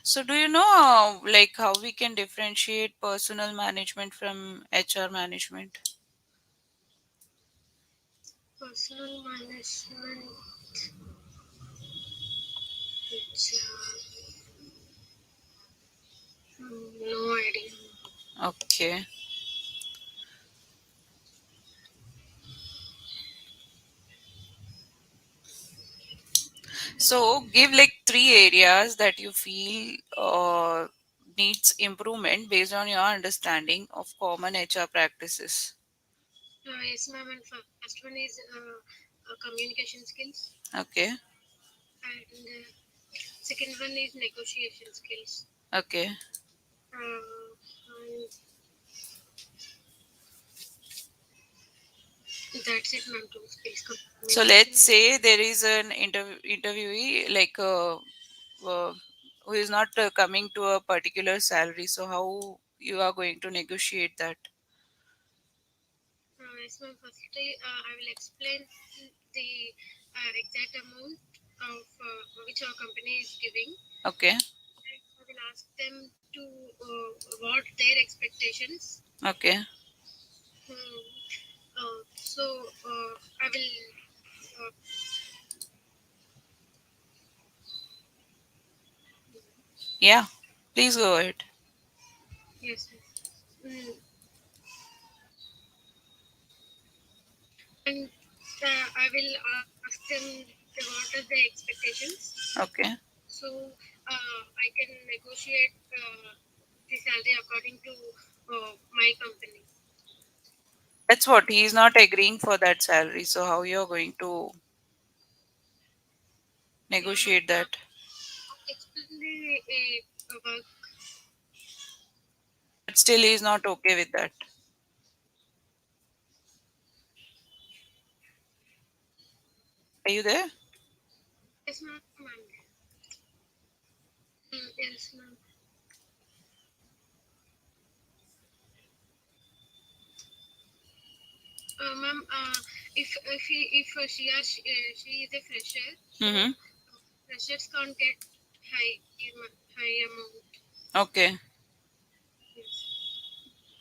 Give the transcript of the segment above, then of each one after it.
So, do you know like how we can differentiate personal management from HR management? Personal management, which no idea. Okay. So, give like three areas that you feel needs improvement based on your understanding of common HR practices. Yes, ma'am. And first one is communication skills, Okay. and second one is negotiation skills. Okay. And that's it, ma'am. Two skills: So communication let's and say there is an interviewee like who is not coming to a particular salary. So how you are going to negotiate that? yes, ma'am. Firstly, I will explain the exact amount of which our company is giving. Okay. I will ask them to what their expectations. Okay. Hmm. So I will. Yeah. Please go ahead. Yes. Mm, and I will ask them what are their expectations. Okay. So I can negotiate the salary according to my company. That's what he is not agreeing for that salary. So how you are going to Ma'am, negotiate that? explain the work. But still he is not okay with that. Are you there? Yes, ma'am. Yes, ma'am. Ma'am, if she is a fresher, so Mm-hmm. freshers can't get high high amount. Okay. Yes.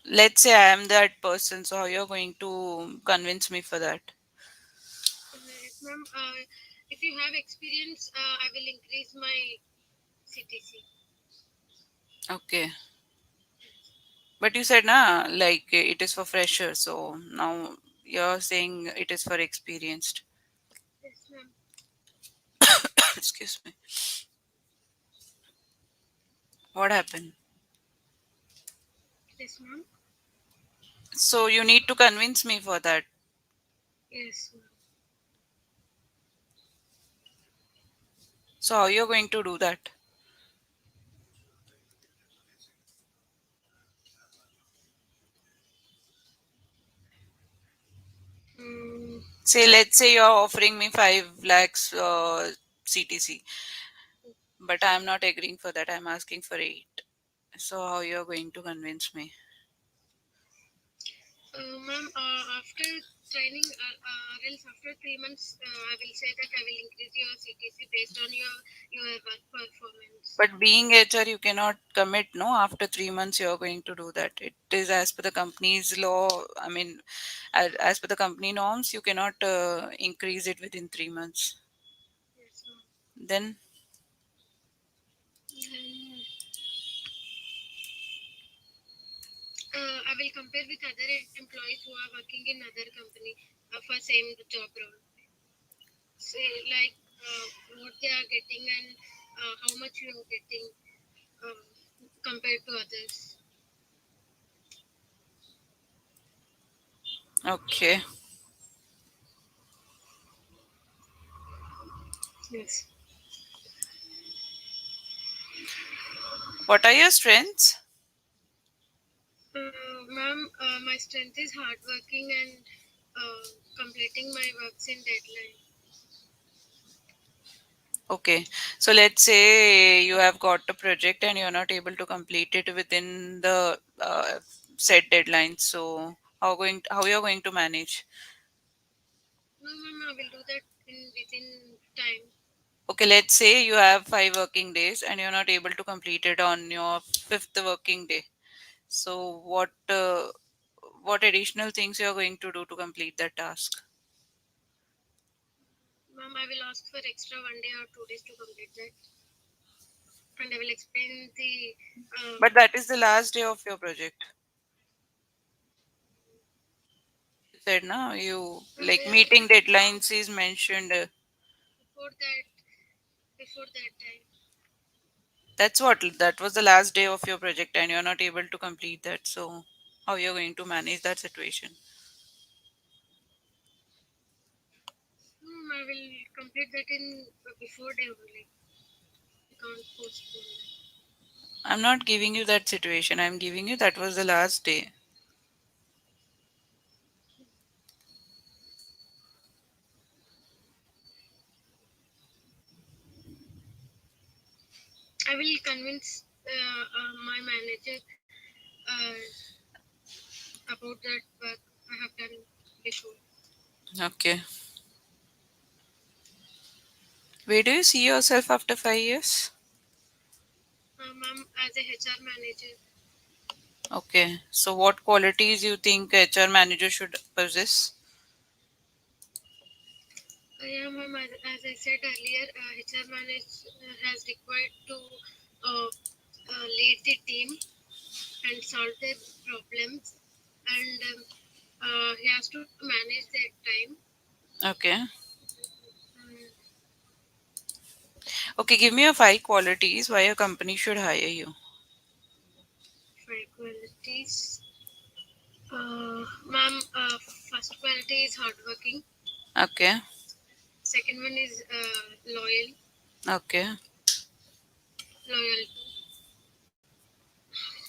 Let's say I am that person. So how you are going to convince me for that? Yes, ma'am. If you have experience, I will increase my CTC. Okay. But you said na like it is for freshers. So now you're saying it is for experienced. Yes, ma'am. Excuse me. What happened? Yes, ma'am. So you need to convince me for that. Yes, ma'am. So how you're going to do that? Mm, Say let's say you're offering me 5 lakhs CTC, but I'm not agreeing for that. I'm asking for 8. So how you're going to convince me? ma'am, after training, or else after 3 months, I will say that I will increase your CTC based on your work performance. But being HR, you cannot commit, no? After 3 months, you're going to do that. It is as per the company's law. I mean, as per the company norms, you cannot increase it within 3 months. Yes, ma'am. Then, Then I will compare with other employees who are working in other company for same job role. Say like what they are getting and how much you are getting compared to others. okay. Yes. What are your strengths? Ma'am, my strength is hardworking and completing my works in deadline. Okay. So let's say you have got a project and you're not able to complete it within the set deadline. So how you're going to manage? No, ma'am, I will do that in within time. Okay, let's say you have 5 working days and you're not able to complete it on your fifth working day. So what additional things you're going to do to complete that task? Ma'am, I will ask for extra 1 day or 2 days to complete that, and I will explain the. But that is the last day of your project. You said no, you like meeting deadlines is mentioned. Before that, before that time. That's what that was the last day of your project and you're not able to complete that. So how you're going to manage that situation? I will complete that in before day only. I can't postpone that. I'm not giving you that situation. I'm giving you that was the last day. I will convince my manager about that work I have done before. Okay. Where do you see yourself after 5 years? Ma'am, as a HR manager, Okay. So what qualities you think HR manager should possess? yeah, ma'am, as I said earlier, HR manager has required to lead the team and solve their problems, and he has to manage their time. Okay. Um, Okay, give me your 5 qualities why a company should hire you. Five qualities. Ma'am, first quality is hardworking. Okay. Second one is Okay. loyalty.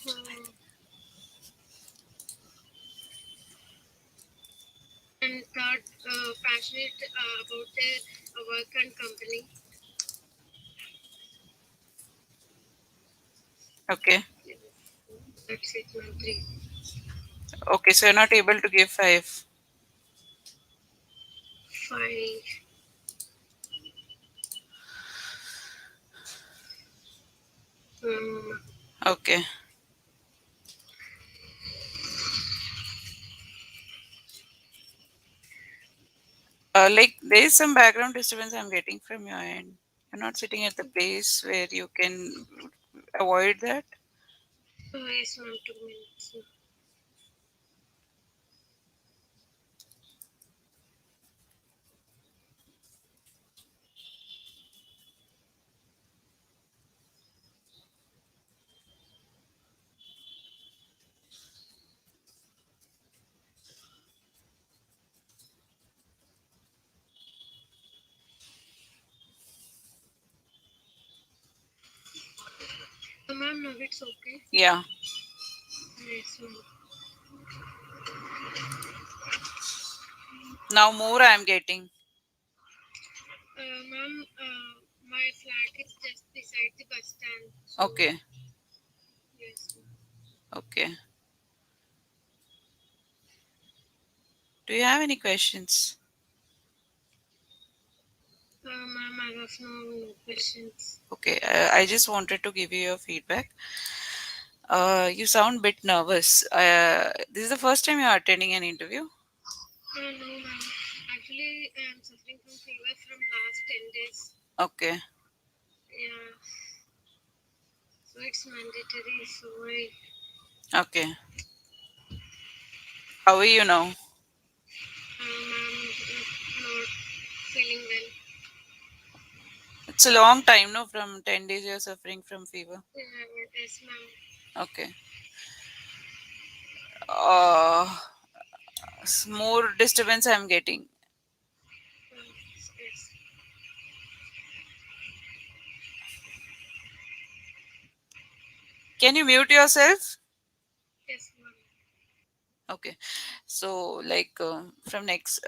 Uh, and third, passionate about their work and company. Okay. Yes, that's it, ma'am. Three, Okay, so you're not able to give 5. five. Um, Okay. Like there is some background disturbance I'm getting from your end. You're not sitting at the place where you can avoid that. yes, ma'am. 2 minutes. Ma'am, now it's okay. Yeah. Yes, ma'am. Now more I'm getting. Ma'am, my flat is just beside the bus stand. So, Okay. yes, ma'am. Okay. Do you have any questions? Ma'am, I have no questions. Okay. I just wanted to give you your feedback. You sound bit nervous. This is the first time you're attending an interview. No, ma'am. Actually, I'm suffering from fever from last 10 days. Okay. Yeah, so it's mandatory. So I, Okay. How are you now? ma'am, not feeling well. It's a long time, no? From 10 days you're suffering from fever. Yes, ma'am. Okay. Uh, more disturbance I'm getting. Yes, Can you mute yourself? yes, ma'am. Okay. So, like from next,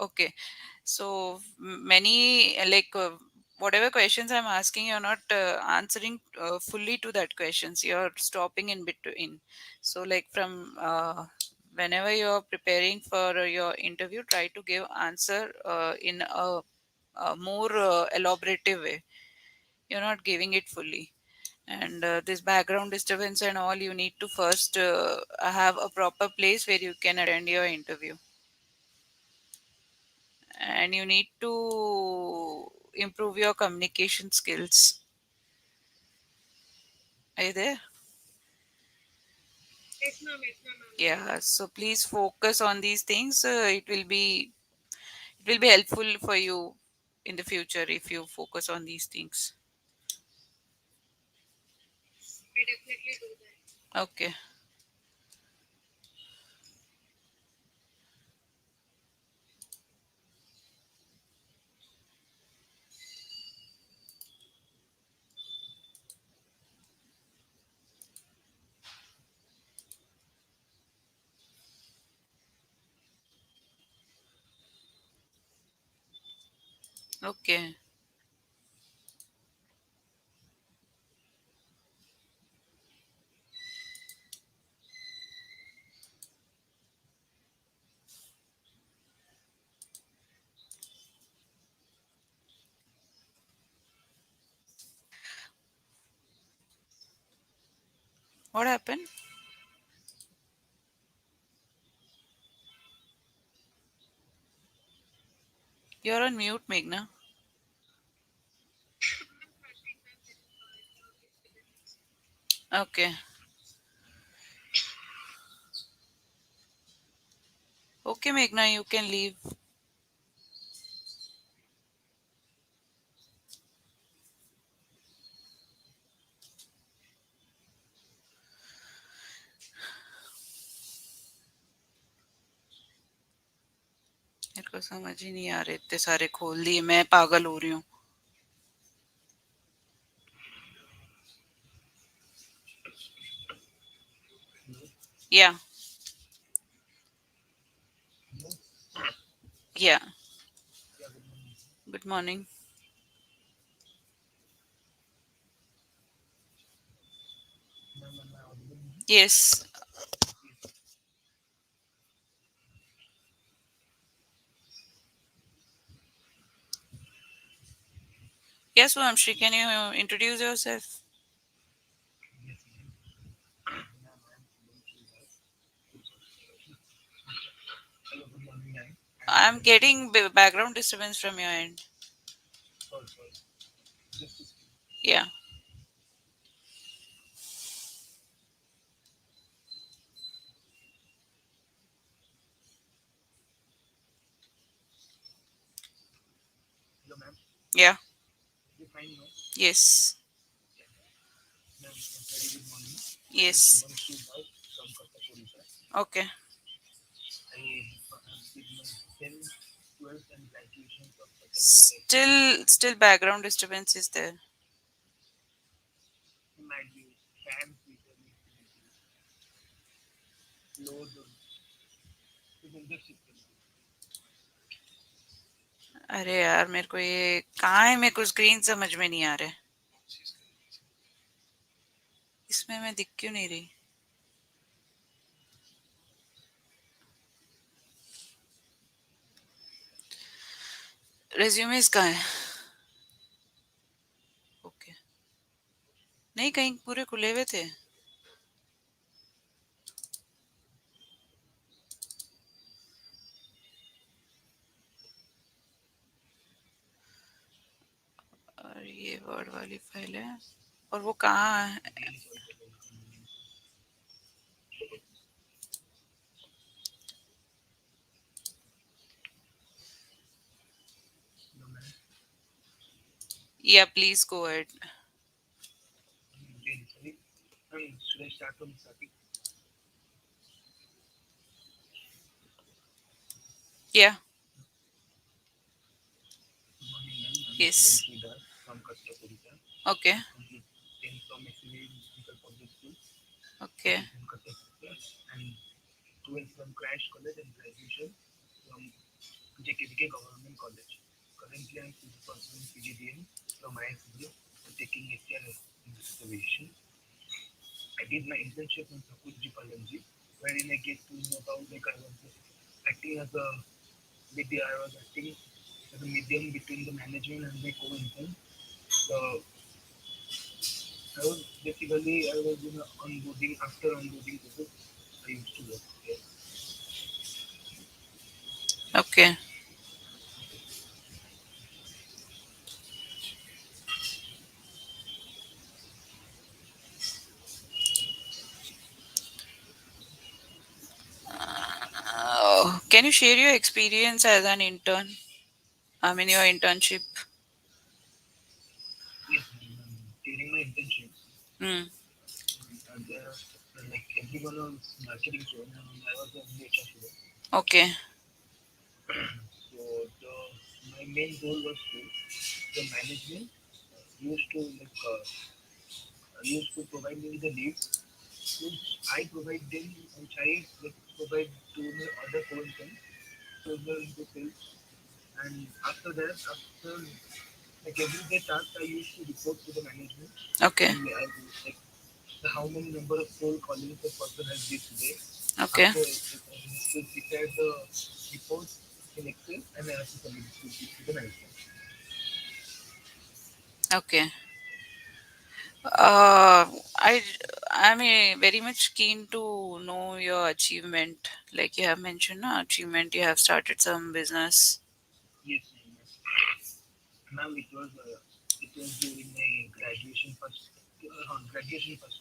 okay. So, many, like, whatever questions I'm asking, you're not answering fully to that questions. You're stopping in between. So, like, from whenever you're preparing for your interview, try to give answer in a more elaborative way. You're not giving it fully. And this background disturbance and all, you need to first have a proper place where you can attend your interview, and you need to improve your communication skills. Are you there? Yes, ma'am, I'm there. Yeah, so please focus on these things. It will be helpful for you in the future if you focus on these things. I definitely do that. Okay. Okay. What happened? You're on mute, Meghna. Nothing, ma'am. There is background disturbance. Okay. Okay, Meghna, you can leave. मेरे को समझ ही नहीं आ रहे, इतने सारे खोल दिए, मैं पागल हो रही हूँ. Yeah. Yeah. Good morning. Yes. Yes, Vamshri, can you introduce yourself? I'm getting background disturbance from your end. Yeah. Yeah. Yes. Yes. Okay. Still background disturbance is there. अरे यार, मेरे को ये कहाँ है, मेरे को स्क्रीन समझ में नहीं आ रहा है. इसमें मैं दिख क्यों नहीं रही? रेज्यूमेस कहाँ है? ओके. नहीं, कहीं पूरे खुले हुए थे. और ये वर्ड वाली फाइल है. और वो कहाँ है? या प्लीज गो अहेड. या. Yes. Okay. Okay. as a medium between the management and the co-intern. So I was basically I was in a onboarding after onboarding process. I used to work there. Okay. Can you share your experience as an intern? I mean, your internship. Yes, during my internship, Hmm. and like everyone was marketing zone, and I was the only HR student. Okay. So my main goal was to the management used to used to provide me the leads, which I provide them, which I like provide to my other co-interns, so they're into sales. And after that, after like every day task, I used to report to the management, Okay. and I like how many number of cold callings the person has did today. Okay. After I need to prepare the report in Excel, and I have to submit it to the management. Okay. Uh, I I'm very much keen to know your achievement. Like you have mentioned, achievement. You have started some business. Yes, ma'am. It was during my graduation first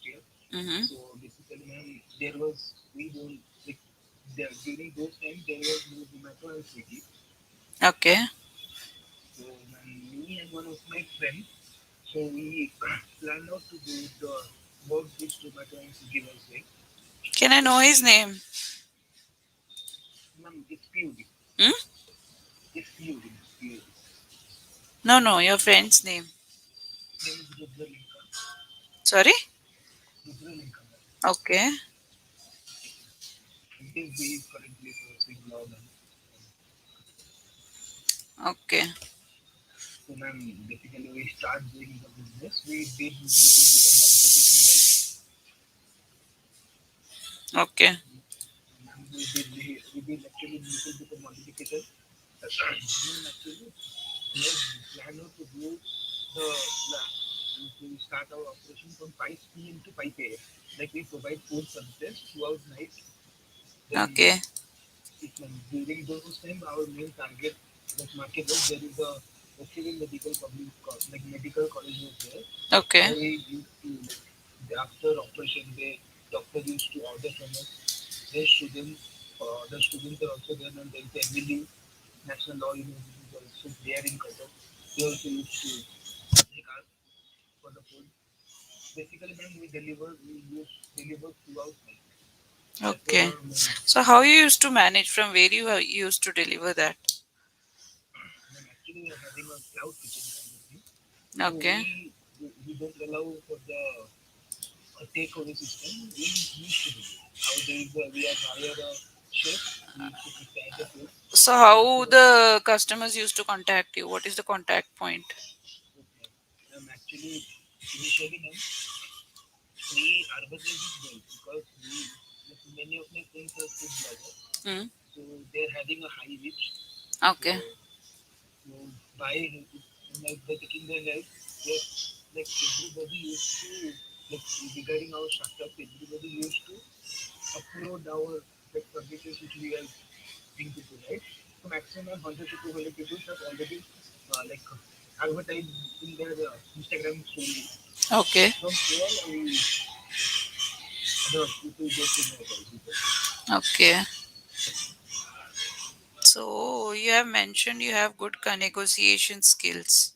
year. Mm-hmm. So basically, ma'am, there was we don't like during those times there was no Zomato and Swiggy. Okay. So me and one of my friends, so we planned out to do the work which Zomato and Swiggy was doing. Can I So know his we, name? ma'am, it's PUD. Hmm? It's PUD. PUD. No, no, your friend's name. His name is Rudra Linka. Sorry? Rudra Linka, ma'am. Okay. Yes, ma'am. And he is currently pursuing law, ma'am. Okay. So, ma'am, basically we start doing the business. We did little bit of marketing, like Okay. ma'am, we did actually little bit of modification. Ma'am, actually, we have planned out to do the to start our operation from 5 p.m. to 5 a.m. Like we provide food services throughout night. Then Okay. if during those time our main target like market was there is a receiving medical public like medical college was there. Okay. They used to like after operation they doctor used to order from us. Their students the students are also there and there is a MLU National Law University is also there in Qatar. They also used to like ask for the food. Basically, then we use deliver throughout night. That was Okay. our main. So how you used to manage from where you used to deliver that? And actually, we are having a cloud kitchen kind of thing. So Okay. we don't allow for the a takeaway system. We used to do it. How there is we have hired a chef. We used to prepare the food. So And after how that, the customers used to contact you? What is the contact point? okay. Actually initially, ma'am, we advertise it well because like, many of my friends are food bloggers. Hmm. So they're having a high reach. So Okay. So by like by taking their help, yes, like everybody used to like regarding our startup, everybody used to upload our like services which we are giving people, right? So maximum 100 to 200 people have already like advertised in their Instagram story. Okay. From there, the people get to know about it. Okay. So you have mentioned you have good negotiation skills.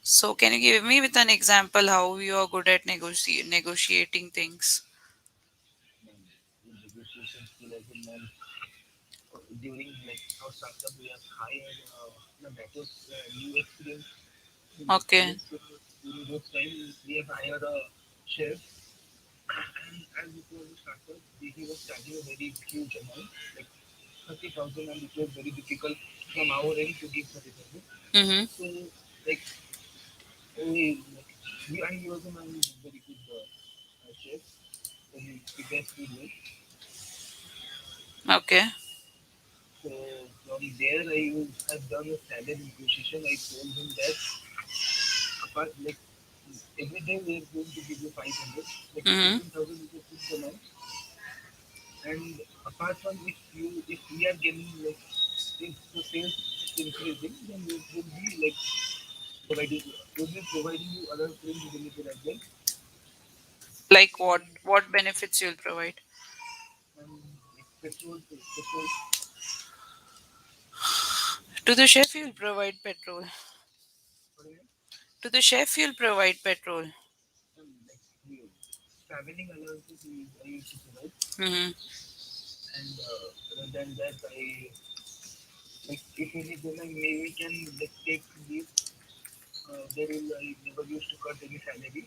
So can you give me with an example how you are good at negotiating things? And in negotiation skill as in during like our startup, we have hired that was new experience Okay. experience. So during those time, we have hired a chef, and as it was a startup, he was charging a very huge amount, like 30,000, and it was very difficult from our end to give 30,000. Mm-hmm. So like we and he was a man who is very good chef, so he prepares food well. Okay. So from there, I've done a salary negotiation. I told him that apart like every day we are going to give you 500, like Mm-hmm. 15,000 is a fixed amount. And apart from if we are getting like if the sales is increasing, then we will be like providing we'll be providing you other fringe benefit as well. Like what? And What benefits you'll provide? like petrol, To the chef, you'll provide petrol. what do you mean? To the chef, you'll provide petrol. Like traveling allowances I used to provide. Mm-hmm. And other than that, I like if any woman maybe can like take leave, there will I never used to cut any salary.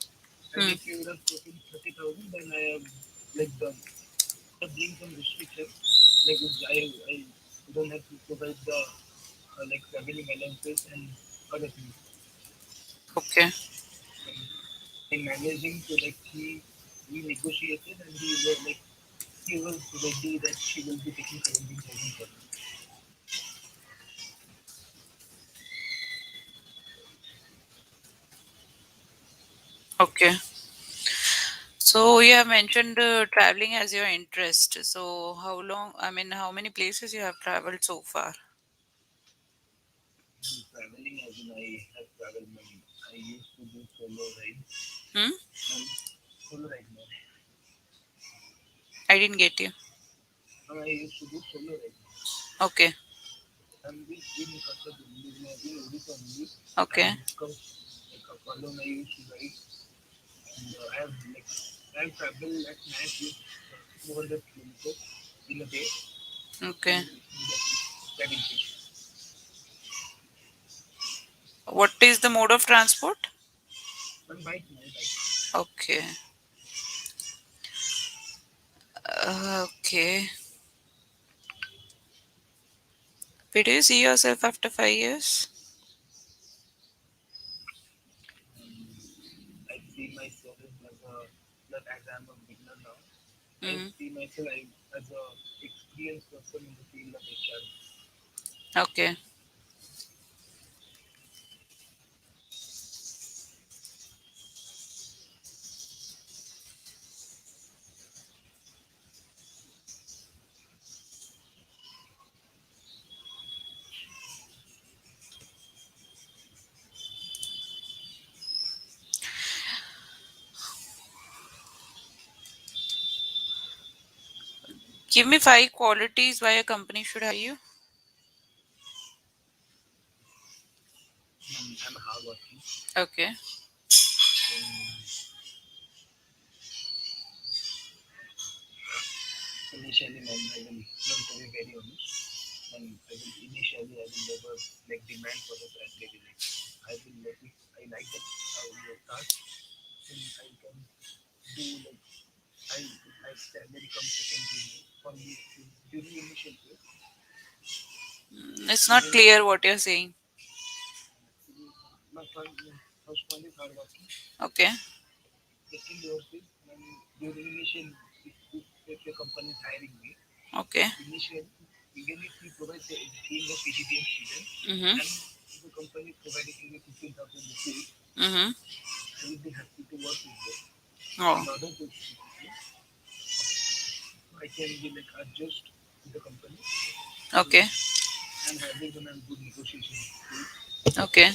And Mm. if you would have taken 30,000, then I am like done. Being some restriction, like I don't have to provide the like traveling allowances and other things. Okay. And in managing to like he negotiated and he was like he was ready that she will be taking 17,000 for me. Okay. So you have mentioned traveling as your interest. So how long? I mean, how many places you have traveled so far? And traveling as in I have traveled many. I used to do solo rides Hmm? and solo ride more. I didn't get you. And I used to do solo ride more. Okay. And in Kathak, in Odisha only, I Okay. have discussed like alone I used to ride. And I have traveled at max with 200 kilometers in a day Okay. in that riding trip. What is the mode of transport? One bike, my bike. Okay. Okay. Where do you see yourself after 5 years? I see myself as a not as I'm a beginner now. I Hmm. see myself as a experienced person in the field of HR. Okay. Give me 5 qualities why a company should hire you. I'm hardworking. Okay. Then initially, man, I will learn to be very honest. And I will never like demand for the salary. Like, I will let it. I like that your task, then I can do like I like salary comes secondary for me during initial phase. It's not During clear what you're saying. my first point is hard working. Okay. Second yours is when during initial if your company is hiring me, Okay. initially even if we provide the being a PGDM student Mm-hmm. and if the company is providing me 15,000 rupees, Mm-hmm. I will be happy to work with them. Oh. In order to I can be like adjust to the company Okay. and having a good negotiation skills. Okay.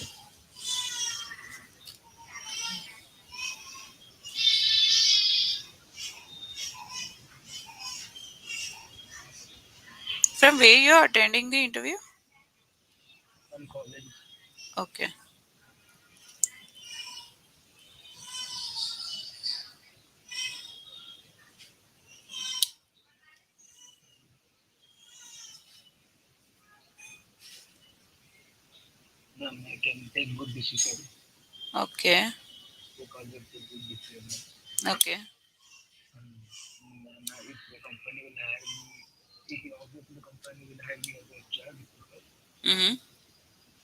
From where you're attending the interview? And college, Okay. I can take good decision Okay. because it's a good decision. Okay. If the company will hire me, if obviously the company will hire me as a HR recruiter, Mm-hmm.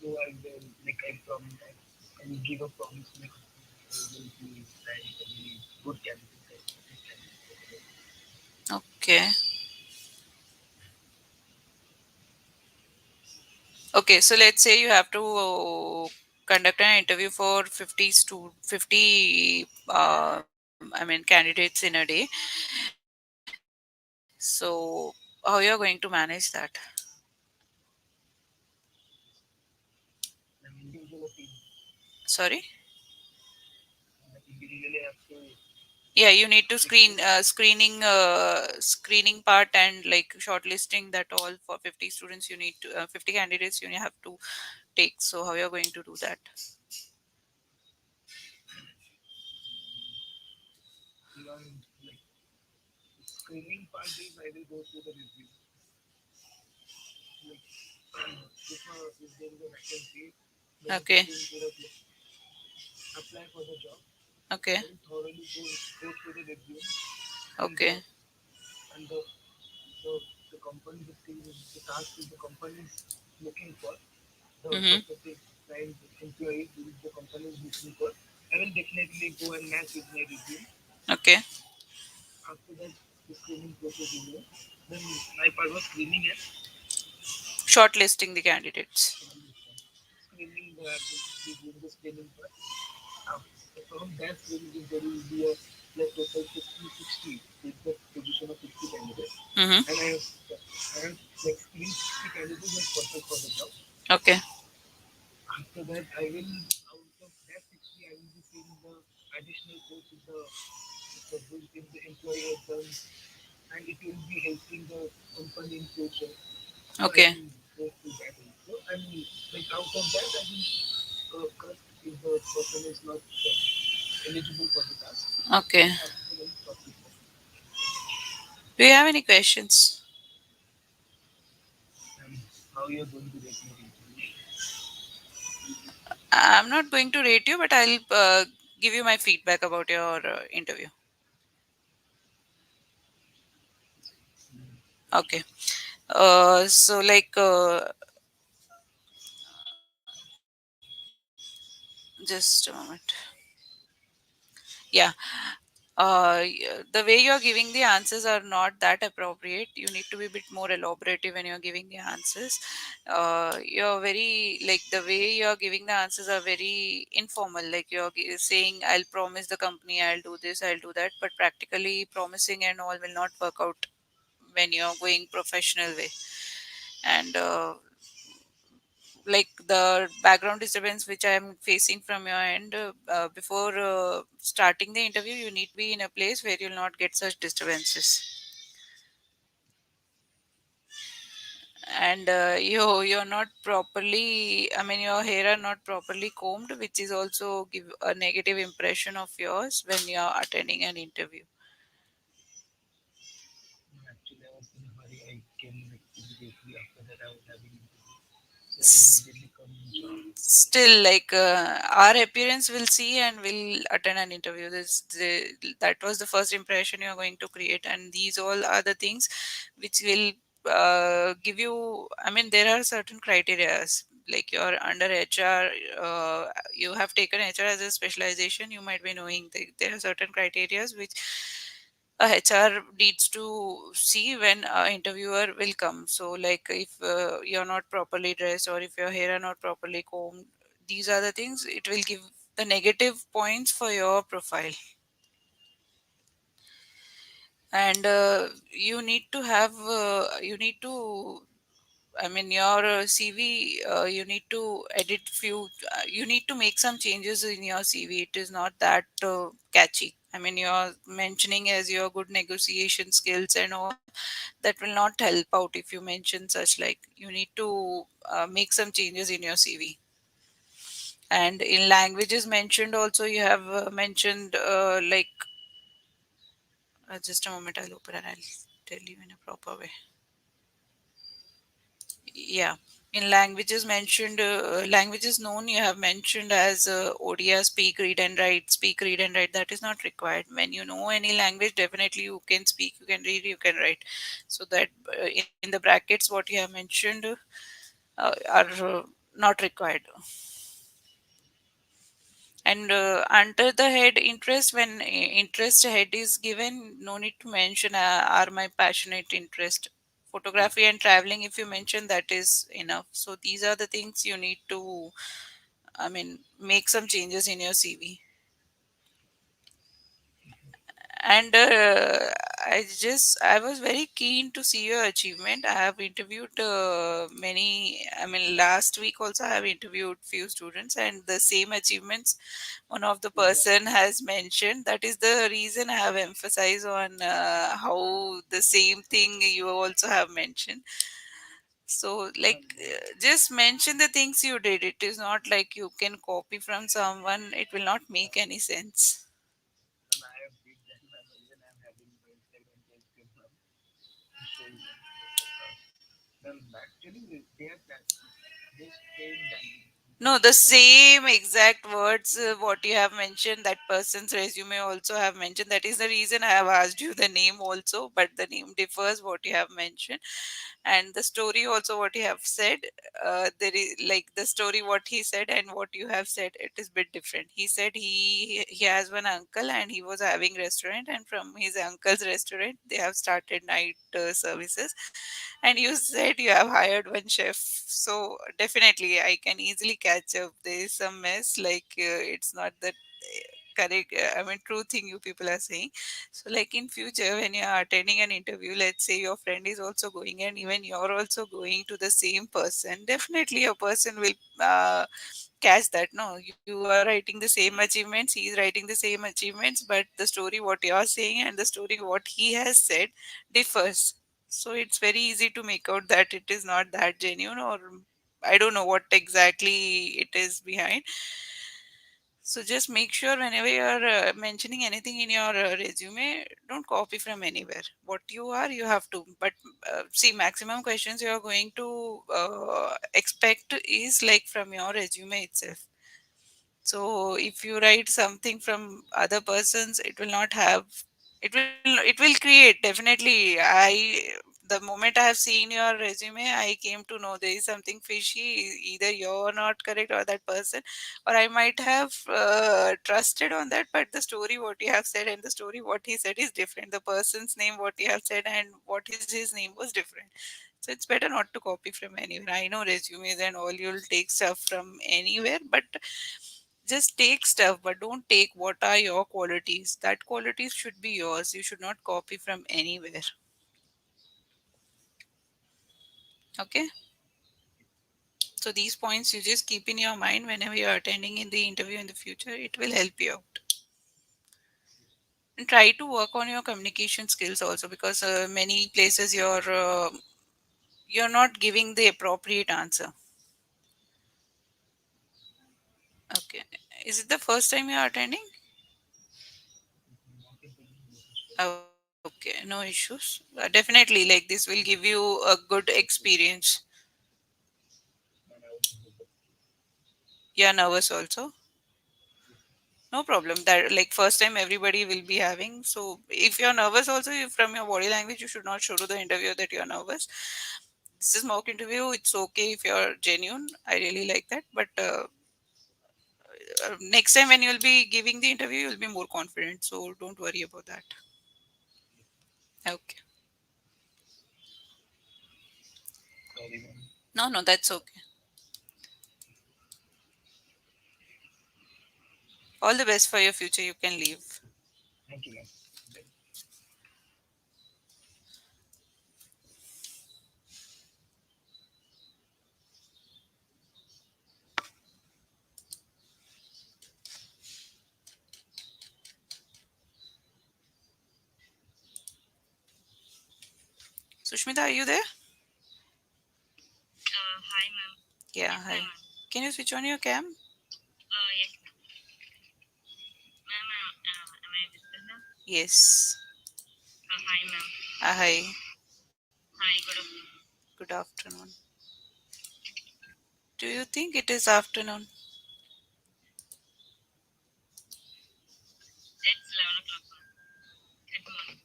so I will like I will give a promise to the company that I will be hiring a very good candidate, good candidate. Okay. Okay, so let's say you have to conduct an interview for 50 candidates in a day. So how you are going to manage that? Sorry. Yeah, you need to screening part and like shortlisting that all for 50 students. You need to 50 candidates you have to take. So how you are going to do that? Screening part is I will go through the review. Like, if there is a vacancy, then the Okay. student would have apply for the job. Okay. I will thoroughly go through the review Okay. and the, the company, the task is the company is looking for, the Mm-hmm. prospective client employee who the company is looking for. I will definitely go and match with my review. Okay. After that, the screening process is over. Then my part was screening and Shortlisting the candidates. screening the doing the screening part. From that screening, there will be a like total 50, 60 with the position of 50 candidates. Mm-hmm. And I have like screened 60 candidates as perfect for the job. Okay. After that, I will, out of that 60, I will be seeing the additional course if the employee has done, and it will be helping the company in future. So I Okay. will go through that also. And like out of that, I will correct if the person is not eligible for the task. Okay. Then after that, I will shortlist them. Do you have any questions? And how you are going to rate your interview? I'm not going to rate you, but I'll give you my feedback about your interview. Okay. So like just a moment. Yeah. The way you're giving the answers are not that appropriate. You need to be a bit more elaborative when you're giving the answers. You're very like the way you're giving the answers are very informal. Like saying, "I'll promise the company I'll do this, I'll do that," but practically promising and all will not work out when you're going professional way. And like the background disturbance which I am facing from your end before starting the interview, you need to be in a place where you'll not get such disturbances. And you're not properly, I mean your hair are not properly combed, which is also give a negative impression of yours when you're attending an interview. Actually, I was in a hurry. I came like immediately after that. I was having interview, so I immediately come in job. Still like our appearance will see and will attend an interview. That was the first impression you are going to create, and these all are the things which will give you, I mean there are certain criterias, like you're under HR, you have taken HR as a specialization, you might be knowing there are certain criterias which a HR needs to see when a interviewer will come. So, like if you're not properly dressed or if your hair are not properly combed, these are the things it will give the negative points for your profile. And you need to, I mean, your CV, you need to edit few, you need to make some changes in your CV. It is not that catchy. I mean, you're mentioning as your good negotiation skills and all, that will not help out if you mention such, like, you need to make some changes in your CV. And in languages mentioned also, you have mentioned, just a moment, I'll open and I'll tell you in a proper way. Yeah, in languages known, you have mentioned as ODA, speak, read, and write. Speak, read, and write. That is not required. When you know any language, definitely you can speak, you can read, you can write. So that in the brackets, what you have mentioned are not required. And under the head interest, when interest head is given, no need to mention are my passionate interest photography and traveling, if you mention, that is enough. So these are the things you need to, I mean, make some changes in your CV. And I was very keen to see your achievement. I have interviewed many, I mean, last week also I have interviewed few students, and the same achievements one of the person has mentioned. That is the reason I have emphasized on how the same thing you also have mentioned. So, like, just mention the things you did. It is not like you can copy from someone. It will not make any sense. And I have did that. Even I'm having the Instagram page till now. I'm showing them. Then actually they are that they stay dynamic No, because the same exact words what you have mentioned, that person's resume also have mentioned. That is the reason I have asked you the name also, but the name differs what you have mentioned. And the story also what you have said, there is like the story what he said and what you have said, it is bit different. He said he has one uncle and he was having restaurant, and from his uncle's restaurant they have started night services, and you said you have hired one chef. So definitely I can easily catch up. There is some mess, like it's not that correct, I mean true thing you people are saying. So like in future when you are attending an interview, let's say your friend is also going and even you're also going to the same person, definitely a person will catch that. No, you are writing the same achievements, he is writing the same achievements, but the story what you are saying and the story what he has said differs. So it's very easy to make out that it is not that genuine, or I don't know what exactly it is behind. So just make sure whenever you're mentioning anything in your resume, don't copy from anywhere. What you are, you have to. But see, maximum questions you are going to expect is like from your resume itself. So if you write something from other persons, it will not have. It will create definitely. The moment I have seen your resume, I came to know there is something fishy. Either you're not correct or that person, or I might have trusted on that. But the story what you have said and the story what he said is different. The person's name what you have said and what is his name was different. So it's better not to copy from anywhere. I know resumes and all you'll take stuff from anywhere, but just take stuff, but don't take what are your qualities. That qualities should be yours. You should not copy from anywhere. Okay. So these points you just keep in your mind whenever you are attending in the interview in the future. It will help you out. And try to work on your communication skills also, because many places you're not giving the appropriate answer. Okay. Is it the first time you are attending? Okay, no issues. Definitely, like this will give you a good experience. and I also do that. You're nervous also. No problem. That like first time everybody will be having. So if you're nervous also, from your body language, you should not show to the interviewer that you're nervous. This is mock interview. It's okay if you're genuine. I really like that. But next time when you'll be giving the interview, you'll be more confident. So don't worry about that. Okay. Sorry, ma'am. No, no, that's okay. All the best for your future. You can leave. Thank you, ma'am. Sushmita, are you there? Hi, ma'am. Yeah, Yes, hi. ma'am. Can you switch on your cam? Yes, ma'am. Am I visible now? Yes. Hi, ma'am. Hi. Hi, good afternoon. Good afternoon. Do you think it is afternoon? It's 11 o'clock, ma'am. Good morning.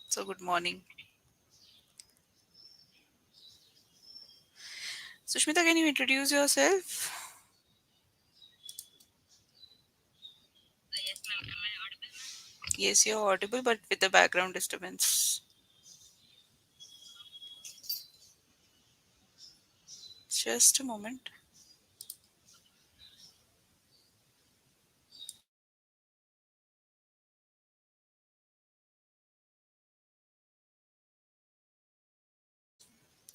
So good morning. Sushmita, can you introduce yourself? Yes, ma'am. Am I audible, ma'am? Yes, you're audible, but with the background disturbance. Just a moment.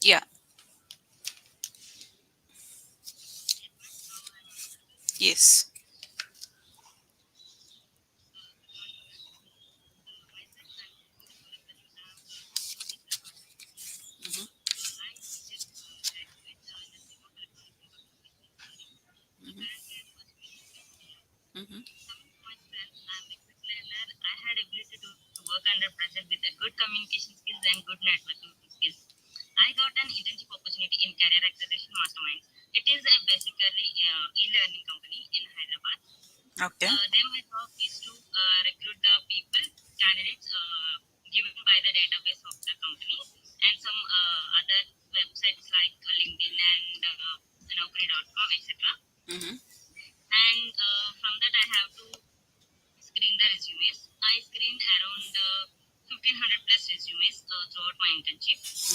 Yeah. Yes. Mm-hmm. Okay. Mm-hmm.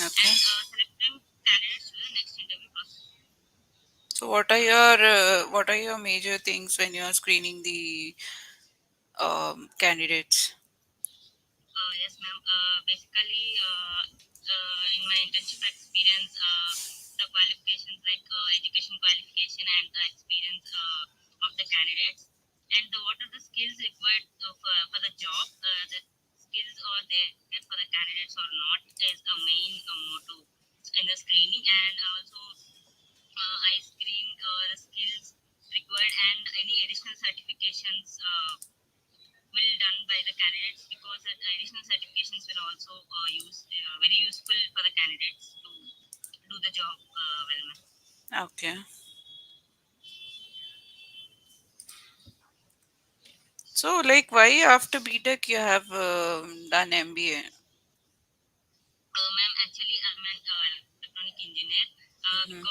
Okay. So what are your major things when you are screening the candidates? Okay. So like why after BTech you have done MBA? Mhm.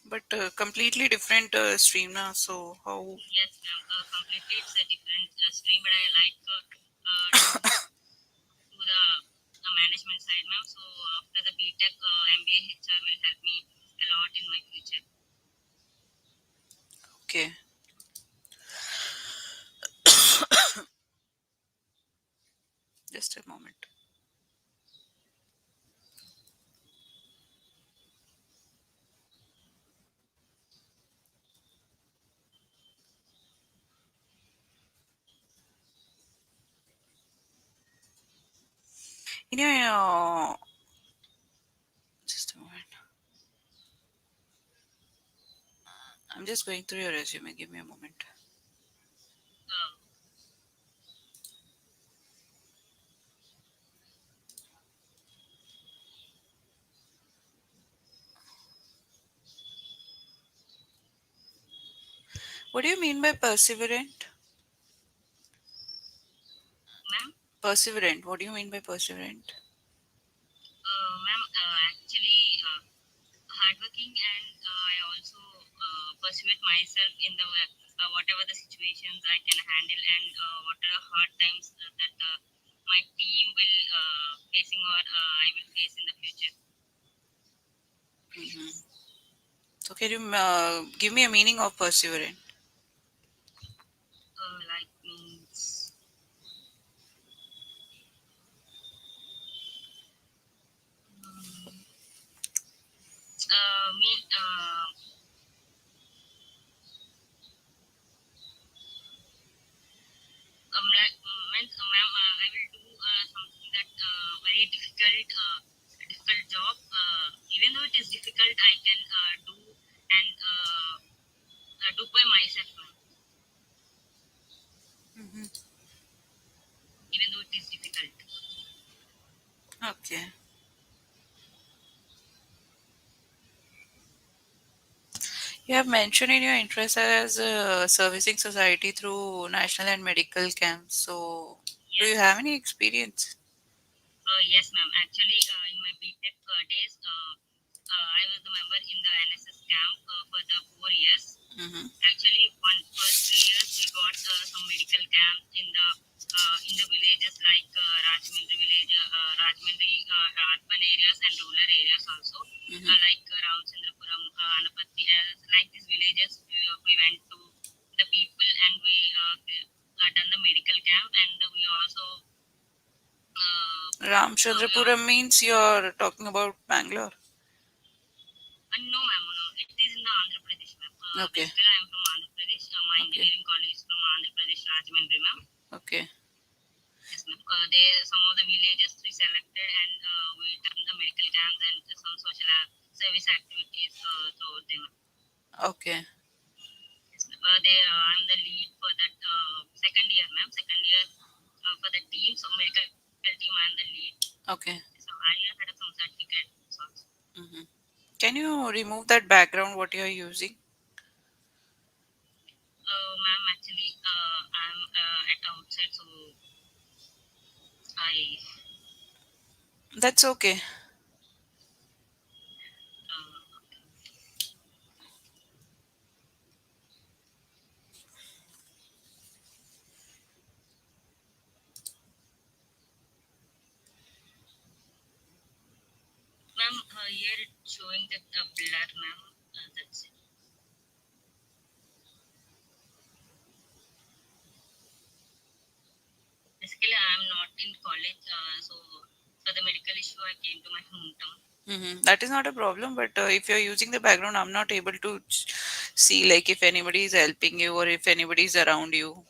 But completely different stream now. So how? Okay. Just a moment. You know, just a moment. I'm just going through your resume. Give me a moment. What do you mean by perseverant? Perseverant. What do you mean by perseverant? Hmm. So can you give me a meaning of perseverant? Hmm. Okay. You have mentioned in your interest as servicing society through national and medical camps. So, do you have Yes. any experience? Yes, ma'am. Actually, in my BTech days, I was the member in the NSS camp for the 4 years. Mm-hmm. Actually, one first 3 years we got some medical camps in the villages like Rajmundry village, Rajmundry urban areas and rural areas also, Mm-hmm. like Ramchandrapuram, Anapati, like these villages. We went to the people and we done the medical camp, and we also we Ramchandrapuram also means you're talking about Bangalore. no, ma'am, no. It is in the Andhra Pradesh, ma'am. Okay. Basically, I am from Andhra Pradesh. My Okay. engineering college is from Andhra Pradesh, Rajahmundry, ma'am. Okay. Yes, ma'am. They some of the villages we selected and we done the medical camps and some social service activities throughout them. Okay. Yes, ma'am. I'm the lead for that second year, ma'am. Second year for the team, so medical team, I'm the lead. Okay. So I had some certificates also. Mm-hmm. Can you remove that background what you're using? Ma'am, actually, I'm at outside, so I That's okay. okay. Ma'am, here it's showing that blur, ma'am. That's it. Basically, I'm not in college, so for the medical issue, I came to my hometown. Mm-hmm. That is not a problem, but if you're using the background, I'm not able to see like if anybody is helping you or if anybody is around you. No,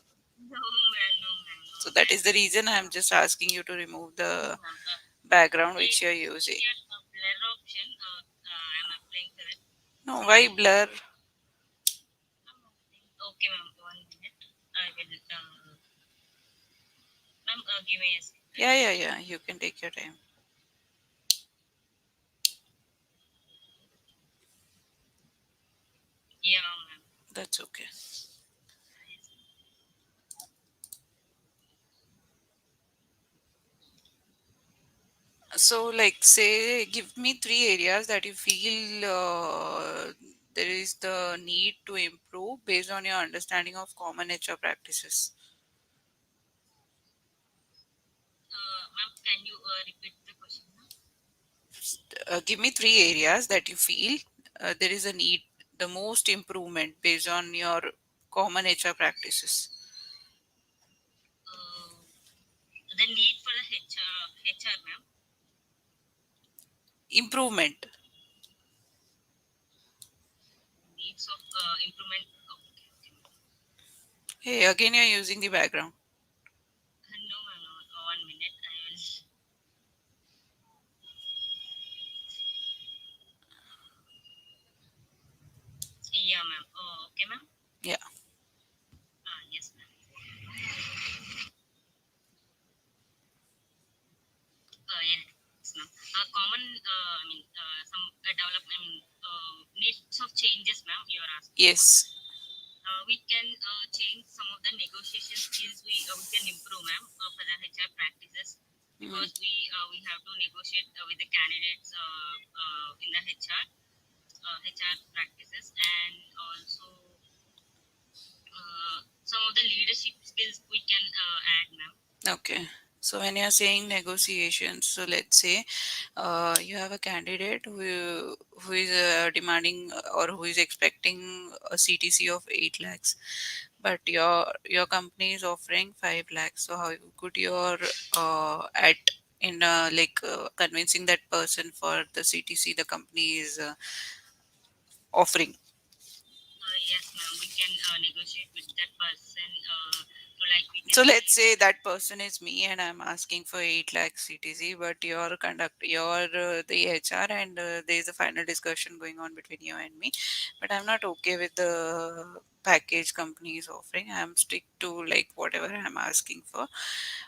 ma'am, no, ma'am, no. So that is the Actually, reason I'm just asking you to remove no, the ma'am. background which you're It's using. here a blur option. I'm applying for it. No, So, why blur? okay, ma'am. 1 minute. I will. Ma'am, give me a second. Yeah, yeah, yeah. You can take your time. Yeah, ma'am. That's okay. Yes. So, like, say, give me three areas that you feel there is the need to improve based on your understanding of common HR practices. Ma'am, can you repeat the question, ma'am? Give me three areas that you feel there is a need, the most improvement based on your common HR practices. Uh, the need for the HR, ma'am. Improvement. Needs of improvement. Okay, okay, ma'am. Hey, again, you're using the background. No, ma'am, no. 1 minute. I will. Yeah, ma'am. Oh, okay, ma'am. Yeah. Yes, ma'am. Yes, ma'am. Common, I mean, some development needs of changes, ma'am. You are asking about. Yes. We can change some of the negotiation skills. We can improve, ma'am, for the HR practices Mhm. because we have to negotiate with the candidates in the HR practices, and also some of the leadership skills we can add, ma'am. Okay. So when you're saying negotiations, so let's say you have a candidate who is demanding or who is expecting a CTC of 8 lakhs, but your company is offering 5 lakhs. So how could your at in like convincing that person for the CTC the company is offering? Yes, ma'am. We can negotiate with that person like we can So say. let's say that person is me and I'm asking for 8 lakh CTC, but you're the HR, and there's a final discussion going on between you and me. But I'm not okay with the package company is offering. I'm stick to like whatever I'm asking for.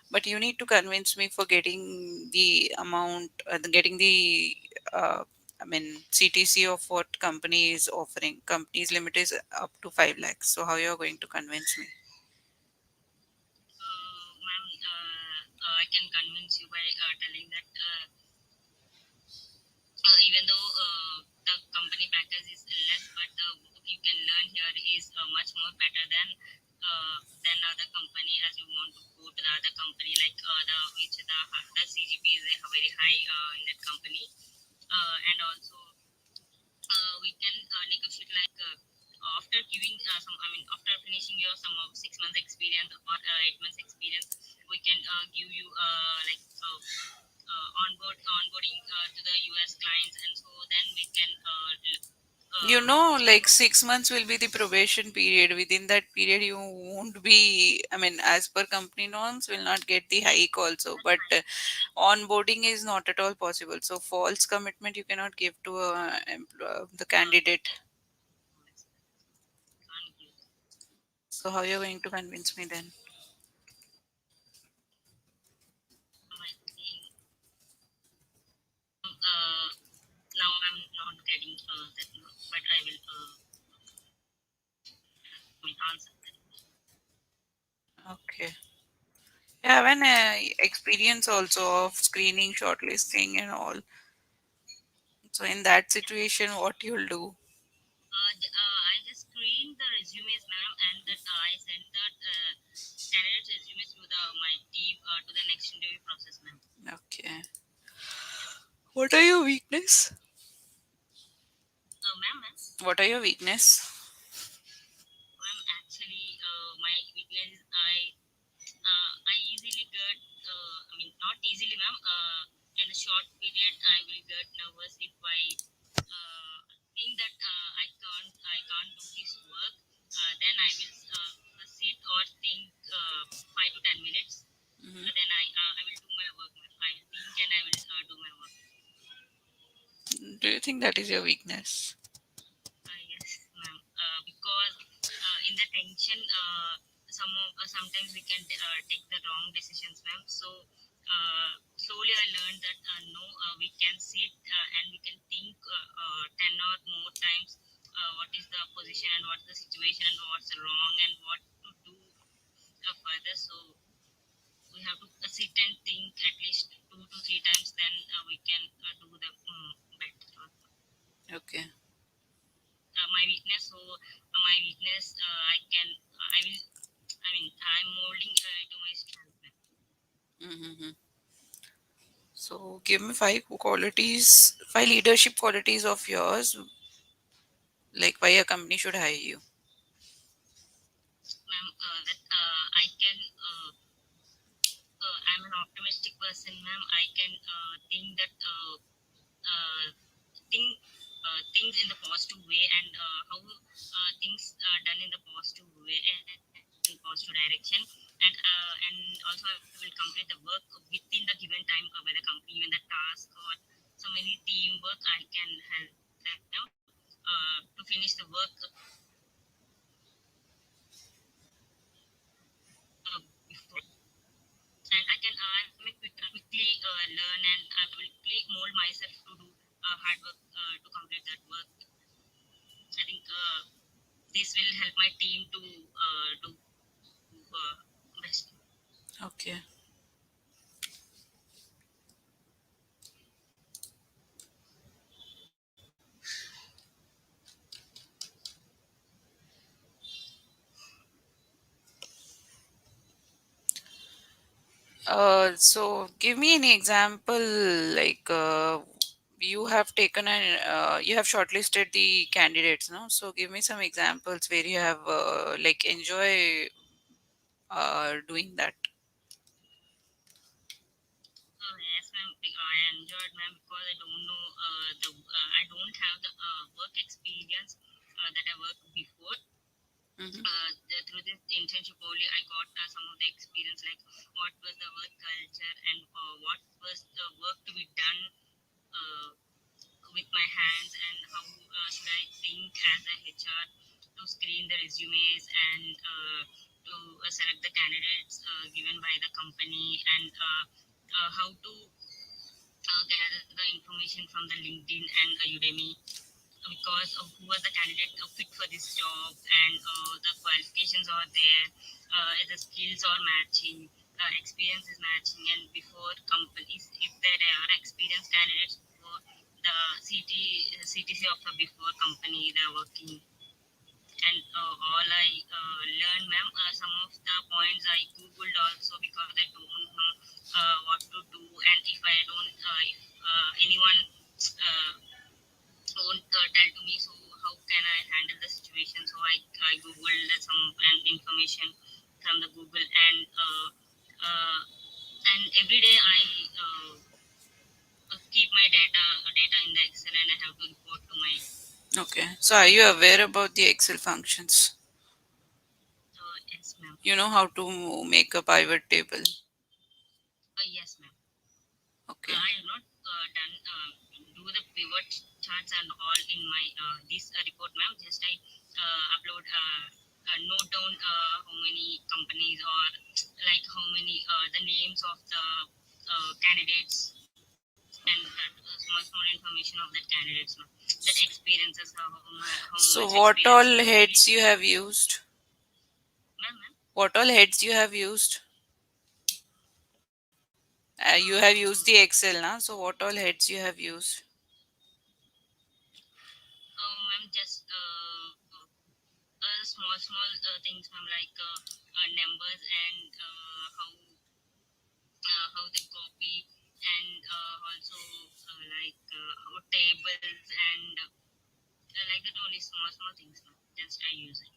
But you need to convince me for getting the amount, getting the, uh, I mean, CTC of what company is offering. Company's limit is up to 5 lakhs. So how you're going to convince me? Ma'am, I can convince you by telling that even though the company package is less, but the work you can learn here is much more better than other company. As you want to go to the other company, like the CGP is very high in that company, and also we can negotiate like after giving some. I mean, after finishing your some of 6 months experience or 8 months experience, we can give you like. Onboarding to the US clients, and so then we can Like 6 months will be the probation period. Within that period, you won't be, I mean, as per company norms, will not get the hike also. But onboarding is not at all possible. So, false commitment you cannot give to the candidate. yes, yes, can't give. So, how you're going to convince me then? I think now I'm not getting that now, but I will answer that. Okay. You have an experience also of screening, shortlisting, and all. So, in that situation, what you'll do? I just screen the resumes, ma'am, and that I send that candidates resumes to the my team to the next interview process, ma'am. Okay. What are your weakness? Ma'am, What are your weakness? ma'am, actually, my weakness is I easily get, I mean, not easily, ma'am. In a short period, I will get nervous if I think that I can't do this work. Then I will sit or think 5 to 10 minutes. Mhm. Then I will do my work, ma'am. I will think and I will do my work. Do you think that is your weakness? Yes, ma'am. Because in the tension, sometimes we can take the wrong decisions, ma'am. So slowly I learned that no, we can sit and we can think 10 or more times what is the position and what's the situation and what's wrong and what to do further. So we have to sit and think at least 2 to 3 times, then we can do the better. Okay. My weakness. So my weakness, I will. I mean, I'm molding to my strength. Mm-hmm. So give me five qualities, five leadership qualities of yours, like why a company should hire you. Ma'am, that I can. I'm an optimistic person, ma'am. I can think that uh, think things in the positive way, and how things done in the positive way and positive direction, and also I will complete the work within the given time by the company, even the task or so many teamwork. I can help them to finish the work before, and I may quickly learn, and I will quickly mold myself to do hard work to complete that work. I think this will help my team to do best. Okay. So give me any example, like you have taken an you have shortlisted the candidates, no? So give me some examples where you have like enjoy doing that. Yes, ma'am. I enjoyed, ma'am, because I don't know I don't have the work experience that I worked before. Mm-hmm. Through through this internship only I got some of the experience, like what was the work culture and what was the work to be done uh, with my hands, and how should I think as a HR to screen the resumes and to select the candidates given by the company, and how to gather the information from the LinkedIn and Udemy, because of who was the candidate fit for this job, and the qualifications are there, the skills are matching, experience is matching, and before companies, if there are experienced candidates for the CTC of the before company they're working, and all I learned, ma'am. Some of the points I googled also, because I don't know what to do, and if I don't, if anyone uh, won't tell to me, so how can I handle the situation? So I googled some information from the Google, uh, and every day I keep my data in the Excel, and I have to report to my Okay. So are you aware about the Excel functions? yes, ma'am. You know how to make a pivot table. Yes, ma'am. Okay. I have not done do the pivot charts and all in my this report, ma'am. Just I upload note down how many companies, or like how many the names of the candidates, and small information of that candidates, ma'am. That experiences, how much So what experience all he heads has. you have used? Ma'am. What all heads you have used? You have Uh, used the Excel now. So what all heads you have used? ma'am, just small things, ma'am, like numbers, and how they copy, and also like how tables, and like that, only small things, ma'am. Just I use it,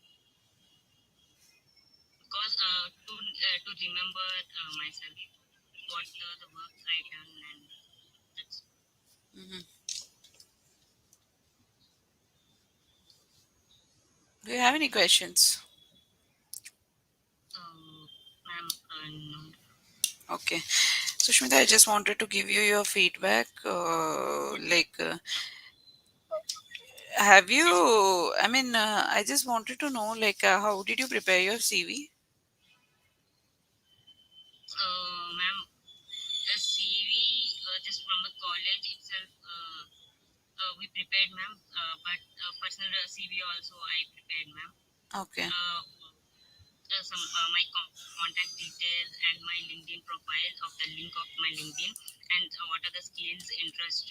because to remember myself what the work I done, and that's Hmm. Do you have any questions? ma'am. No. Okay. Sushmita, I just wanted to give you your feedback. Have you, I just wanted to know, how did you prepare your CV? Ma'am, a CV just from the college itself. We prepared, ma'am. But personal CV also I prepared, ma'am. Okay. Some my contact details and my LinkedIn profile of the link of my LinkedIn, and what are the skills, interests,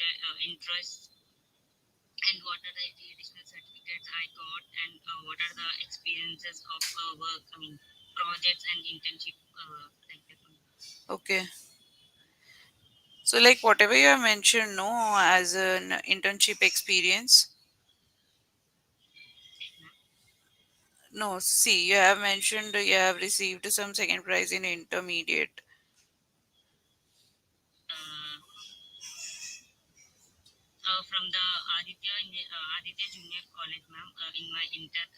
and what are the additional certificates I got, and what are the experiences of work. I mean, projects and internship, like that. Okay. So, like, whatever you have mentioned, no, as an internship experience. Yes, ma'am. No, see, you have mentioned you have received some second prize in intermediate. Uh, from the Aditya Junior College, ma'am. In my intern,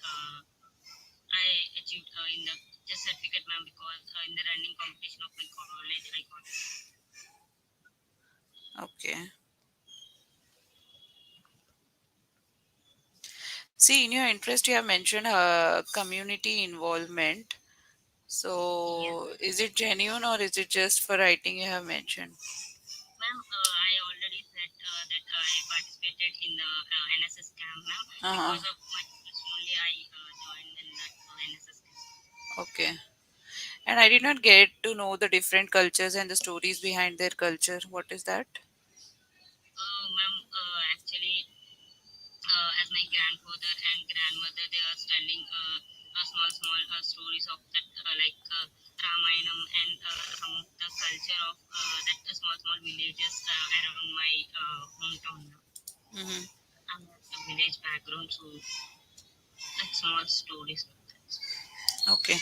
I achieved in the just certificate, ma'am, because in the running competition of my college, I got it. Okay. See, in your interest, you have mentioned community involvement. Yes, So, ma'am. is it genuine or is it just for writing you have mentioned? Ma'am, I already said that I participated in the NSS camp, ma'am. Uh-huh. Because of my interest only, I joined in that NSS camp. Okay. And I did not get to know the different cultures and the stories behind their culture. What is that? Ma'am, actually, as my grandfather and grandmother, they are telling small stories of that, like Ramayanam, and some of the culture of that small villages around my hometown. Hmm. I'm a village background, so like small stories. Okay.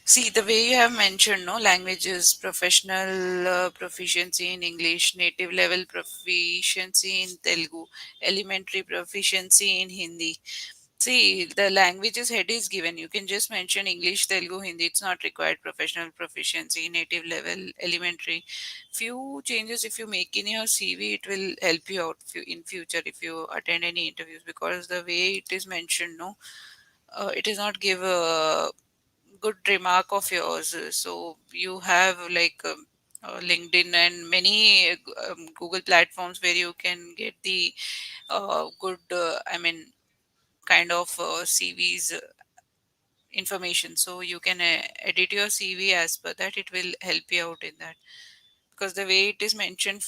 See, the way you have mentioned, no languages, professional proficiency in English, native level proficiency in Telugu, elementary proficiency in Hindi. See, the languages head is given. You can just mention English, Telugu, Hindi. It's not required professional proficiency, native level, elementary. Few changes if you make in your CV, it will help you out in future if you attend any interviews, because the way it is mentioned, no, it is not give a good remark of yours. So you have like LinkedIn and many Google platforms where you can get the good, kind of CVs information. So you can edit your CV as per that. It will help you out in that, because the way it is mentioned,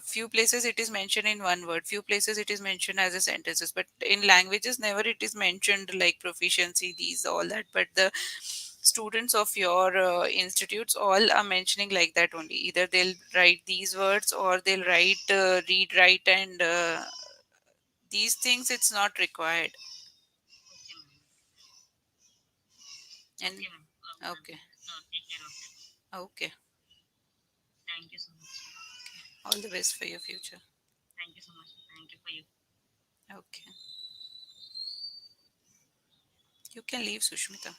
few places it is mentioned in one word, few places it is mentioned as a sentences, but in languages never it is mentioned like proficiency, these all that. But the students of your institutes all are mentioning like that only. Either they'll write these words or they'll write read, write, and these things it's not required. Okay, ma'am. And Okay, ma'am. We'll okay, take care of that. okay, Thank you so much. all the best for your future. Thank you so much. Thank you for you. Okay, you can leave, Sushmita.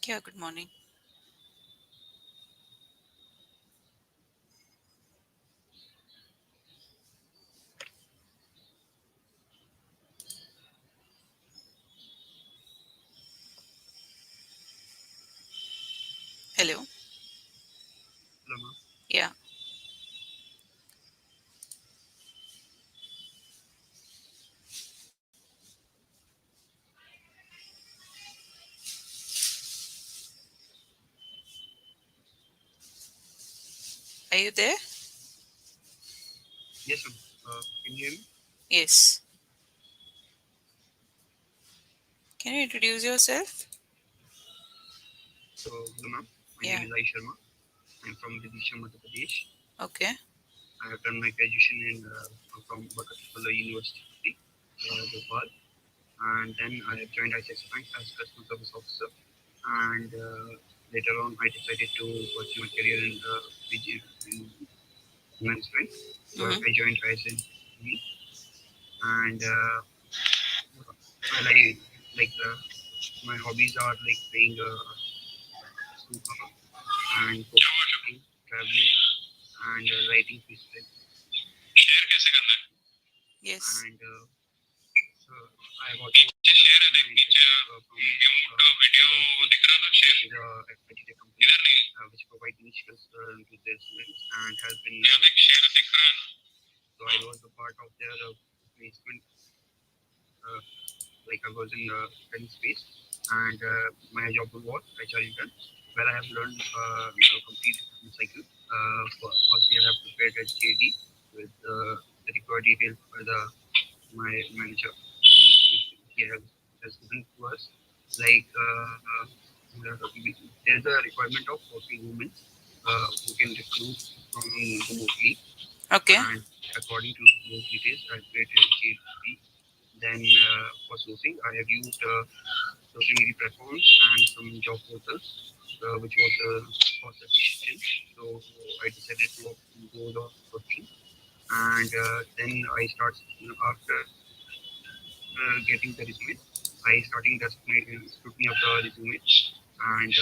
Yeah, good morning. Hello. Hello, ma'am. Yeah. Are you there? Yes, ma'am. Can you hear me? Yes. Can you introduce yourself? So, hello, ma'am. My Yeah. name is Aish Sharma. I'm from Vidisha, Madhya Pradesh. Okay. I have done my graduation from Bakatullah University, Bhopal, and then I have joined ICICI Bank as customer service officer. And later on, I decided to pursue my career in management. So Mm-hmm. I joined ICICI, and I my hobbies are like playing snooker and cooking, traveling, and writing freestyle. Yes. And so I have also done my internship from which is a IT tech company which provide niche skills to their students and help in so I was a part of their placement uh, like I was in study space and my job was HR intern where I have learned the complete cycle. Firstly, I have prepared a JD with the required details for the my manager. He has given to us like there's a requirement of 40 women who can recruit from remotely Okay. and according to those details I created a JD. Then for sourcing I have used social media platforms and some job portals which was cost efficient. So I decided to go those options and then I start after getting the resume. I starting the scrutiny of the resume, and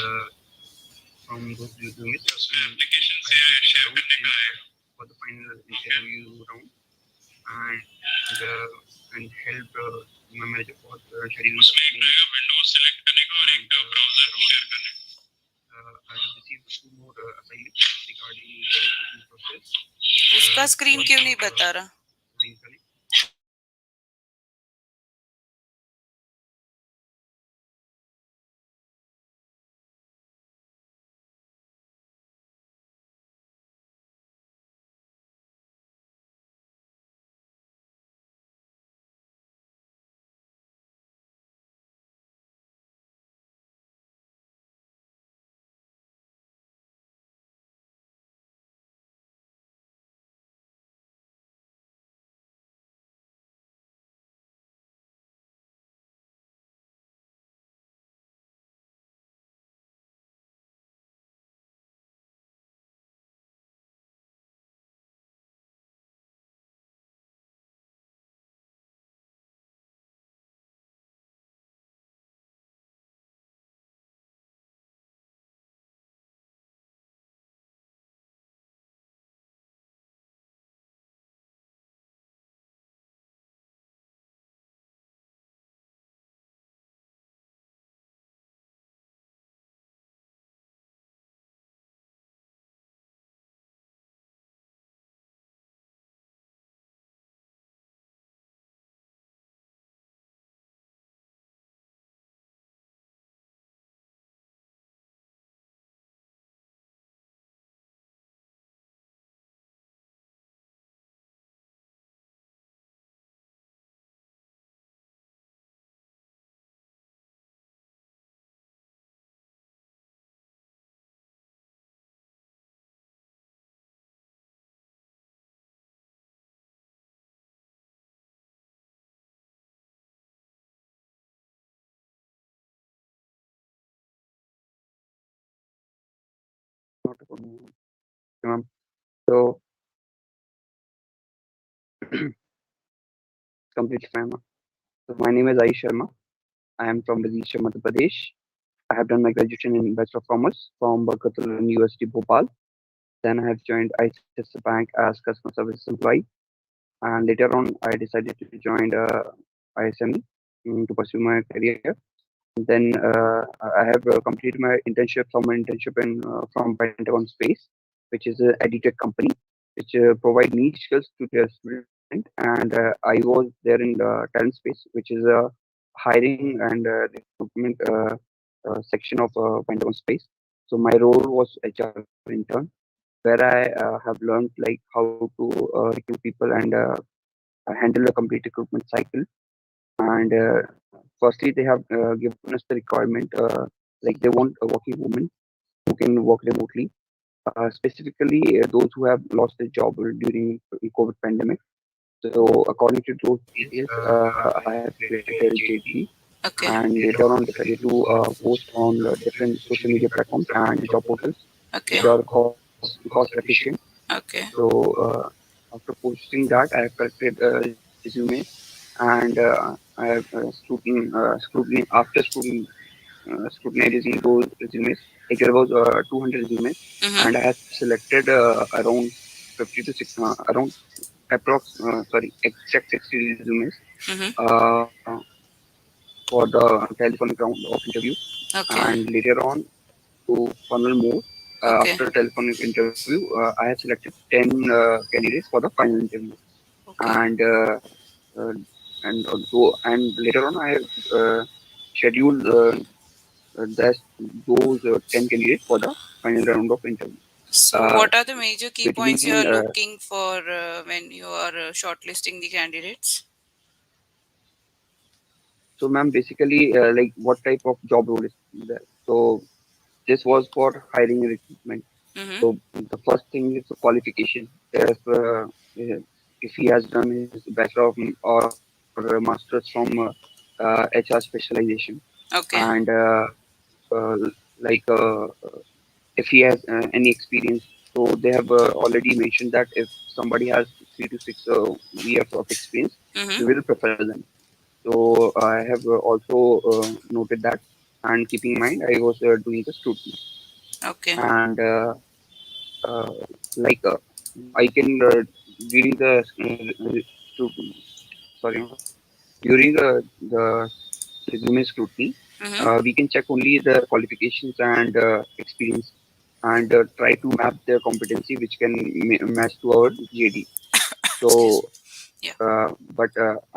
from those resumes, I selected around 10 for the final interview round, and helped my manager for scheduling the and I have received two more assignments regarding the recruitment process. उसका One screen क्यों for नहीं बता रहा? Line Connect. Not a problem, ma'am. So completely fine, ma'am. So my name is Aish Sharma. I am from Rajasthan, Madhya Pradesh. I have done my graduation in Bachelor of Commerce from Barkatul University, Bhopal. Then I have joined ICICI Bank as customer service employee, and later on I decided to join ISME to pursue my career. Then I have completed my internship from an internship in from Pentagon Space, which is an edutech company which provide niche skills to their student. And I was there in the talent space, which is a hiring and recruitment section of Pentagon Space. So my role was HR intern, where I have learned like how to recruit people and handle a complete recruitment cycle. And firstly, they have given us the requirement like they want a working woman who can work remotely, specifically those who have lost their job during COVID pandemic. So according to those details, I have created a JD and Okay. later on decided to post on different social media platforms and job portals which Okay. are cost efficient. Okay. So after posting that, I have collected resumes and I have scrutiny after scrutinizing those resumes. Like there was 200 resumes, Mhm. and I have selected around 50 to around approx exact 60 resumes Mhm. uh, for the telephonic round of interview, Okay. and later on to funnel more. Okay. After telephonic interview, I have selected 10 candidates for the final interview, Okay. and uh, and later on I have scheduled that's those 10 candidates for the final round of interview. So, Uh, what are the major key points you between are looking for when you are shortlisting the candidates? so ma'am, basically like what type of job role is there? So this was for hiring and recruitment. Mhm. So the first thing is the qualification. If he has done his bachelor of, or a master's from HR specialization, and Okay. uh, like if he has any experience. So they have already mentioned that if somebody has 3 to 6 years of experience, Mhm. we will prefer them. So I have also noted that, and keeping in mind, I was doing the scrutiny, Okay. and uh, like I can during the scrutiny, sorry, during the resume scrutiny, Mhm. we can check only the qualifications and experience, and try to map their competency which can match to our JD. Excuse So, me. Yeah. but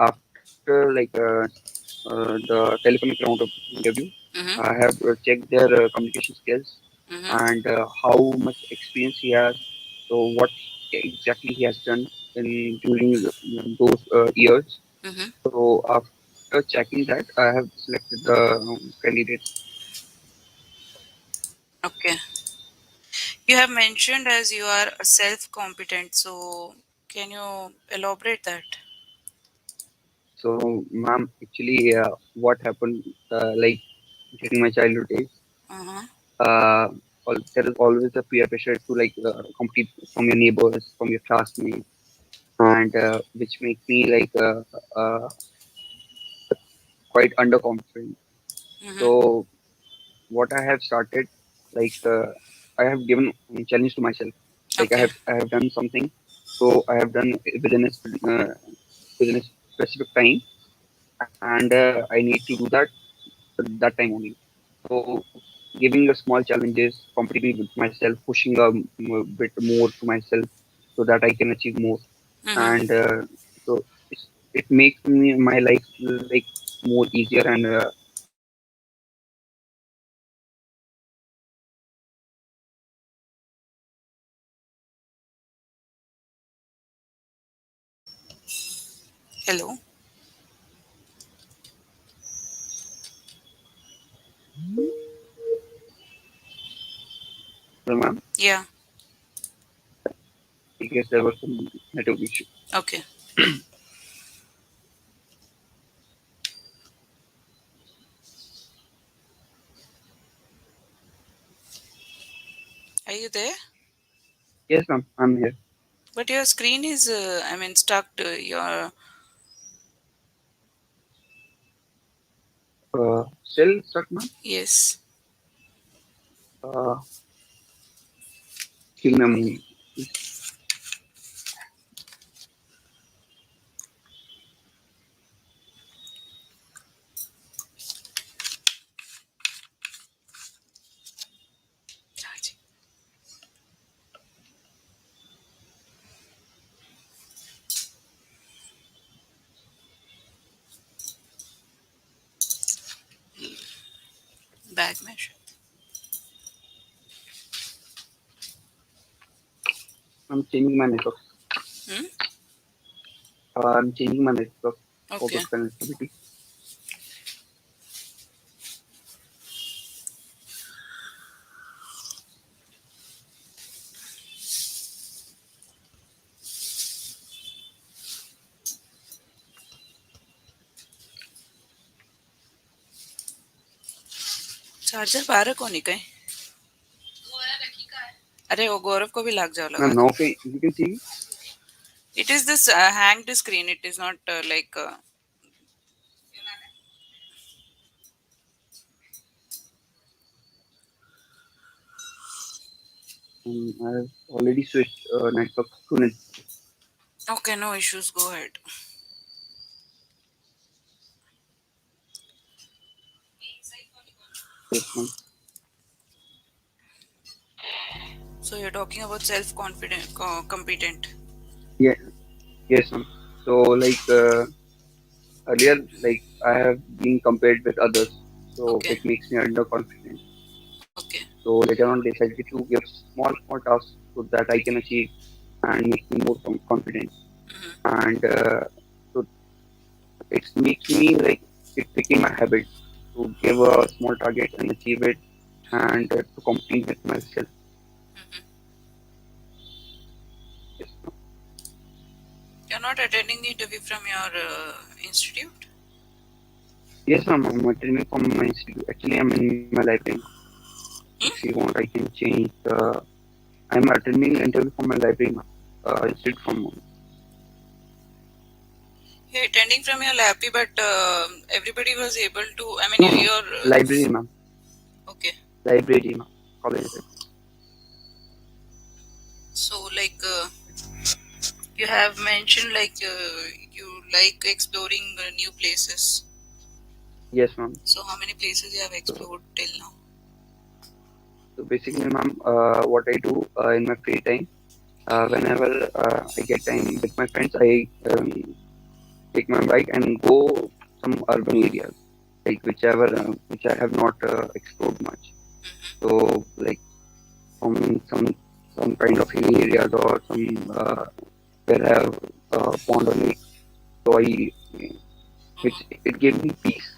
after like the telephonic round of interview, Mhm. I have checked their communication skills Mhm. and how much experience he has. So, what exactly he has done in during those years. Mhm. So, after checking that, I have selected the candidates. Okay. You have mentioned as you are self-competent, so can you elaborate that? So, ma'am, actually, what happened like during my childhood days, Uh-huh. uh, there is always a peer pressure to like compete from your neighbors, from your classmates, and which makes me like quite underconfident. Mhm. So, what I have started, like I have given challenge to myself. Like Okay. I have done something, so I have done within a specific time, and I need to do that time only. So giving a small challenges, competing with myself, pushing a bit more to myself so that I can achieve more. Mhm. And so it makes me my life like more easier and Hello. well, ma'am, Yeah. I guess there was some network issue. Okay. Are you there? Yes, ma'am, I'm here. But your screen is, stuck. Your Still stuck, ma'am? yes. Uh, Give me a moment. Charging. Bag measure. I'm changing my network. Hmm? I'm changing my network for Okay. good connectivity. Charger बाहर है कौन ही कहीं? अरे वो गौरव को भी लाग जाओ लगा Ma'am, दो. now okay, you can see. It is this hanged screen. It is not like. I've already switched network to net. Okay, no issues. Go ahead. Yes, ma'am. So you're talking about self-confident, competent. Yeah, yes, ma'am. So like earlier, like I have been compared with others, so Okay. which makes me underconfident. Okay. So later on, decided to give small tasks so that I can achieve and make me more confident. Hmm. And so it makes me like it became a habit to give a small target and achieve it, and to compete with myself. Hmm. Yes, You're not attending the interview from your institute? yes, ma'am. I'm attending from my institute. Actually, I'm in my library now. If you Hmm? want, I can change the. I'm attending interview from my library now. Institute from You're attending from your lab, but everybody was able to. I mean, no, no, you're library, ma'am. okay. Library, ma'am. College. So, like, you have mentioned, like, you like exploring new places. Yes, ma'am. So, how many places you have So, explored till now? so basically, ma'am, what I do in my free time, whenever I get time with my friends, I take my bike and go some urban areas, like whichever which I have not explored much. Hmm. So like from some kind of hilly areas or some where I have pond or lake. So I which Hmm. it gives me peace.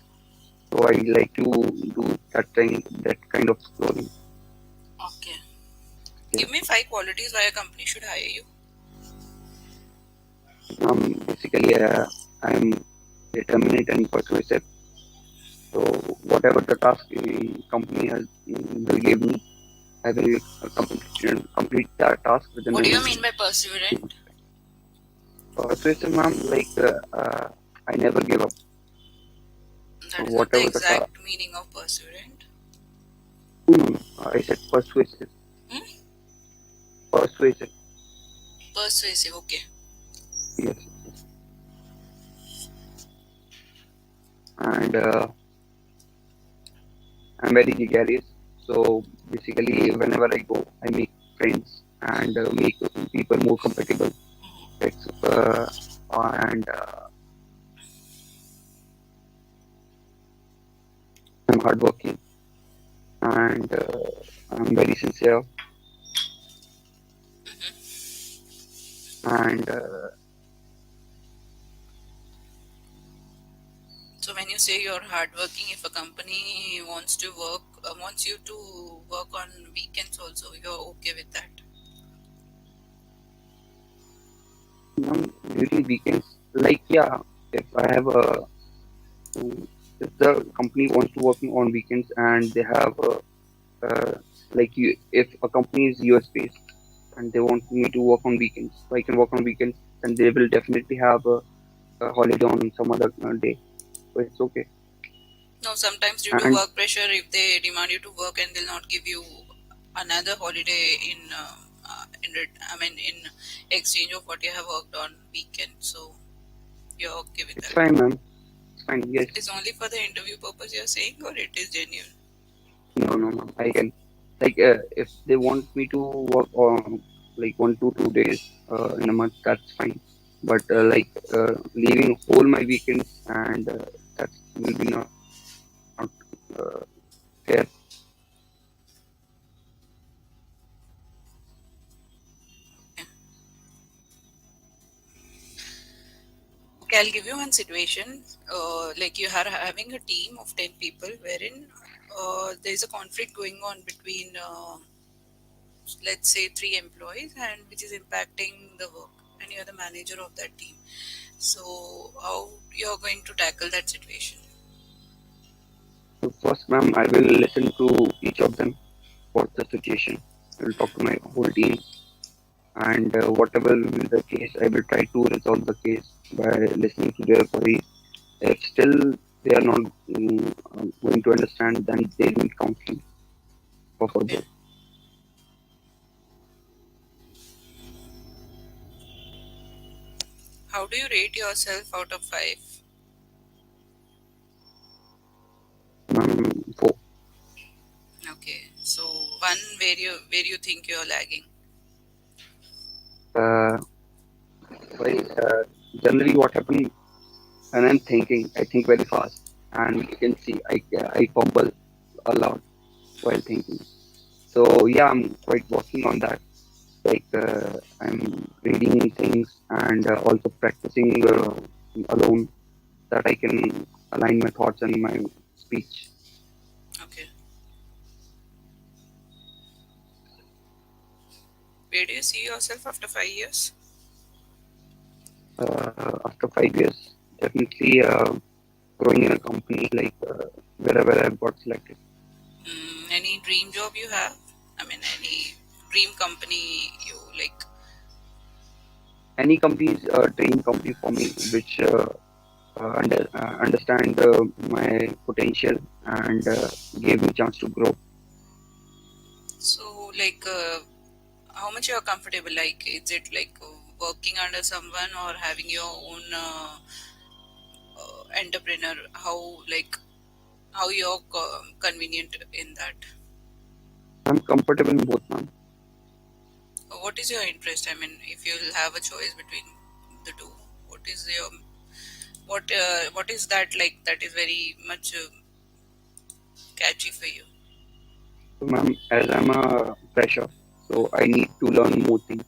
So I like to do that kind of exploring. Okay. Yes. Give me five qualities why a company should hire you. Basically, I'm determined and persuasive. So whatever the task the company has will give me, I will complete that task within What a do you mean by perseverant? persuasive, ma'am. Like I never give up. That is not the Whatever the task. exact meaning of perseverant. I said persuasive, Hmm? persuasive. Persuasive. Okay. Yes, and I'm very gregarious. So basically, whenever I go, I make friends and make people more compatible. It's, and I'm hardworking and I'm very sincere and So when you say you're hardworking, if a company wants you to work on weekends also, you're okay with that. during weekends, like yeah, if I have a if the company wants to work on weekends and they have like you, if a company is US based and they want me to work on weekends, so I can work on weekends, and they will definitely have a holiday on some other day, so it's okay. No, sometimes due to And work pressure, if they demand you to work and they'll not give you. another holiday I mean in exchange of what you have worked on weekend. So you're okay with It's that. fine, ma'am. It's fine. It Yes. is only for the interview purpose you're saying, or it is genuine? No, no, no. I can, like, if they want me to work on like 1 to 2 days in a month, that's fine. But leaving whole my weekends and that will be not fair. Okay. Okay, I'll give you one situation. Like you are having a team of 10 people wherein there's a conflict going on between, let's say, three employees, and which is impacting the work, and you're the manager of that team. So, how you're going to tackle that situation? So first, ma'am, I will listen to each of them. What's the situation? I will talk to my whole team, and whatever will be the case, I will try to resolve the case by listening to their queries. If still they are not going to understand, then they need counseling for Okay. further. How do you rate yourself out of five? Four. Okay. So one where you think you're lagging. Uh, well, generally, what happens when I'm thinking, I think very fast, and you can see I fumble a lot while thinking. So yeah, I'm quite working on that. I'm reading things and also practicing alone that I can align my thoughts and my speech. Okay. Where do you see yourself after 5 years? After 5 years, definitely growing in a company like wherever I've got selected. Any dream job you have? I mean, any dream company you like? Any company is a dream company for me, which understand my potential and gave me chance to grow. So, like, how much you are comfortable? Like, is it like working under someone or having your own entrepreneur? How you're convenient in that? I'm comfortable in both, man. What is your interest? I mean, if you'll have a choice between the two, what is your what is that like? That is very much catchy for you. So, ma'am, as I'm a fresher, so I need to learn more things.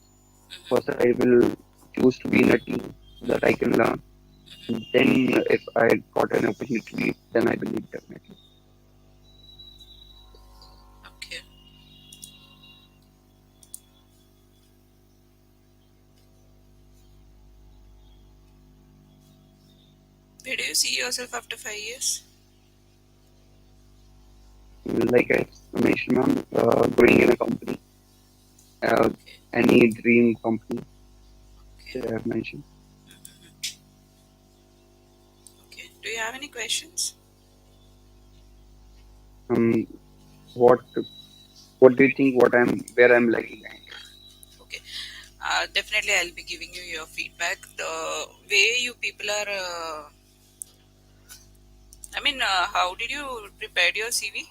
First, Hmm. I will choose to be in a team so that I can learn. Then, if I got an opportunity to lead, then I will lead definitely. Okay. Where do you see yourself after 5 years? Like I mentioned, ma'am, growing in a company, uh, Okay. any dream company Okay. which I have mentioned. Hmm. Okay. Do you have any questions? Um, what what do you think? Where I'm lagging behind? Okay. Definitely, I'll be giving you your feedback. The way you people are, I mean, how did you prepare your CV?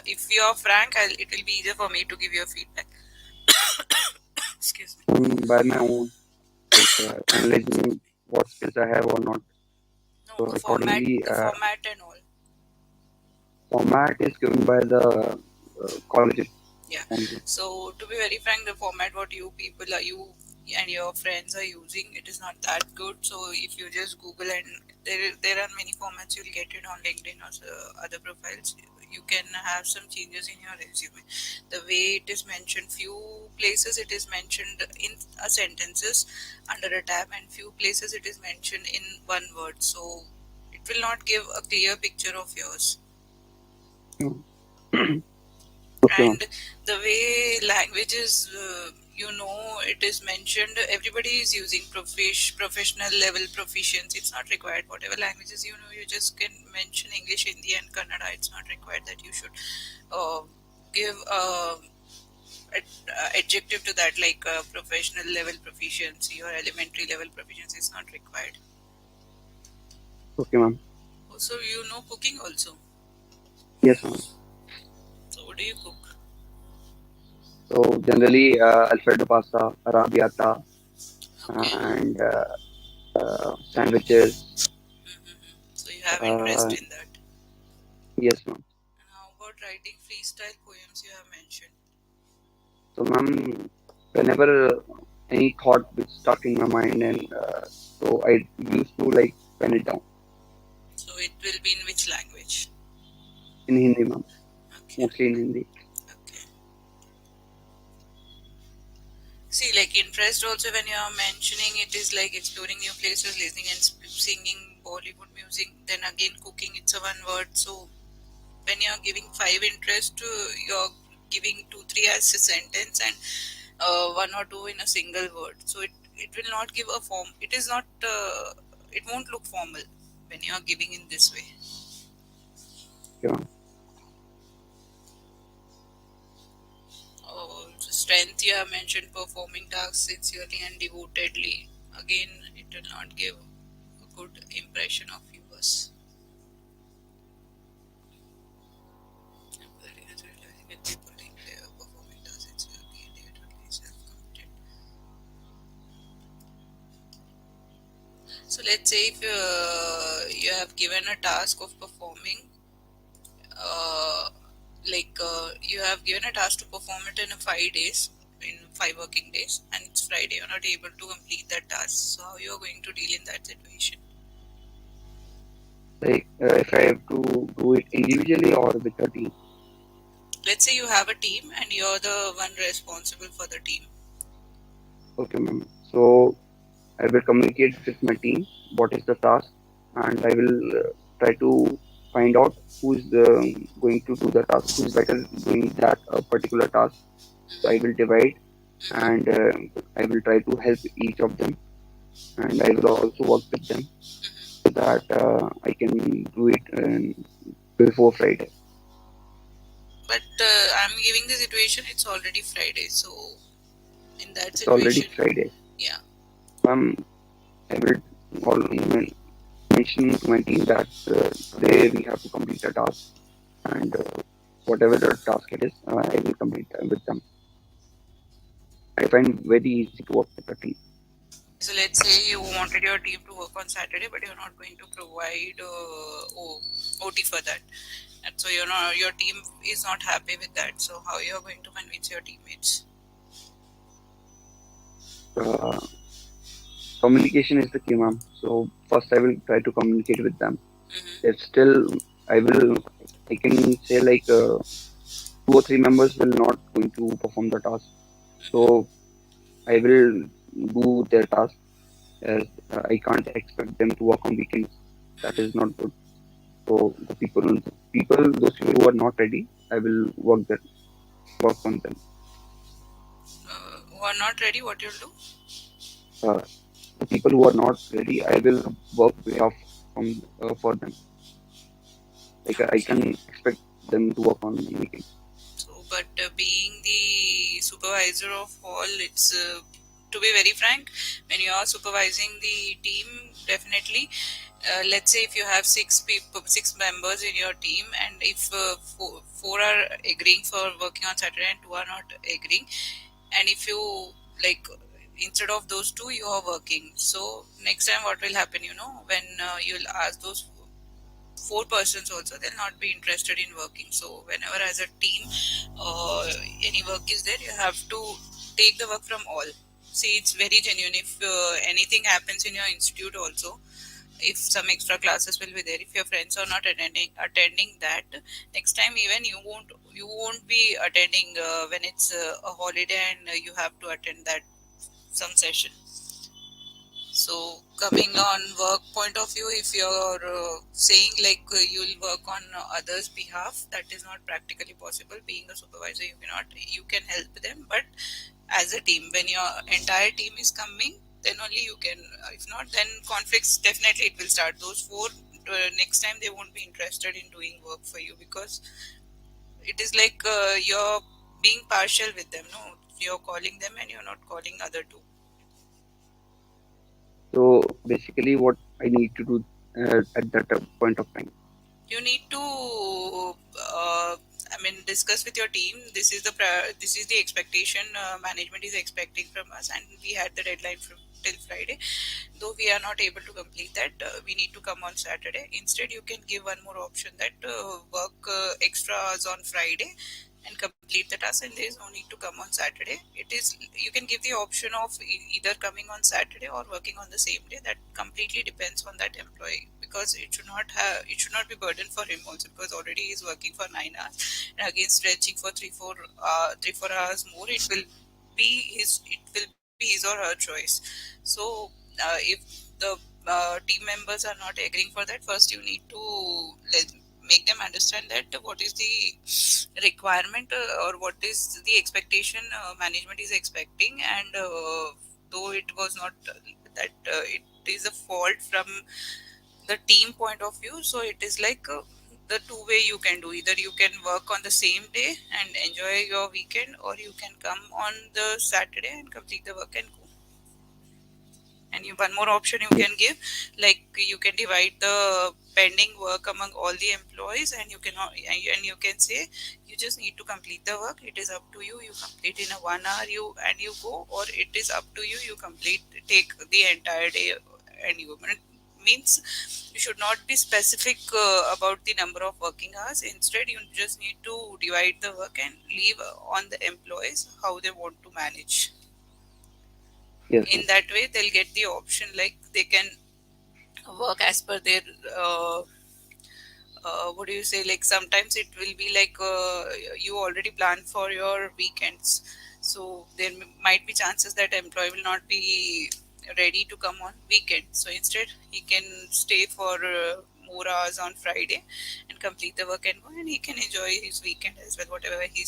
If you're frank, it will be easier for me to give you feedback. Excuse me. By my own, Excuse analyzing me. what skills I have or not. No, So accordingly, the format and all. format is given by the college Yeah. only. So to be very frank, the format what you and your friends are using, it is not that good. So if you just Google, and there are many formats, you'll get it on LinkedIn or other profiles. You can have some changes in your resume. The way it is mentioned, few places it is mentioned in a sentences under a tab, and few places it is mentioned in one word. So it will not give a clear picture of yours. Mm. Okay, ma'am. And the way languages, it is mentioned, everybody is using professional level proficiency. It's not required. Whatever languages you know, you just can mention English, Hindi and Kannada. It's not required that you should uh, give adjective to that, like professional level proficiency or elementary level proficiency is not required. Okay, ma'am. Also, you know cooking also. Yes, ma'am. So, what do you cook? So generally, Alfredo pasta, arrabbiata, Okay. and sandwiches. So, you have interest Uh, in that. yes, ma'am. And how about writing freestyle poems you have mentioned? So, ma'am, whenever any thought which stuck in my mind, and so I used to like pen it down So, it will be in which language? in Hindi, ma'am. Okay. Mostly in Hindi. Okay. See, like interest also when you are mentioning it is like exploring new places, listening and singing Bollywood music. Then again, cooking. It's a one word. So when you are giving five interest, you're giving two, three as a sentence and one or two in a single word. So it will not give a form. It is not. It won't look formal when you are giving in this way. Okay, ma'am. Strength you have mentioned performing tasks sincerely and devotedly. Again, it will not give a good impression of viewers. So let's say if you have given a task of performing, uh, you have given a task to perform it in 5 days, in 5 working days, and it's Friday, you're not able to complete that task. So how you are going to deal in that situation? Like if I have to do it individually or with a team. Let's say you have a team and you're the one responsible for the team. Okay, ma'am. So I will communicate with my team what is the task, and I will try to find out who's going to do the task, who's better doing that particular task. So I will divide, and I will try to help each of them, and I will also work with them so that I can do it before Friday. But I'm giving the situation, it's already Friday. So in that It's already situation, Friday. yeah. Um, I will mention to my team that today we have to complete a task, and whatever the task it is, I will complete with them. I find very easy to work with a team. So let's say you wanted your team to work on Saturday, but you're not going to provide OT for that, and so your team is not happy with that. So how you are going to convince your teammates? Uh, Communication is the key, ma'am. So first, I will try to communicate with them. If Mm-hmm. still, I will, I can say like two or three members will not going to perform the task. So I will do their task as I can't expect them to work on weekends. That is not good. So the those people who are not ready, I will work on them. Who are not ready, what you'll do? Uh, the people who are not ready, I will work way off for them. Like I Okay. can expect them to work on weekends. So, but being the supervisor of all, it's to be very frank, when you are supervising the team, definitely. Let's say if you have six people, six members in your team, and if four are agreeing for working on Saturday and two are not agreeing, and if you like instead of those two you are working, so next time what will happen, when you'll ask those four persons also, they'll not be interested in working. So whenever as a team any work is there, you have to take the work from all. See, it's very genuine. If anything happens in your institute also, if some extra classes will be there, if your friends are not attending that, next time even you won't be attending when it's a holiday and you have to attend that some session. So Yes, coming ma'am. on work point of view, if you're saying like you'll work on others' behalf, that is not practically possible. Being a supervisor, you can help them, but as a team, when your entire team is coming, then only you can. If not, then conflicts definitely it will start. Those four next time they won't be interested in doing work for you because it is like you're being partial with them. No, you're calling them and you're not calling other two. So basically, what I need to do at that point of time. You need to I mean discuss with your team. This is the expectation management is expecting from us, and we had the deadline from till Friday. Though we are not able to complete that, we need to come on Saturday. Instead, you can give one more option that work extra hours on Friday and complete the task, and there is no need to come on Saturday. It is you can give the option of either coming on Saturday or working on the same day. That completely depends on that employee, because it should not be burden for him also, because already he is working for 9 hours, and again stretching for 3 4 hours more. It will be his or her choice. So if the team members are not agreeing for that, first you need to make them understand that what is the requirement, or what is the expectation management is expecting, and though it was not that it is a fault from the team point of view, so it is like the two way you can do. Either you can work on the same day and enjoy your weekend, or you can come on the Saturday and complete the work and go. And one more option you Yes, can give, like you can divide the pending work among all the employees, and you can say you just need to complete the work. It is up to you. You complete in a 1 hour, you go, or it is up to you. You complete take the entire day and you go. It means you should not be specific about the number of working hours. Instead, you just need to divide the work and leave on the employees how they want to manage. yes, In ma'am. that way they'll get the option, like they can work as per their uh, what do you say, like sometimes it will be like you already plan for your weekends, so there might be chances that employee will not be ready to come on weekend, so instead he can stay for more hours on Friday and complete the work and go, and he can enjoy his weekend as well. Whatever he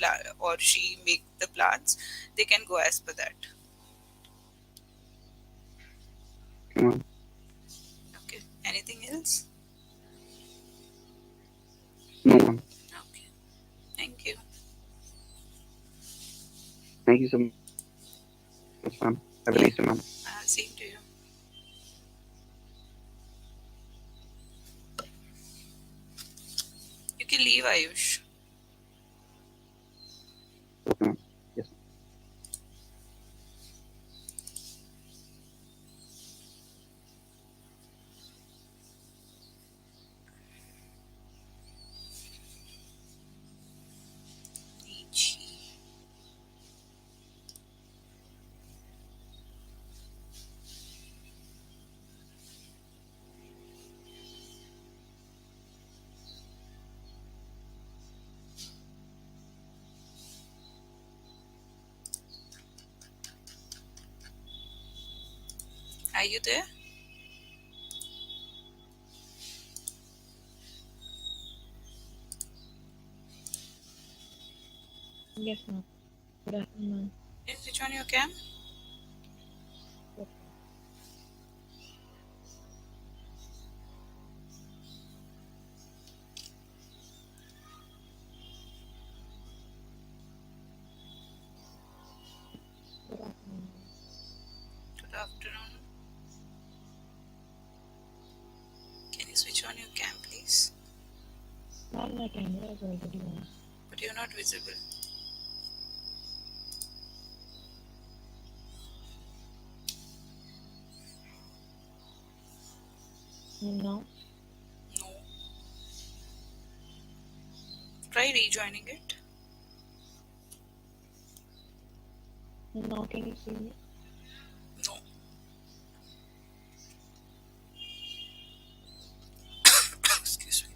plan or she make the plans, they can go as per that. Okay, ma'am. Okay, anything else? No, ma'am. Okay, thank you. Thank you so much, ma'am. Have a nice day, ma'am. Yeah, same to you. You can leave, Ayush. Okay, ma'am. Yes. Nietzsche. Are you there? Yes, ma'am. Good afternoon. Can you switch on your cam? Yes, good afternoon. Good afternoon. Can you switch on your cam, please? Ma'am, my camera is already on. But you're not visible. And now, No. Try rejoining it. can you see me? No. Excuse me.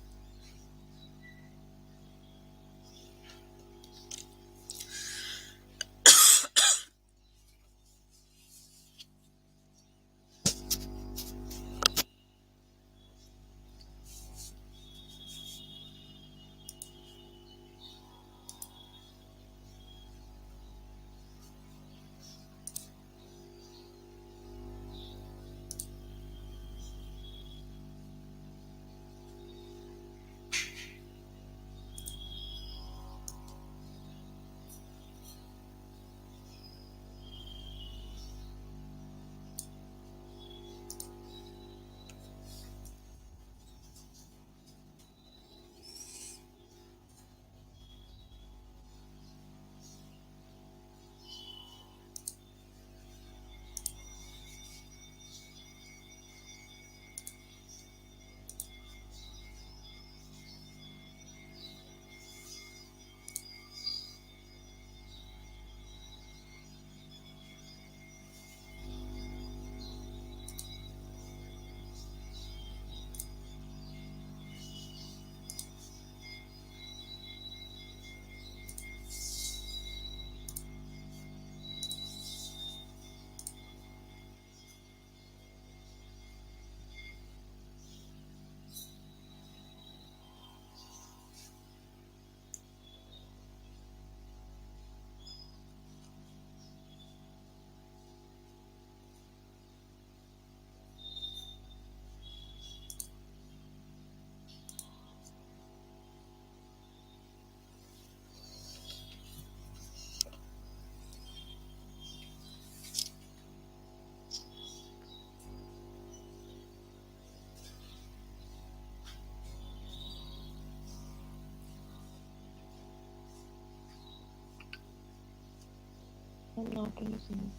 Ma'am, now can you see me?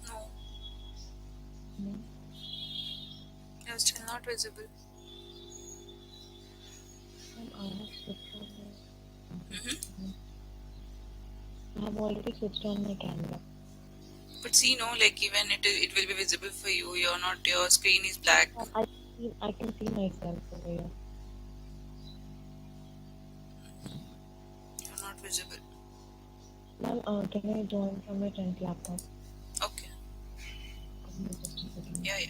No, No. you're still not visible. Ma'am, I have switched on my Hmm. camera. I have already switched on my camera. But see, no, like even it will be visible for you. You're not. Your screen is black. Ma'am, I can see myself over here. You're not visible. Ma'am, can I join from my 10th laptop? Okay. Just a second. Yeah, yeah.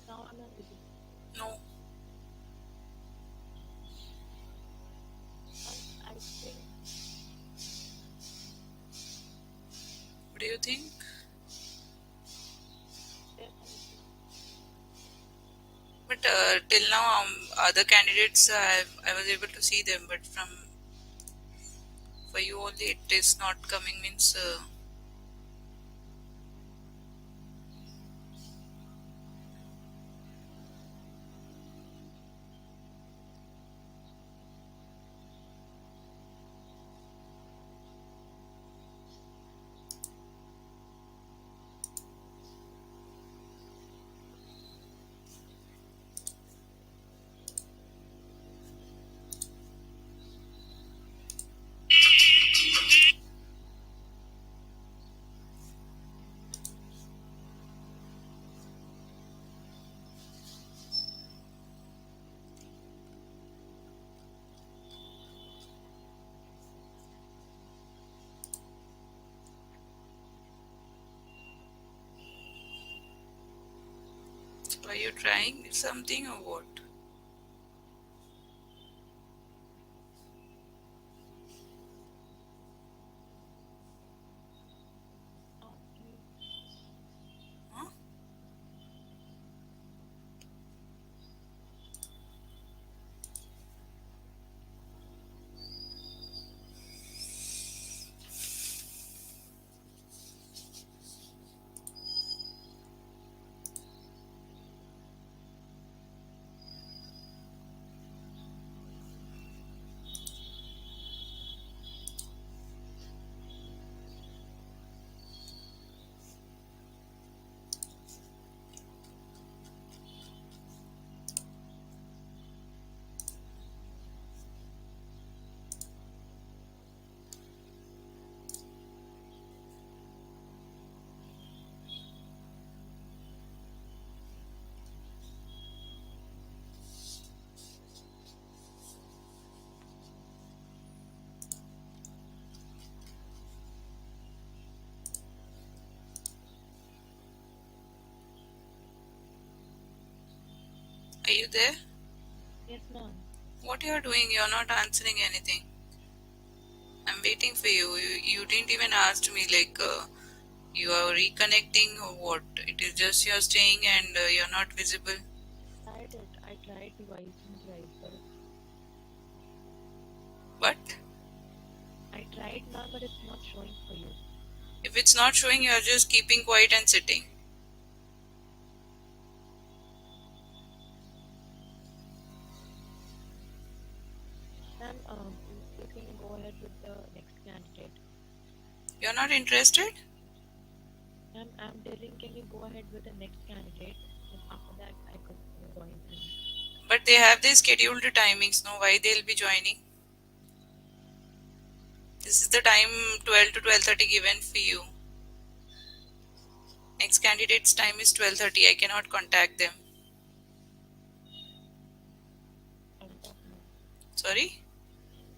Now I'm not visible. No. Ma'am, I think What do you think? yes, I see. But till now, other candidates, I was able to see them. But from for you only, it is not coming. Means are you trying something or what? Okay. Huh? Are you there? Yes, ma'am. What you are doing? You're not answering anything. I'm waiting for you. You didn't even ask me like you are reconnecting or what? It is just you're staying and you're not visible. Tried it. I tried twice and thrice, but But I tried, ma'am, but it's not showing for you. If it's not showing, you are just keeping quiet and sitting. Ma'am, please can you go ahead with the next candidate? You're not interested? Ma'am, I'm telling, can you go ahead with the next candidate? Then after that, I could join him. But they have their scheduled timings, no? Why they'll be joining? This is the time 12 to 12:30 given for you. Next candidate's time is 12:30. I cannot contact them. Front of me. Sorry?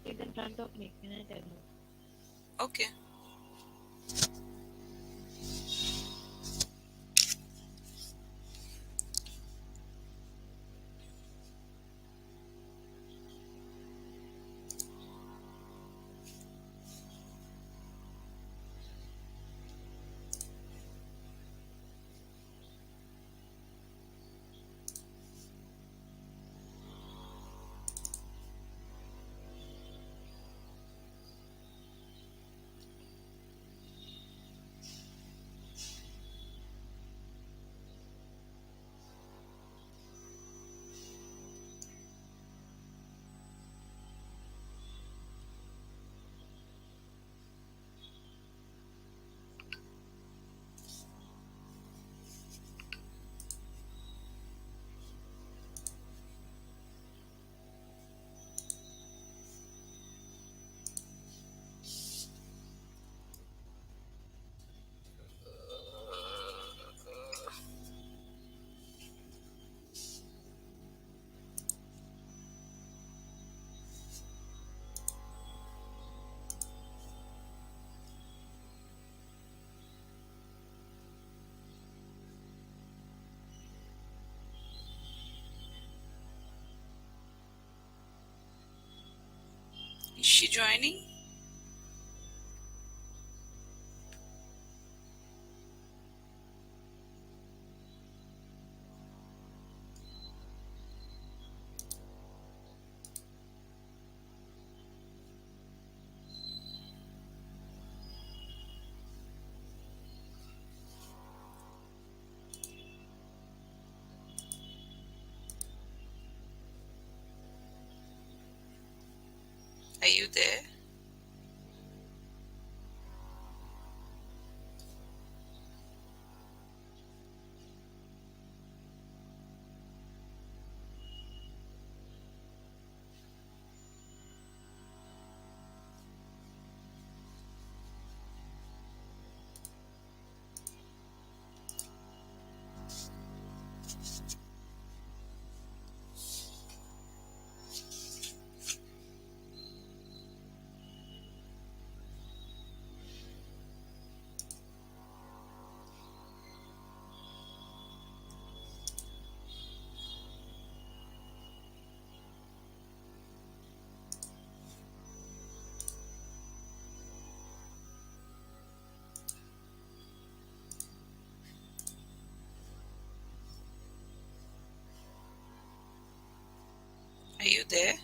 He's in front of me. Can I tell you? Okay. Is she joining? Are you there? Are you there?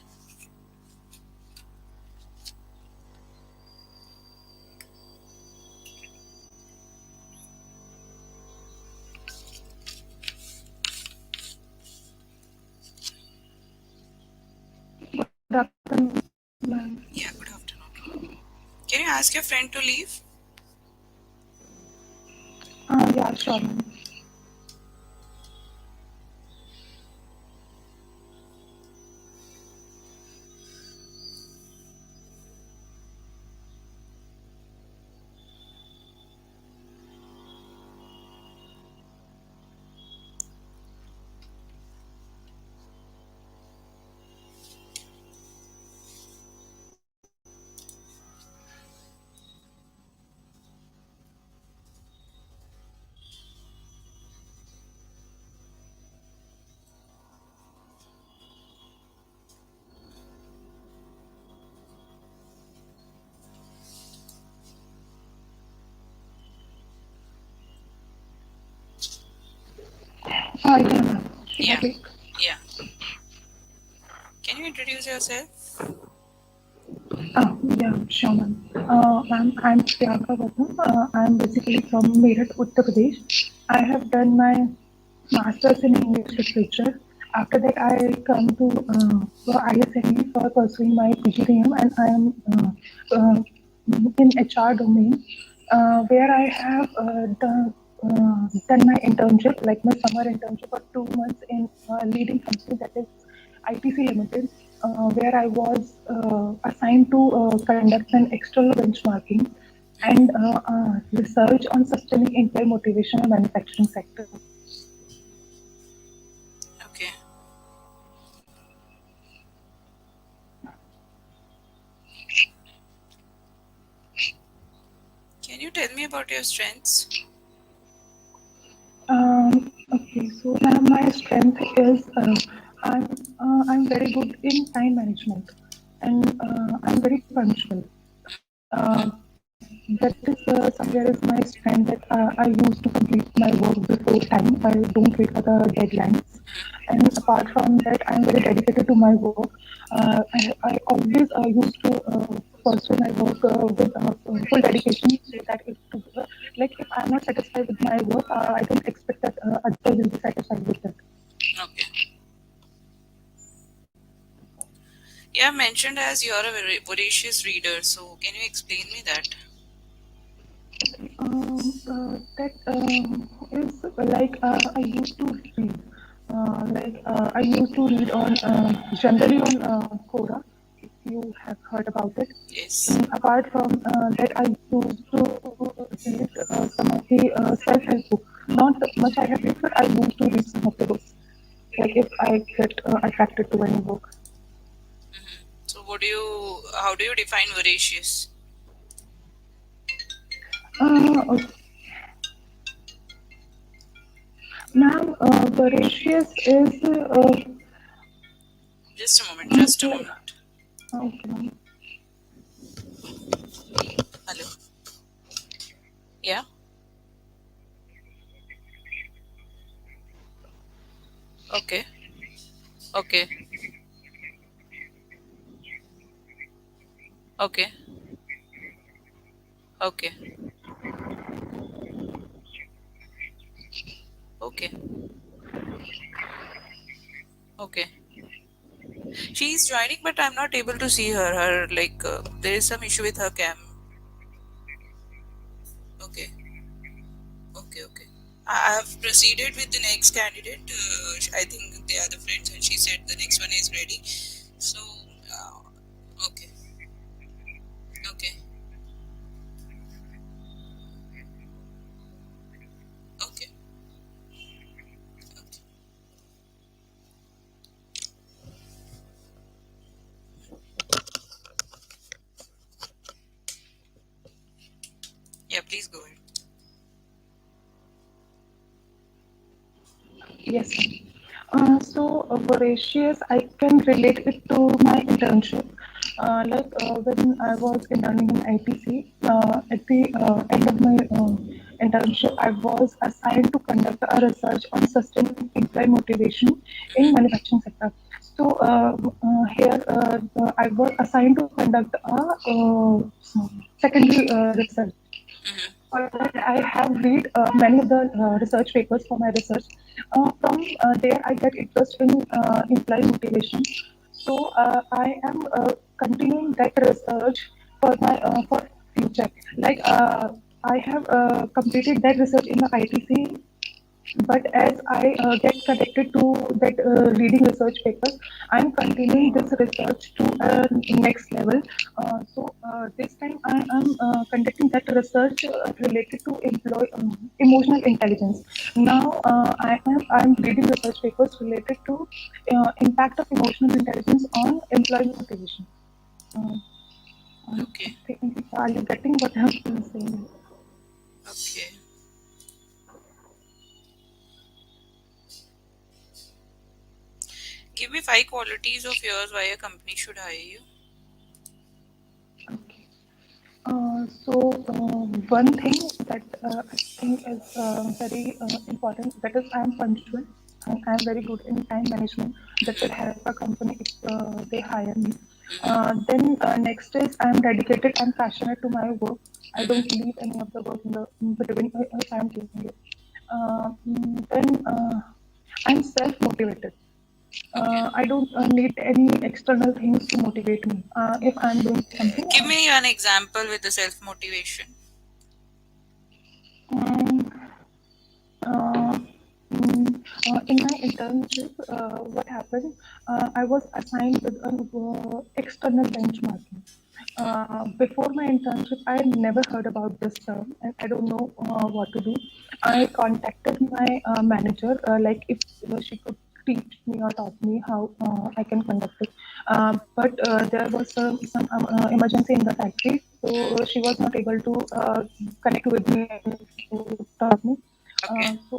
Good afternoon, ma'am. Yeah, good afternoon. Can you ask your friend to leave? Yeah, sure, ma'am. Yeah, ma'am. Should I Yeah, take? yeah. Can you introduce yourself? Yeah, sure, ma'am. I'm Priyanka Vatam. I'm basically from Meerut, Uttar Pradesh. I have done my master's in English literature. After that, I come to ISME for pursuing my PGDM, and I am uh, in HR domain, where I have done my internship, like my summer internship for 2 months in a leading company that is ITC Limited, where I was assigned to conduct an external benchmarking and research on sustaining employee motivation in manufacturing sector. Okay. Can you tell me about your strengths? Okay, so now my strength is I'm very good in time management, and I'm very punctual. That is somewhere is my strength that I use to complete my work before time. I don't wait for the deadlines. And apart from that, I'm very dedicated to my work. I always used to pursue my work with full dedication so that like if I'm not satisfied with my work, I don't expect that others will be satisfied with that. Okay. You have mentioned as you are a very voracious reader, so can you explain me that? That is like I used to read. I used to read on generally on Quora, if you have heard about it. Yes. Apart from that, I used to read some of the self-help books. Not much I have read, but I used to read some of the books. Like if I get attracted to any book. So, how do you define voracious? Okay. Ma'am, voracious is Just a moment, just a moment. okay, ma'am. Hello? Yeah? Okay. Okay. Okay. Okay. Okay. Okay. She's joining, but I'm not able to see her. There is some issue with her cam. Okay. Okay. Okay. I have proceeded with the next candidate. I think they are the friends, and she said the next one is ready. So, okay. Okay. Okay. Okay. Yeah, please go ahead. Yes. Voracious, I can relate it to my internship. When I was interning in ITC, at the end of my internship, I was assigned to conduct a research on sustainable employee motivation in manufacturing sector. I was assigned to conduct a secondary research. For that, I have read many of the research papers for my research. From there, I get interest in employee motivation. I am continuing that research for my for future. I have completed that research in the ITC, but as I get connected to that reading research papers, I'm continuing this research to next level. This time I am conducting that research related to emotional intelligence. Now I'm reading research papers related to impact of emotional intelligence on employee motivation. Uh, Okay. are you getting what I'm saying? Okay. Give me five qualities of yours why a company should hire you. Okay. One thing that I think is very important, that is I am punctual and I am very good in time management. That will help a company if they hire me. Then next is I'm dedicated and passionate to my work. I don't leave any of the work in between if I'm doing it. Then I'm self-motivated. Okay. I don't need any external things to motivate me. If I'm doing something, Give me an example with the self motivation. um, uh, in my internship, what happened? I was assigned with an external benchmarking. Before my internship, I had never heard about this term, and I don't know what to do. I contacted my manager, like if she could teach me or taught me how I can conduct it. But there was some emergency in the factory, so she was not able to connect with me and taught me. Okay. So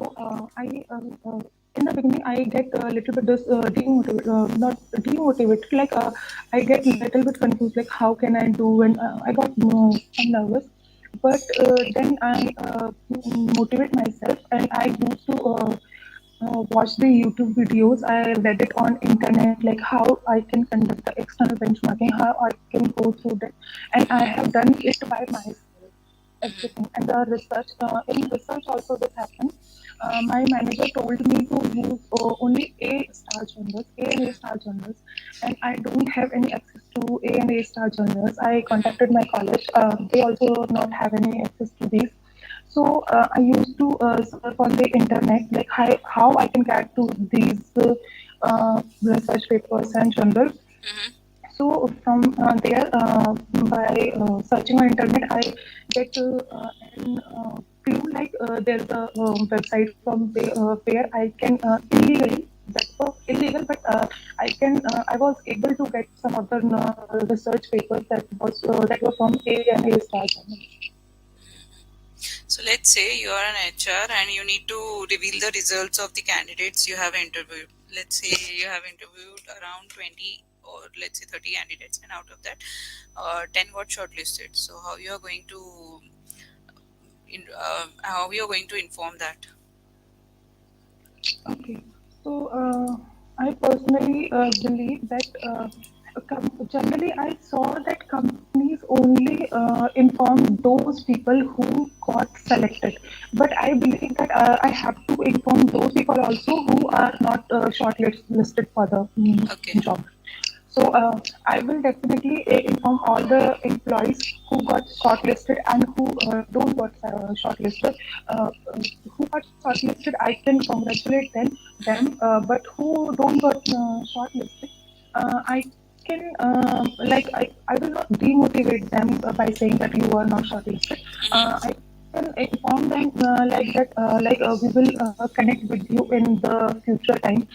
in the beginning, I get a little bit demotivated, not demotivated. Like I get a little bit confused. Like how can I do? And I got some nervous. But then I motivate myself, and I used to watch the YouTube videos. I read it on internet, like how I can conduct the external benchmarking, how I can go through that, and I have done it by myself everything. And the research, in research also this happened. My manager told me to use only A star journals, A and A star journals, and I don't have any access to A and A star journals. I contacted my college; they also not have any access to these. So I used to surf on the internet, like how I can get to these research papers and journals. So from there, by searching on internet, I get an clue like there's a website from where I can illegally, that was illegal, but I was able to get some other research papers that were from A and A star journal. So let's say you are an HR and you need to reveal the results of the candidates you have interviewed. Let's say you have interviewed around 20 or let's say 30 candidates, and out of that, 10 got shortlisted. So how you are going to inform that? Okay, so I personally believe that generally I saw that companies only inform those people who got selected, but I believe that I have to inform those people also who are not shortlisted for the Okay. job. So I will definitely inform all the employees who got shortlisted and who don't got shortlisted. Who got shortlisted, I can congratulate them. But who don't got shortlisted, I can I will not demotivate them by saying that you are not shortlisted. I can inform them like that, we will connect with you in the future time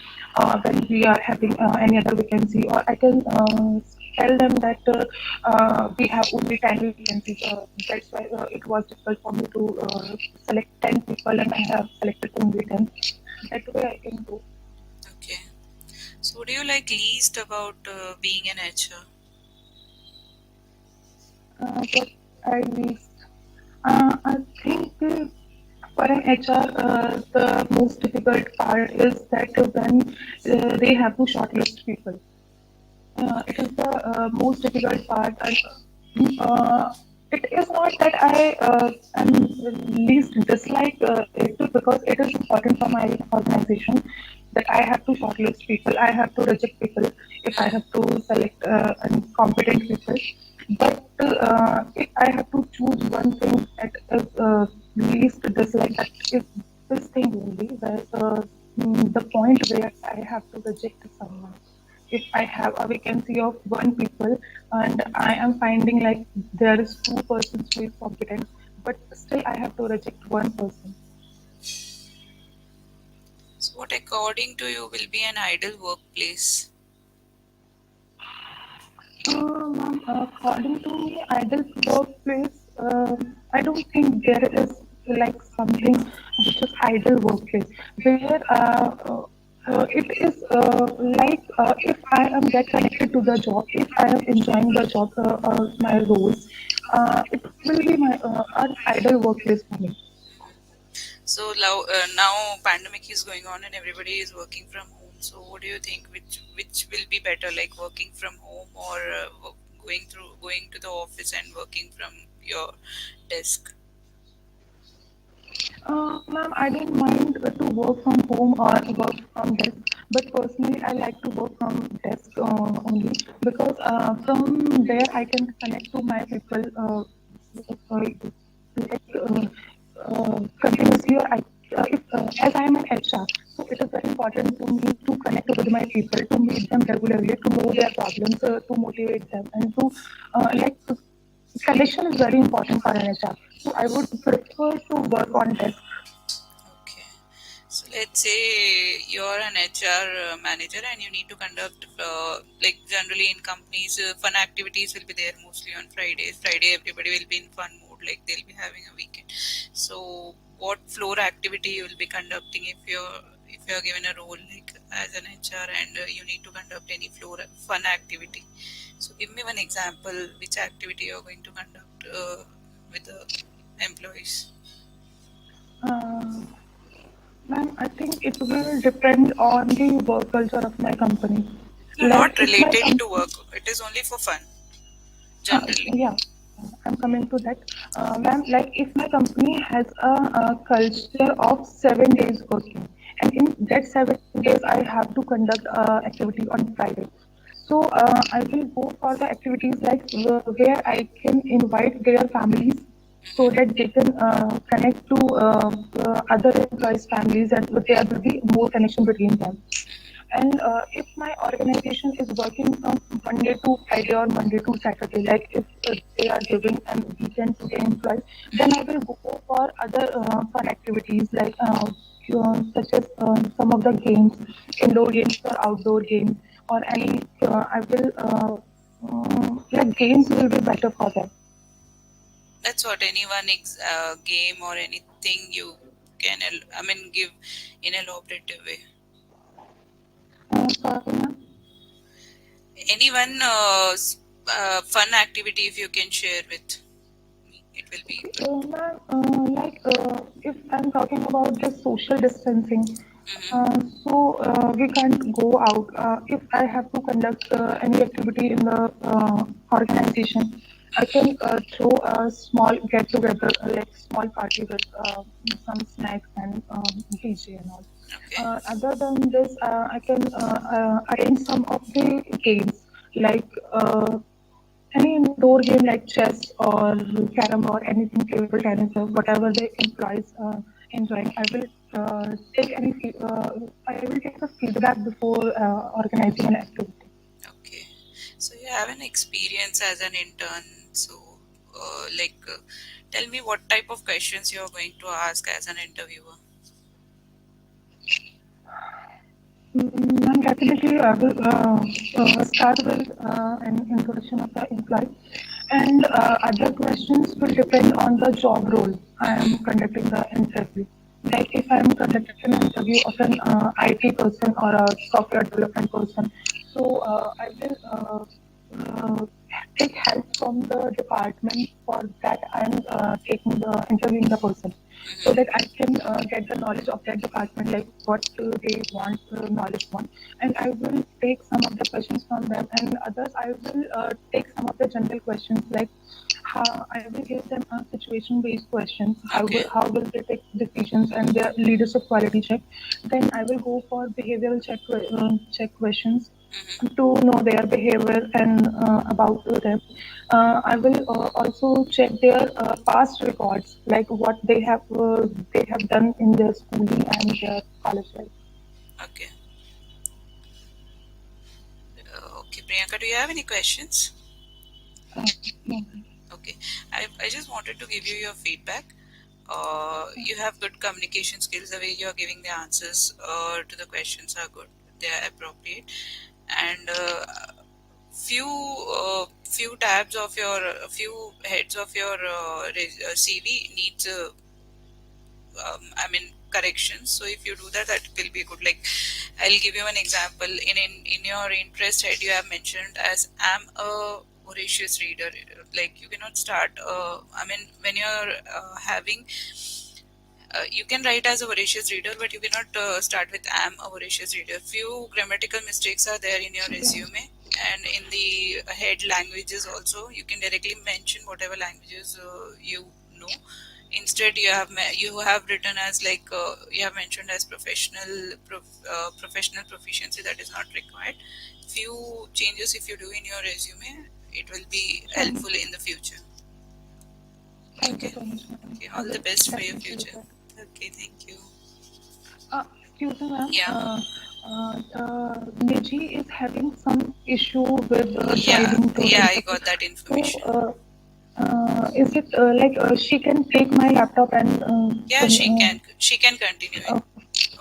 when we are having any other vacancy, or I can tell them that we have only 10 vacancies. That's why it was difficult for me to select 10 people, and I have selected only 10. That way I can do. Okay. So what do you like least about being an HR? What I least, I think for an HR, the most difficult part is that when they have to shortlist people. It Okay. is the most difficult part. And, it is not that I am least dislike it, because it is important for my organization that I have to shortlist people, I have to reject people if I have to select competent people. But if I have to choose one thing that is least dislike, that is this thing only, where the point where I have to reject someone. If I have a vacancy of one people and I am finding like there is two persons who is competent, but still I have to reject one person. So what according to you will be an ideal workplace? According to me, ideal workplace, I don't think there is like something which is ideal workplace where it is like if I am get connected to the job, if I am enjoying the job or my roles, it will be my an ideal workplace for me. So now pandemic is going on and everybody is working from home. So, what do you think? Which will be better, like working from home or going to the office and working from your desk? Ma'am, I don't mind to work from home or work from desk, but personally, I like to work from desk only because from there I can connect to my people continuously. Or as I am an HR, so it is very important to me to connect with my people, to meet them regularly, to know their problems, to motivate them, and to like connection is very important for an HR. So I would prefer to work on desk. Okay. So let's say you're an HR manager and you need to conduct, like generally in companies, fun activities will be there mostly on Fridays. Friday, everybody will be in fun mode, like they'll be having a weekend. So, what floor activity you will be conducting if you're given a role like as an HR and you need to conduct any floor fun activity? So, give me one example which activity you're going to conduct with the employees. Uh, Ma'am, I think it will depend on the work culture of my company. No, Like not if my related to company, work. It is only for fun, generally. yeah, I'm coming to that. Ma'am, like if my company has a culture of 7 days working, and in that 7 days I have to conduct activity on Friday. So I will go for the activities like where I can invite their families so Hmm. that they can connect to other employees' families, and there will be more connection between them. And if my organization is working from Monday to Friday or Monday to Saturday, like if they are giving a weekend to the employees, then I will go for other fun activities like such as some of the games, indoor games or outdoor games, or any. I will like games will be better for them. That's what anyone game or anything you can, I mean, give in a elaborative way. Sorry, ma'am. Anyone fun activity if you can share with me, it will be good. Ma'am, like if I'm talking about the social distancing, Mm-hmm. we can't go out. If I have to conduct any activity in the organization, I can Mm-hmm. throw a small get together, like small party with some snacks and DJ and all. Okay. Other than this, I can arrange some of the games like any indoor game like chess or carom or anything, table tennis or whatever the employees enjoying. I will take the feedback before organizing an activity. Okay. So you have an experience as an intern. So, tell me what type of questions you are going to ask as an interviewer. And definitely, I will start with an introduction of the employee, and other questions will depend on the job role I am Mm-hmm. conducting the interview. Like if I am conducting an interview of an IT person or a software development person, so I will take help from the department for that I am taking the interviewing the person, so that Mm-hmm. I can get the knowledge of that department, like what they want knowledge on, and I will take some of the questions from them, and others I will take some of the general questions like how I will give them a situation-based questions. Okay. How will they take decisions and their leadership quality check? Then I will go for behavioral check questions Mm-hmm. to know their behavior and about them. I will also check their past records, like what they have done in their schooling and their college life. Okay. Okay, Priyanka, do you have any questions? No. Okay. I just wanted to give you your feedback. You have good communication skills. The way you are giving the answers to the questions are good. They are appropriate. And few tabs of your few heads of your CV needs I mean corrections. So if you do that, that will be good. Like I'll give you an example. In your interest head, you have mentioned as I'm a voracious reader. Like you cannot start. I mean when you're having You can write as a voracious reader, but you cannot start with am a voracious reader. Few grammatical mistakes are there in your resume, and in the head languages also. You can directly mention whatever languages you know. Instead, you have written as like you have mentioned as professional proficiency that is not required. Few changes if you do in your resume, it will be Sure, ma'am. helpful in the future. Thank you Okay. so much, madam. Okay. I All the will best for your definitely look future. at. Okay. Thank you. Excuse me, ma'am. Yeah. Niji is having some issue with Yeah. driving to Yeah. I Interpol. got that So, information. is it like she can take my laptop and Yeah. She can. She can continue it. uh,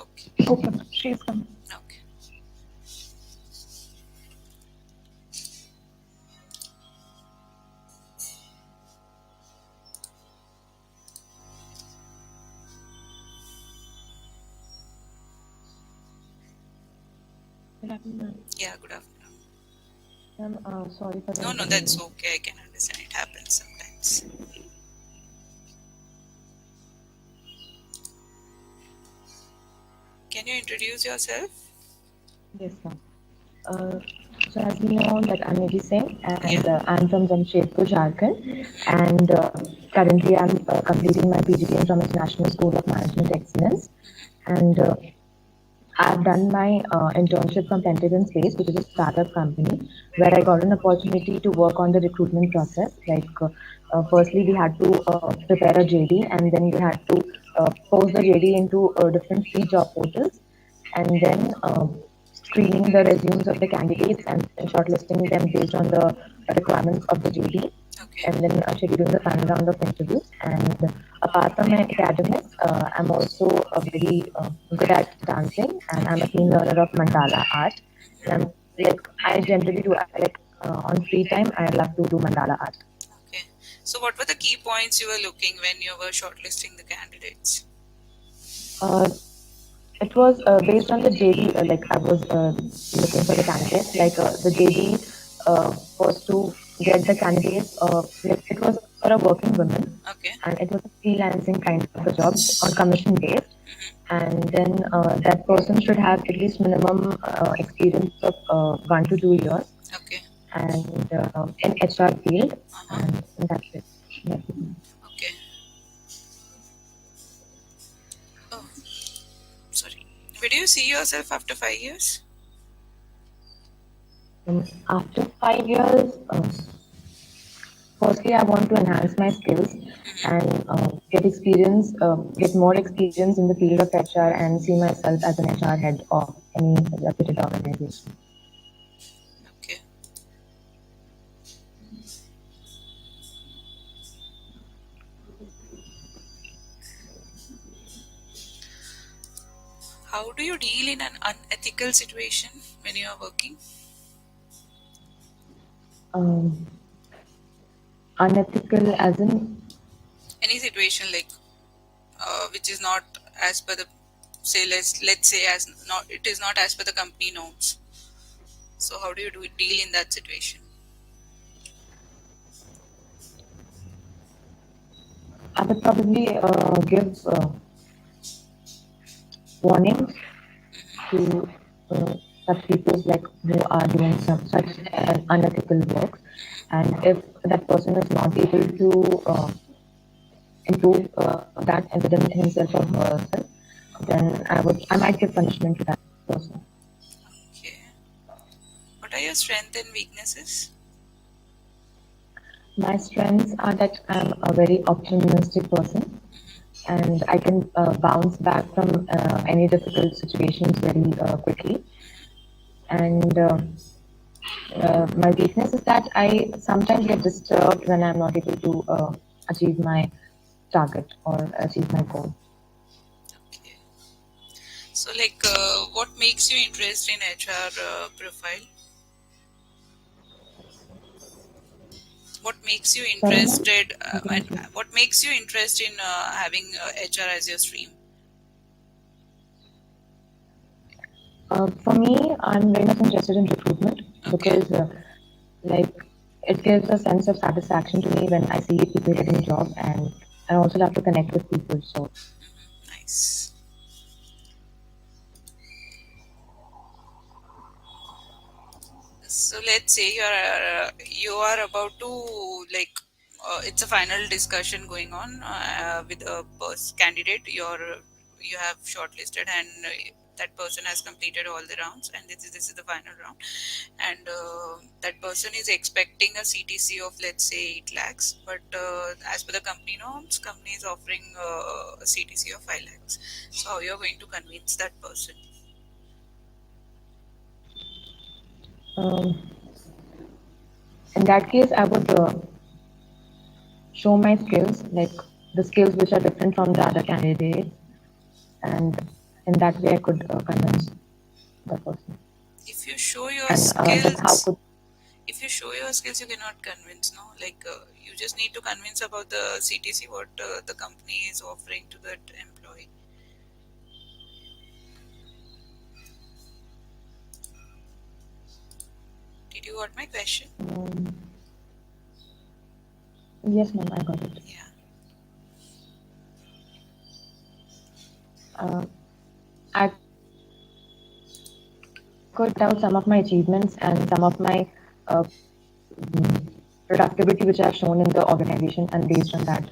Okay. okay, she is coming. Okay. Good afternoon, ma'am. Yeah. Good afternoon. Ma'am, sorry for the No. No. That's inconvenience. okay. I can understand. It happens sometimes. Can you introduce yourself? Yes, ma'am. Uh, so as you know that I'm Nidhi Singh Yeah. and I'm from Jamshedpur, Jharkhand, Mm-hmm. and currently I'm completing my PGDM from International School of Management Excellence, Mm-hmm. and I've done my internship from Pentagon Space, which is a startup company, where I got an opportunity to work on the recruitment process. Like, firstly, we had to prepare a JD, and then we had to post the JD into different free job portals, and then screening the resumes of the candidates and shortlisting them based on the requirements of the JD, Okay. and then scheduling the final round of interviews. And apart from my academics, I'm also very good at dancing, and I'm a Okay. keen learner of mandala art. And Mm-hmm. I'm like I generally do like on free time I love to do mandala art. Okay. So, what were the key points you were looking when you were shortlisting the candidates? Uh, it was based on the JD. Like I was looking for the candidates. Like the JD was to get the candidates. Like it was for a working woman, Okay. and it was a freelancing kind of a job on commission based. Mm-hmm. And then that person should have at least minimum experience of 1 to 2 years, Okay. and in HR field, Uh-huh. and that's it. That's it. Okay. Oh, sorry. Where do you see yourself after 5 years? After 5 years, firstly, I want to enhance my skills Mm-hmm. and get experience, get more experience in the field of HR, and see myself as an HR head of any reputed organization. Okay. How do you deal in an unethical situation when you are working? Um, Unethical, as in Any situation like which is not as per the, say, let's say as not, it is not as per the company norms. So how do you deal in that situation? I would probably give warnings Mm-hmm. to such people like who are doing some such unethical works, and if that person is not able to improve that within himself or herself, then I might give punishment to that person. Okay. What are your strengths and weaknesses? My strengths are that I'm a very optimistic person, and I can bounce back from any difficult situations very quickly. And my weakness is that I sometimes get disturbed when I'm not able to achieve my target or achieve my goal. Okay. So, like, what makes you interested in HR profile? What makes you Sorry, ma'am, interested, I and couldn't hear. what makes you interested in having HR as your stream? For me, I'm very much interested in recruitment Okay. because, like, it gives a sense of satisfaction to me when I see people getting a job, and I also love to connect with people. So, Nice. So let's say you are about to, like, it's a final discussion going on with a candidate. You have shortlisted, and that person has completed all the rounds, and this is the final round, and that person is expecting a CTC of, let's say, 8 lakhs, but as per the company norms, company is offering a CTC of 5 lakhs. So how you're going to convince that person? Um, in that case, I would show my skills, like the skills which are different from the other candidates, and in that way I could convince the person. If you show your And then how skills, could if you show your skills, you cannot convince, no, like you just need to convince about the CTC what the company is offering to that employee. Did you got my question? yes, ma'am, I got it. Yeah. I could tell some of my achievements and some of my uh, productivity which I've shown in the organization, and based on that,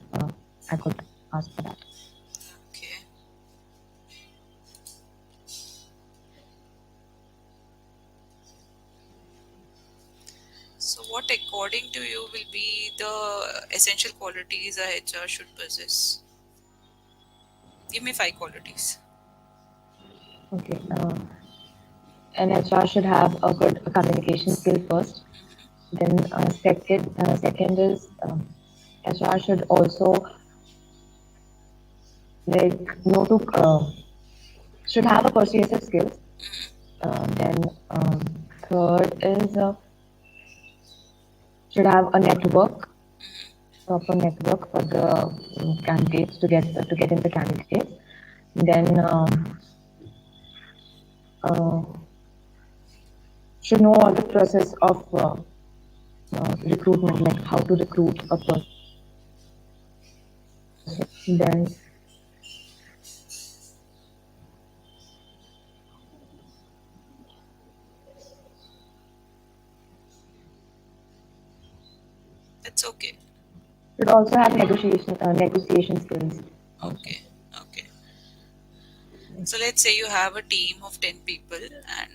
I could ask for that. Okay. So what, according to you, will be the essential qualities a HR should possess? Give me 5 qualities. Okay. An HR should have a good communication skill first. Then second is HR should also like know to should have a persuasive skills. Then third is should have a network, proper network for the candidates to get in the candidates. Then uh, should know all the process of recruitment, like how to recruit a person. Then That's okay. should also have negotiation skills also. Okay. Okay. So let's say you have a team of 10 people, and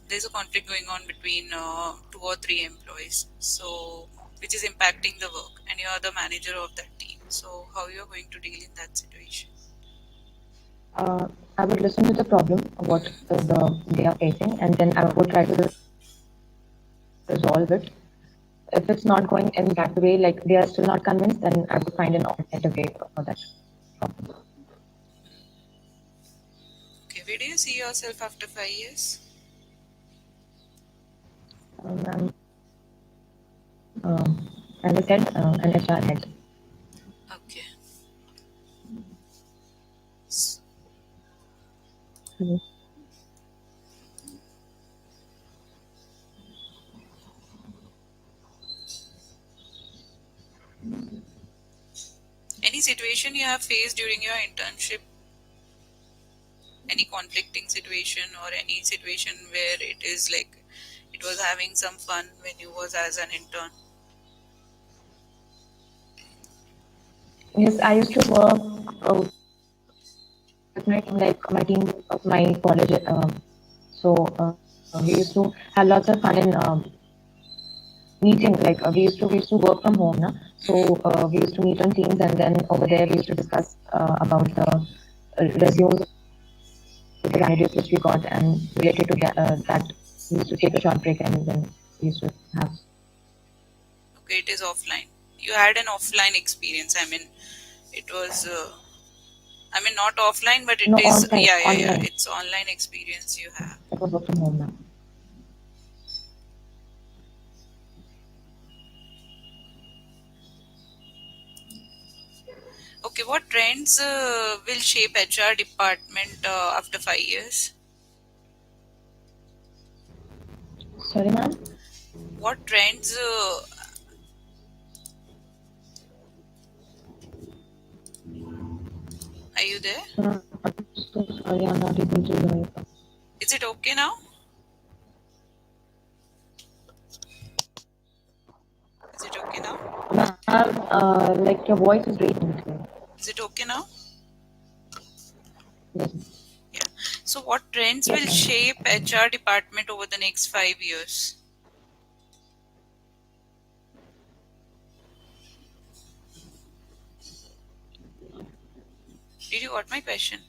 there's a conflict going on between 2 or 3 employees. So, which is impacting the work, and you are the manager of that team. So, how you are going to deal in that situation? I would listen to the problem, what they are facing, and then I would try to resolve it. If it's not going in that way, like they are still not convinced, then I would find an alternative way for that problem. Okay, where do you see yourself after 5 years? I'm, as I said, an HR head. Okay. Mhm. Any situation you have faced during your internship? Any conflicting situation, or any situation where it is like it was having some fun when you was as an intern? Yes, I used to work with my team, like my team of my college. So we used to have lots of fun in meeting. Like we used to work from home, na? So we used to meet on Teams, and then over there we used to discuss about the resumes of the candidates which we got, and related to that we used to take a short break, and then we used to have Okay, it is offline. You had an offline experience. I mean, it was. I mean, not offline, but it no is. on site Yeah, yeah, yeah. online. It's online experience you have. It was work from home now. Okay, what trends will shape HR department after 5 years? Sorry, ma'am. What trends? Are you there? Sorry, I'm not able to hear you. Is it okay now? Is it okay now? Ma'am, like your voice is very unclear. Is it okay now? Yes, Yeah. So, what trends will yes, ma'am. shape HR department over the next 5 years? Did you got my question?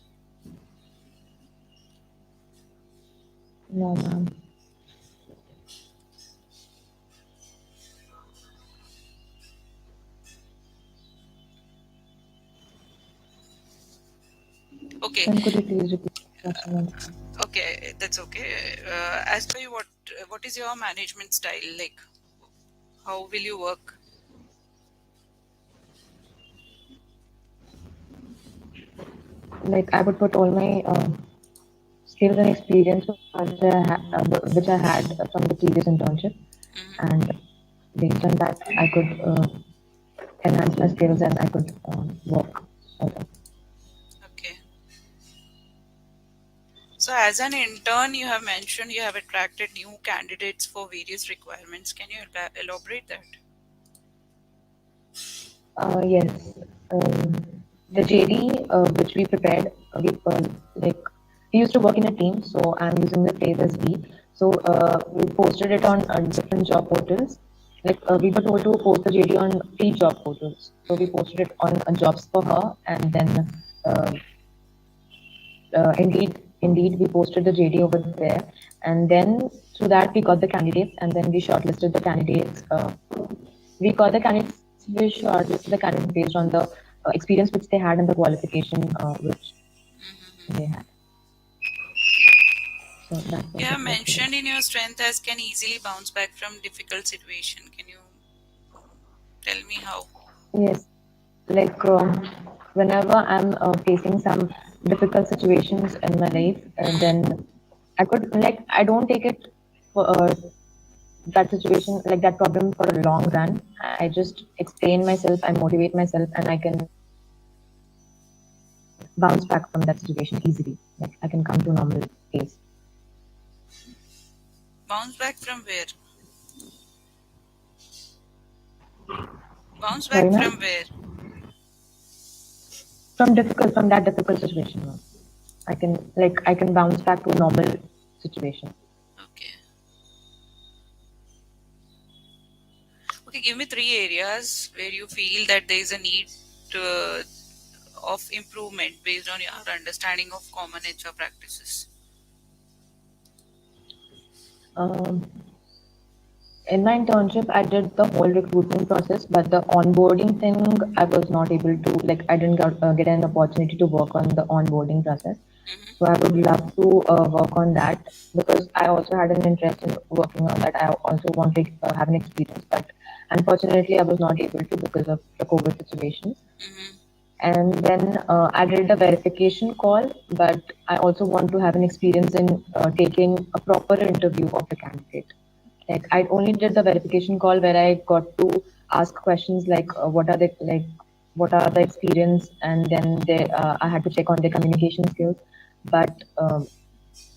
No, ma'am. Okay. Ma'am, could you please repeat the question once again? Okay, that's okay. As per you, what is your management style like? How will you work? Like I would put all my skills and experience which I had from the previous internship, Hmm. and based on that, I could enhance my skills and I could work better. Okay. So, as an intern, you have mentioned you have attracted new candidates for various requirements. Can you elaborate that? Yes, um, the JD which we prepared, we like we used to work in a team, so I'm using the phrase as we. So we posted it on different job portals. Like we were told to post the JD on 3 job portals. So we Hmm. posted it on jobs for her, and then uh, indeed, we posted the JD over there, and then through that we got the candidates, and then we shortlisted the candidates. We got the candidates. We shortlisted the candidates based on the experience which they had and the qualification which they had. So that You was the have procedure. mentioned in your strength as can easily bounce back from difficult situation. Can you tell me how? Yes, like whenever I'm facing some difficult situations in my life, Hmm. then I could like I don't take it for that situation like that problem for a long run. I just explain myself, I motivate myself, and I can bounce back from that situation easily. Like I can come to normal pace. Bounce back from where? Bounce back Sorry, from ma'am. where? From that difficult situation, ma'am. I can bounce back to a normal situation. Okay. Okay, give me three areas where you feel that there is a need to, of improvement based on your understanding of common HR practices. Um, in my internship, I did the whole recruitment process, but the onboarding thing, I was not able to, like, I didn't get an opportunity to work on the onboarding process. So Hmm. I would love to work on that because I also had an interest in working on that. I also wanted to have an experience, but unfortunately, I was not able to because of the COVID situation. Hmm. And then I did a verification call, but I also want to have an experience in taking a proper interview of the candidate. Like I only did the verification call where I got to ask questions like what are the experience, and then I had to check on their communication skills. But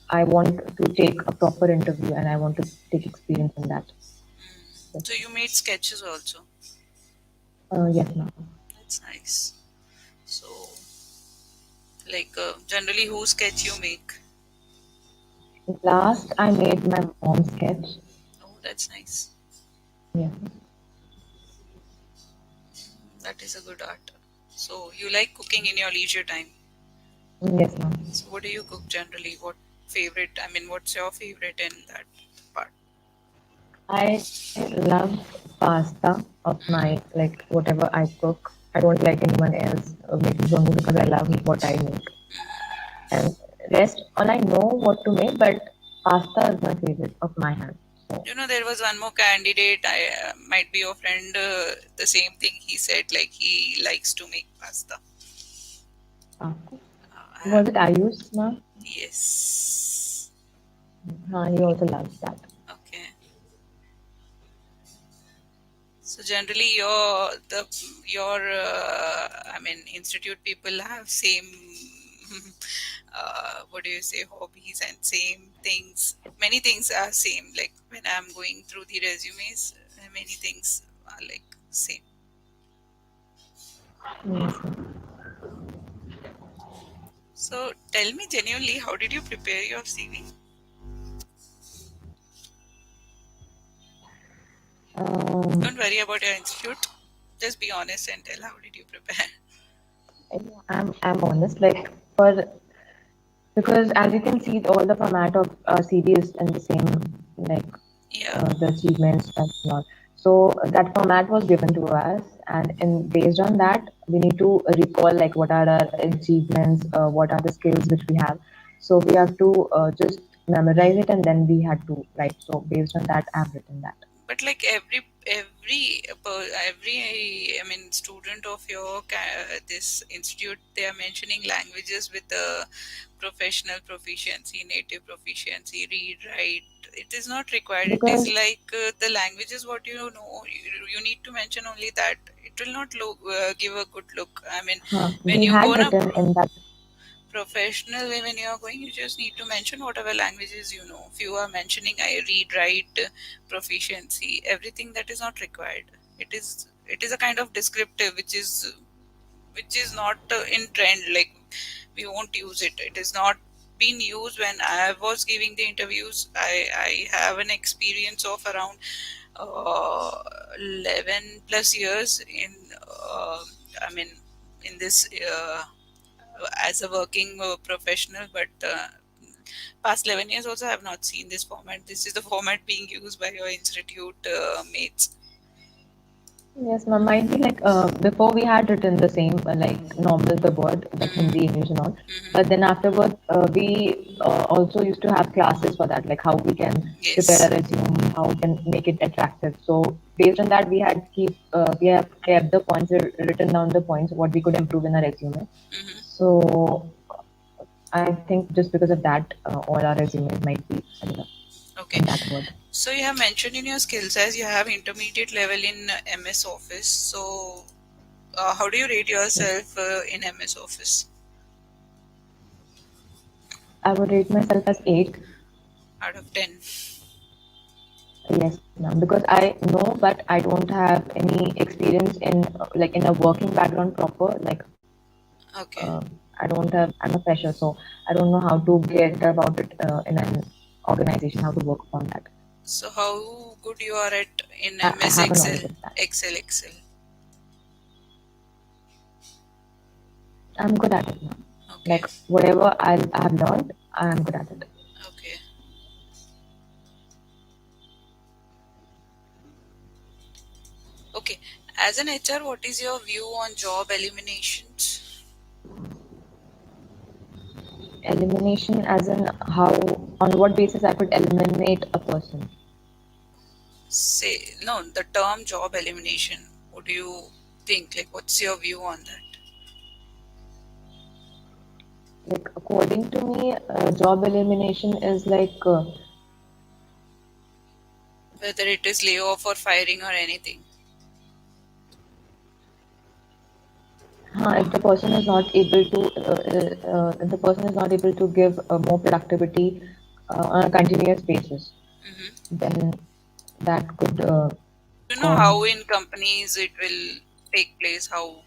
I want to take a proper interview and I want to take experience in that. So you made sketches also. Yes, ma'am. That's nice. So, like, generally, who sketch you make? Last, I made my mom's sketch. Oh, that's nice. Yes, That is a good art. So, you like cooking in your leisure time. yes, ma'am. So, what do you cook generally? What favorite? I mean, what's your favorite in that part? I love pasta of Mm-hmm. my like whatever I cook. I don't like anyone else making for me because I love what I make. And rest, all I know what to make, but pasta is my favorite of my hand. So You know, there was one more candidate. I might be your friend. The same thing he said. Like he likes to make pasta. pasta. I Was have it Ayush, ma'am? yes. He also loves that. Okay. So generally, your I mean institute people have same what do you say, hobbies and same things. Many things are same. Like when I'm going through the resumes, many things are like same. Yes, ma'am. So tell me genuinely, how did you prepare your CV? Um, Don't worry about your institute. Just be honest and tell how did you prepare. I'm honest. Like for because as you can see, all the format of CD is in the same, like Yeah, the achievements and all. So that format was given to us, and based on that, we need to recall like what are our achievements, what are the skills which we have. So we have to just memorize it, and then we had to write. So based on that, I've written that. but like every I mean student of your this institute, they are mentioning languages with the professional proficiency, native proficiency, read, write. It is not required. It is Because like the languages what you know. You need to mention only that. It will not look give a good look. I mean, when we you go had on a written in that. professional way, when you are going, you just need to mention whatever languages you know. If you are mentioning I read, write, proficiency, everything, that is not required. It is a kind of descriptive which is not in trend. Like we won't use it. It is not been used. When I was giving the interviews, I have an experience of around 11 plus years in I mean in this as a working professional, but past 11 years also I have not seen this format. This is the format being used by your institute mates. Yes, ma'am. Might be like before we had written the same like normal the word like Hmm. Hindi, English, and all. Hmm. But then afterwards, we also used to have classes for that, like how we can prepare a Yes. resume, how we can make it attractive. So based on that, we have kept the points written down the points what we could improve in our resume. Hmm. So I think just because of that, all our resumes might be similar Okay. in that word. So you have mentioned in your skills as you have intermediate level in MS Office. So how do you rate Yes, yourself in MS Office I would rate myself as 8. out of 10? Yes, ma'am. Because I know, but I don't have any experience in like in a working background proper. Like Okay. I don't have. I'm a fresher, so I don't know how to get about it in an organization. How to work upon that. So how good you are at in I MS have a Excel? knowledge of that. Excel. I'm good at it now. Okay. Like whatever I have learned, I'm good at it. Okay. Okay. As an HR, what is your view on job eliminations? Elimination, as in how, on what basis I could eliminate a person. Say no, the term job elimination. What do you think? Like, what's your view on that? Like according to me, job elimination is like. Whether it is layoff or firing or anything. If the person is not able to, if the person is not able to give more productivity on a continuous basis, Hmm. then that could Do you know cause. how in companies it will take place? How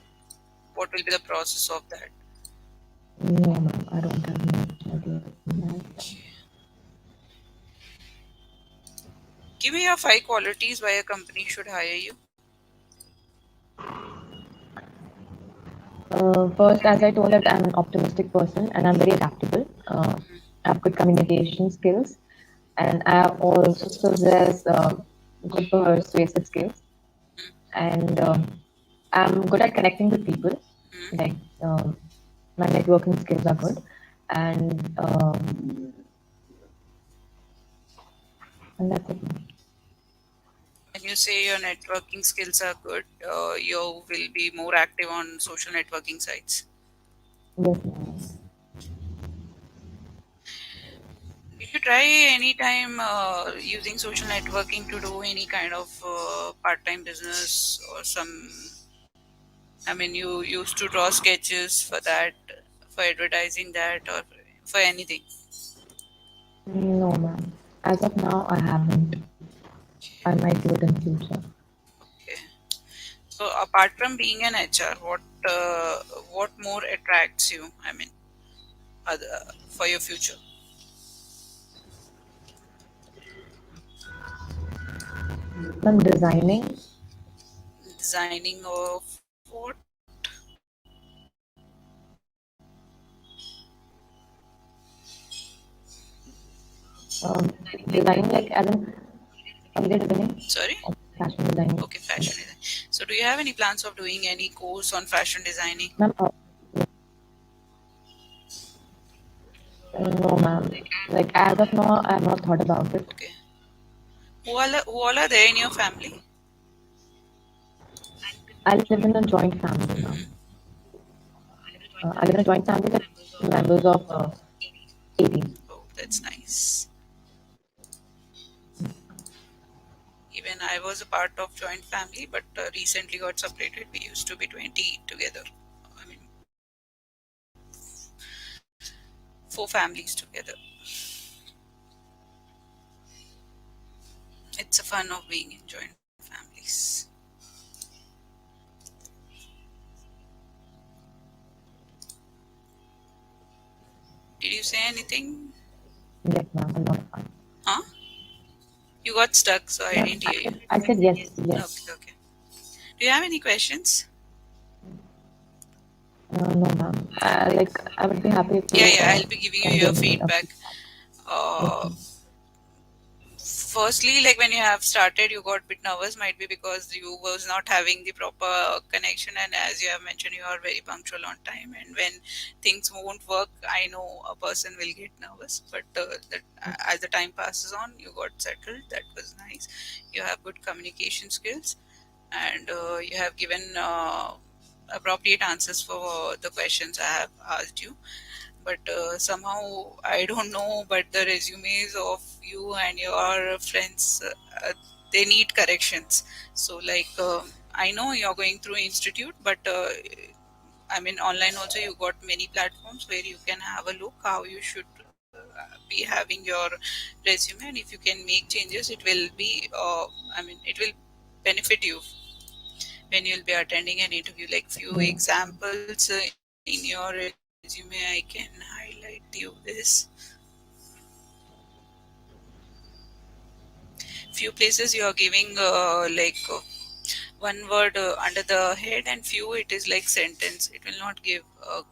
what will be the process of that? No, ma'am, I don't have any idea on that. Give me your 5 qualities why a company should hire you. First, as I told that I'm an optimistic person and I'm very adaptable. I have good communication skills, and I also possess good persuasive skills, and I'm good at connecting with people. Mm-hmm. Like my networking skills are good, and and that's it. When you say your networking skills are good, you will be more active on social networking sites. Yes, ma'am. Did you try any time using social networking to do any kind of part-time business or some? I mean, you used to draw sketches for that, for advertising that or for anything? No, ma'am. As of now, I haven't. I might do it in future. Okay. So apart from being an HR, what more attracts you? I mean, other, for your future, Ma'am, designing, designing of what? um, designing like as in interior designing Sorry. or fashion designing. Okay, fashion design. So, do you have any plans of doing any course on fashion designing? Ma'am, no, ma'am. Like as of now, I have not thought about it. Okay. Who all are there in your family? I live in a joint family, ma'am. Hmm. I live in a joint family with members of 18. Oh, that's nice. Even I was a part of joint family, but recently got separated. We used to be 20 together. I mean, 4 families together. It's a fun of being in joint families. Did you say anything? Yes, ma'am. A lot of fun. Huh? You got stuck, so I Ma'am, didn't hear you. I said yes, yes. Okay, okay. Do you have any questions? No, ma'am. Like I would be happy if Yeah, you yeah, I'll be giving you can your give me a feedback. feedback. Uh, Okay. Firstly, like when you have started, you got a bit nervous, might be because you was not having the proper connection, and as you have mentioned, you are very punctual on time. And when things won't work, I know a person will get nervous. But as the time passes on, you got settled. That was nice. You have good communication skills, and you have given appropriate answers for the questions I have asked you. But somehow I don't know, but the resumes of you and your friends, they need corrections. So like I know you're going through institute, but I mean online also you got many platforms where you can have a look how you should be having your resume, and if you can make changes, it will be I mean it will benefit you when you'll be attending an interview. Like few Yeah. examples in your resume I can highlight you this. Few places you are giving one word under the head, and few it is like sentence. It will not give a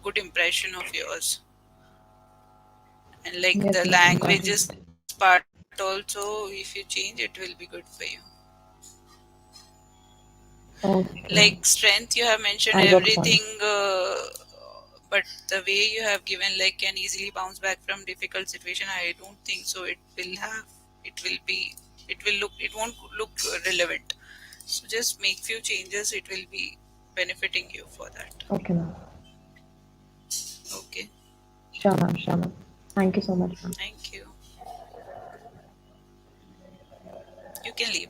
good impression of yours. And like Yes, the ma'am. Got it. languages part also, if you change, it will be good for you. Okay. Like strength, you have mentioned I'll work upon everything, it. but the way you have given like can easily bounce back from difficult situation, I don't think so. It will be, it won't look relevant. So just make few changes. It will be benefiting you for that. Okay, ma'am. Okay. Sure, ma'am. Sure, ma'am. Thank you so much, ma'am. Thank you. You can leave.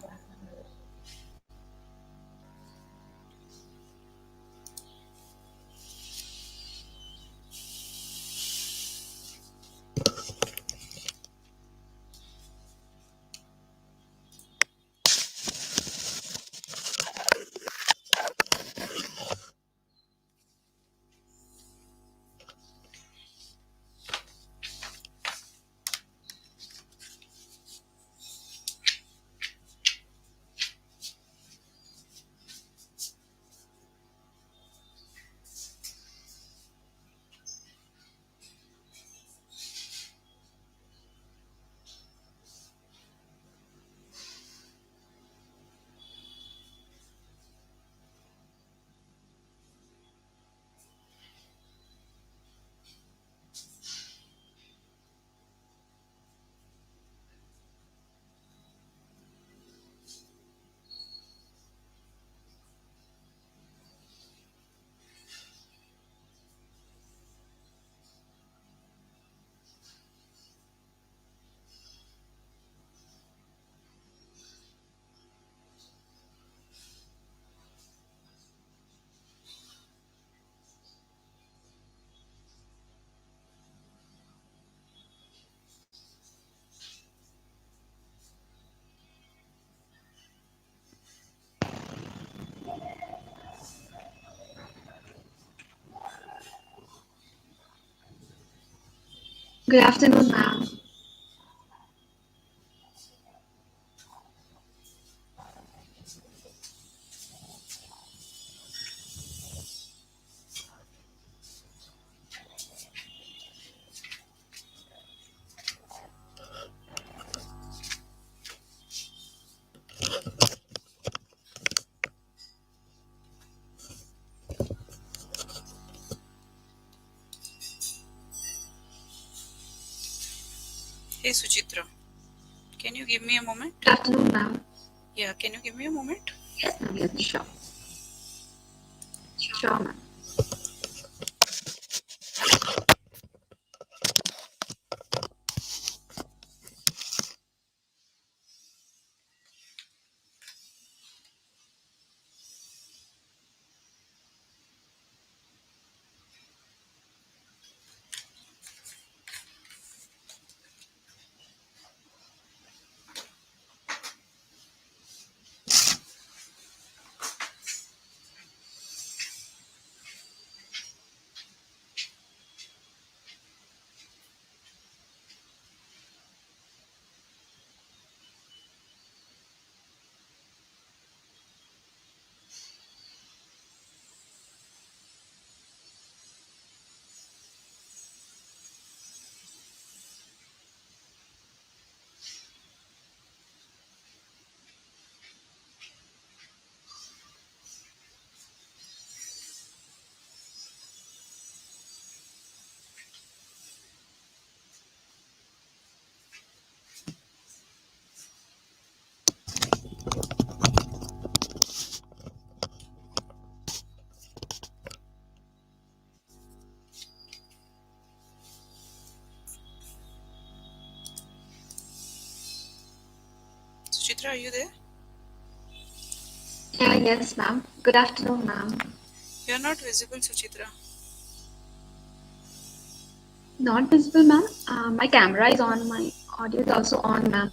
Good afternoon, ma'am. Hey Suchitra, can you give me a moment? Good afternoon, ma'am. Yeah, can you give me a moment? Yes, ma'am. Yes, sure. Sure, ma'am. Suchitra, are you there? Yeah, yes, ma'am. Good afternoon, ma'am. You're not visible, Suchitra. Not visible, ma'am. My camera is on. My audio is also on, ma'am.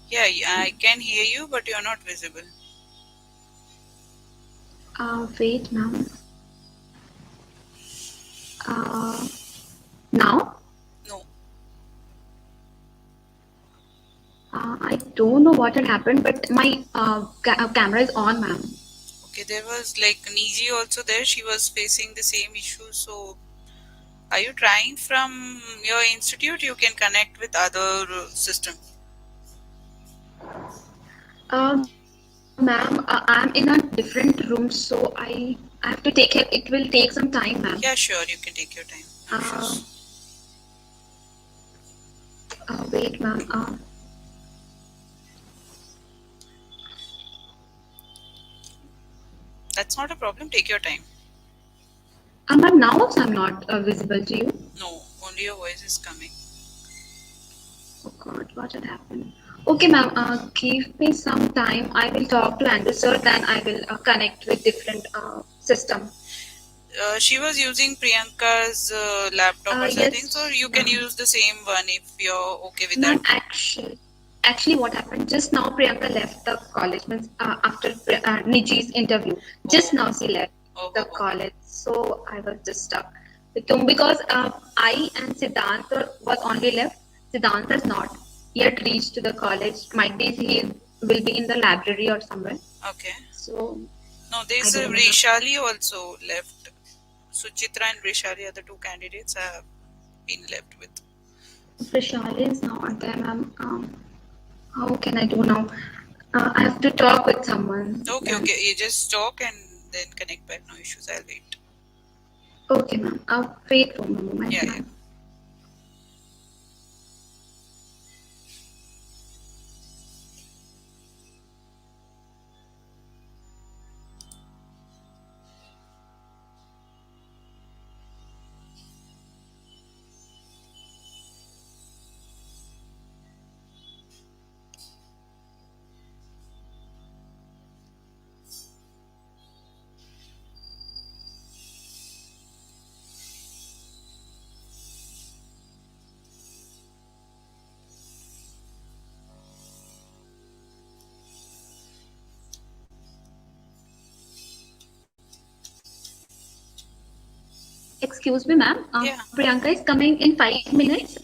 Yeah, I can hear you, but you're not visible. Wait, ma'am. Uh, Now? No. I don't know what had happened, but my camera is on, ma'am. Okay, there was like Niji also there. She was facing the same issue. So, are you trying from your institute? You can connect with other system. Ma'am, I'm in a different room, so I have to take it. It will take some time, ma'am. Yeah, sure. You can take your time. No Uh, issues. Wait, ma'am. That's not a problem. Take your time. Ma'am, now also I'm not visible to you. No, only your voice is coming. Oh God, what had happened? Okay, ma'am. Give me some time. I will talk to Andrew sir. Then I will connect with different system. She was using Priyanka's laptop or something, so Yes, you can ma'am. use the same one if you're okay with that. Ma'am, actually, what happened just now? Priyanka left the college. Means after Niji's interview, just Oh, now she left oh, the oh, oh. college. So I was just stuck with him because I and Siddhant was only left. Siddhant has not yet reached to the college. Might be he will be in the library or somewhere. Okay. So No, I there's a don't know, ma'am. Rishali also left. Suchitra and Rishali are the two candidates I have been left with. Prashali is not there, ma'am. How can I do now? I have to talk with someone. Okay, Then okay. You just talk and then connect back. No issues. I'll wait. okay, ma'am. I'll wait for a moment, Yeah, yeah. ma'am. Excuse me, ma'am. Yeah. Priyanka is coming in 5 minutes.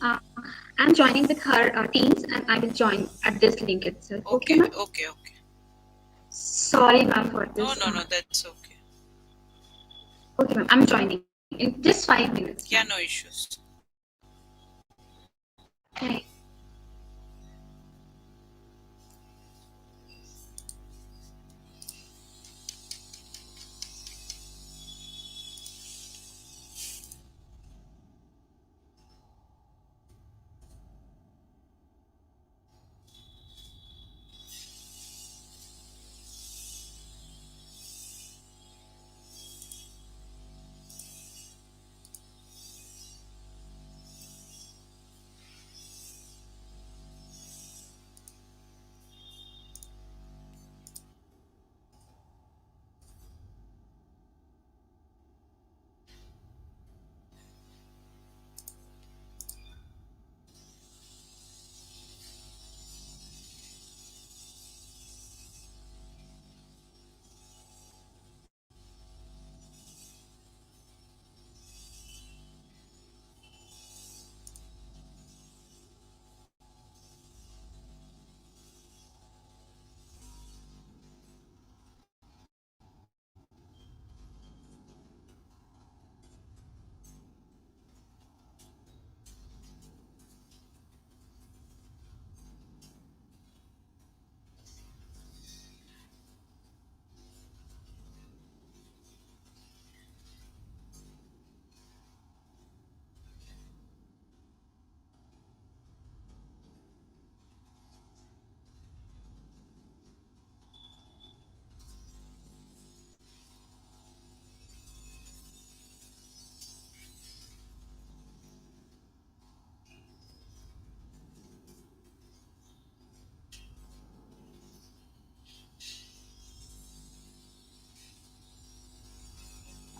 I'm joining with her Teams, and I will join at this link itself. Okay, Okay, ma'am? okay, okay. Sorry, ma'am, for No, this. no, no, that's okay. Okay, ma'am, I'm joining in just 5 minutes, ma'am. Yeah, no issues. Okay.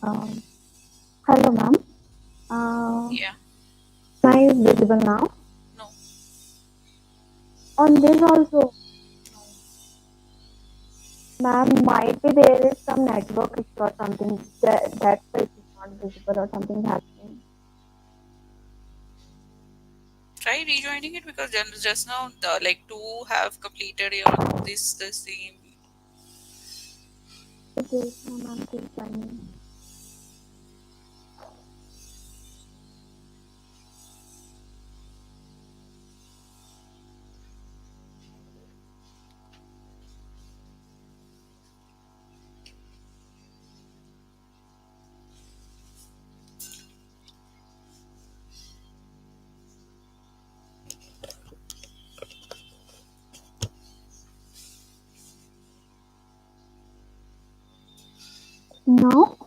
Um, Hello, ma'am. Uh, Yeah, Am I visible now? no, On this also, no. ma'am, might be there is some network issue or something that's why it is not visible or something happening. Try rejoining it because just now, like two have completed your this the same. Okay, ma'am, I'm just joining. Now,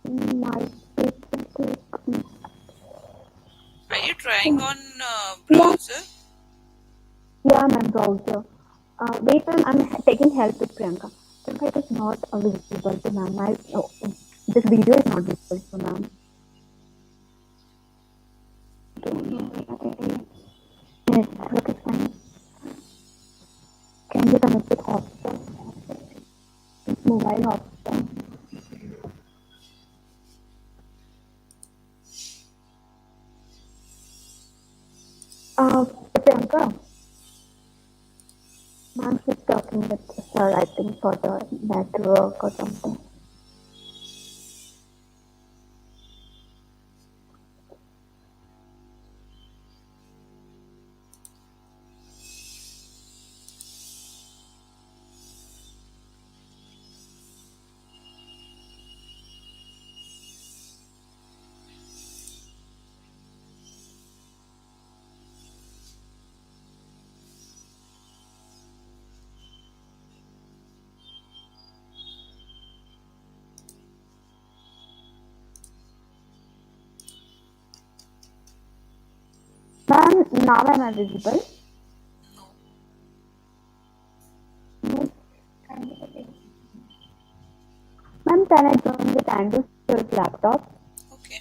No. might be Are you trying on yeah, browser? yeah, ma'am, browser. Wait, ma'am, I'm taking help with Priyanka. Priyanka, it is not visible to ma'am. This video is not visible to ma'am. Don't know. Yes, look, it's fine. Can you connect with hotspot? Mobile hotspot. Priyanka, ma'am, she's talking with sir, I think, for the network or something. Ma'am, now am I visible? No. Yes. Ma'am, can I join with Andrew's laptop? Okay.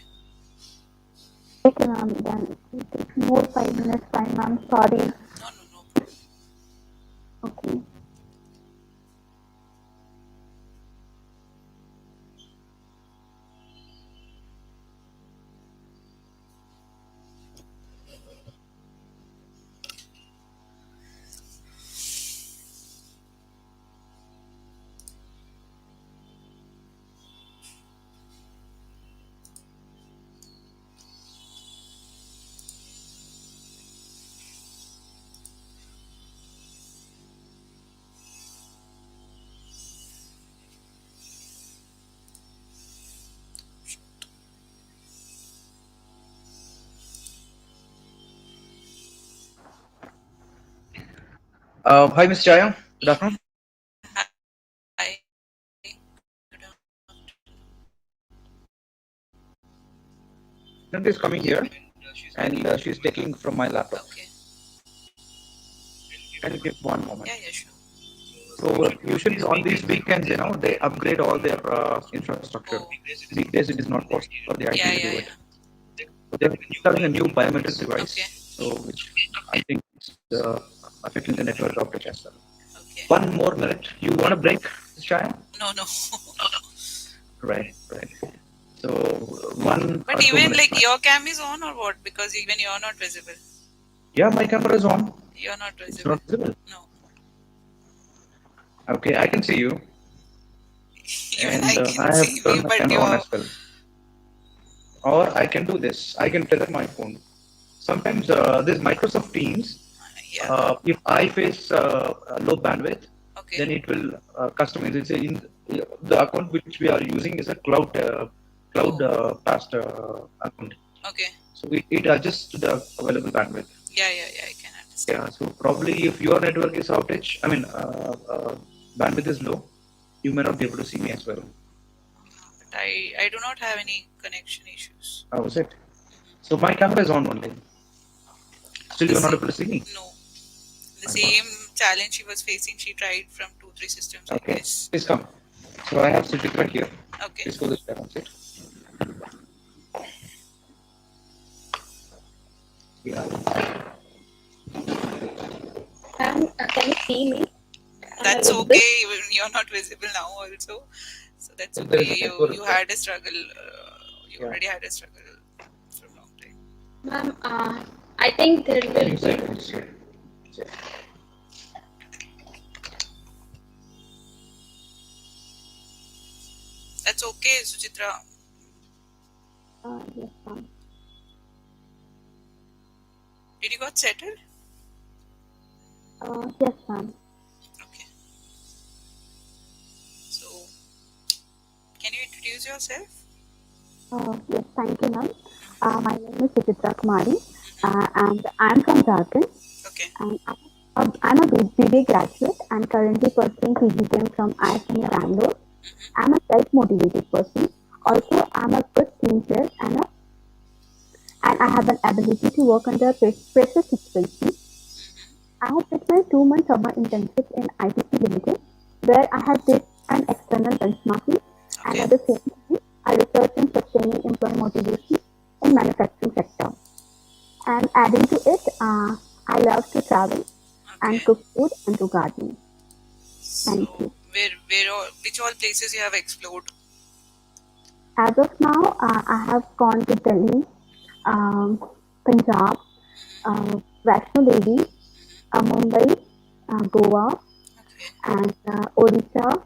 Okay, ma'am, then it takes more 5 minutes time, ma'am. Sorry. No, no, no problem. Okay. Hi, Miss Jaya. Good afternoon. Yeah, hi. Good afternoon. Student is coming here and she's taking from my laptop. Okay. Can you give one moment? Yeah, yeah, sure. So usually on these weekends, they upgrade all their infrastructure. Weekdays it is not possible for the IT to do it. Yeah, yeah, yeah. So they're installing a new biometric device, so Okay. which I think is affecting the network outage as well. One Okay. more minute. You want a break, Miss Jaya? No, no. Right, right. So 1 or 2 minutes But max. even like your cam is on or what? Because even you're not visible. Yeah, my camera is on. You're not It's not visible. visible. No. Okay, I can see you, and Even I I can have see turned me, my but camera on as you're. well. Or I can do this. I can tether my phone. Sometimes this Microsoft Teams, Yeah. if I face low bandwidth, then it Okay. will customize. It's the account which we are using is a cloud Oh. past account. Okay. So it adjusts to the available bandwidth. Yeah, yeah, yeah. I can Yeah. So understand. probably if your network is outage, I mean bandwidth is low, you may not be able to see me as well. But I do not have any connection issues. How is it? So my camera is on only. Still, you are The not able same. to see me. No. My The God. same challenge she was facing. She tried from 2, 3 systems, I Okay, guess. please come. So I have Sujitra here. Please go Okay. this way and sit. Yeah. Can you see me? Am I That's visible? okay. Even you're not visible now, also. So that's Still, there is a okay. You network. you had a struggle. You Yeah. already had a struggle for a long time. Ma'am, I think there Can will you be. say? Can you say? Say. That's okay, Suchitra. Yes, ma'am. Did you got settled? Yes, ma'am. Okay. So can you introduce yourself? Yes, thank you, ma'am. My Mm-hmm. name is Sujitra Kumari, Mm-hmm. and I'm from Jharkhand. Okay. And I'm a BBA graduate and currently pursuing PGCM from ISM Bangalore. I'm a self-motivated person. Also, I'm a good team player and I have an ability to work under pressure situations. I have did my 2 month summer internship in ITC Limited, where I have did an external benchmarking, and at Okay. the same time, I research in sustaining employee motivation in manufacturing sector. And adding to it, I love to travel and Okay. cook food and do gardening. Thank So you. where all, which all places you have explored? As of now, I have gone to Delhi, um, Punjab, Vaishno Devi, Mumbai, Goa, Okay. and Odisha,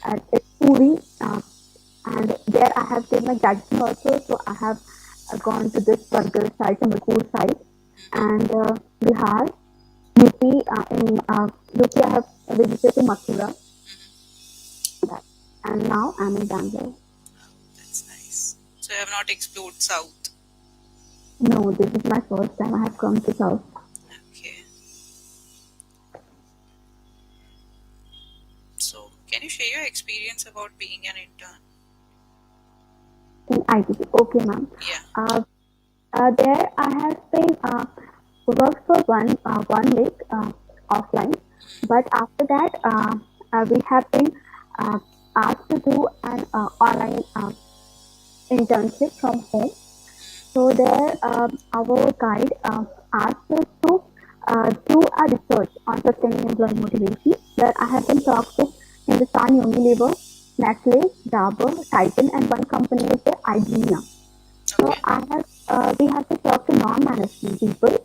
and Puri, and there I have did my graduation also. So I have gone to this Bargar side, Tamilpur side, and Bihar, UP. In UP, I have visited to Mathura, and now I'm in Bangalore. Oh, that's nice. So you have not explored South. No, this is my first time I have come to South Okay. So can you share your experience about being an intern? in ITC. Okay, ma'am. Yeah. Uh, there I have been worked for one week offline, but after that we have been uh, asked to do an online internship from home. So there, our guide asked us to do a research on sustaining employee motivation, where I have been talked with Hindustan Unilever, Nestle, Dabur, Titan, and one company is the IDEA. So Okay. we have to talk to non-management people,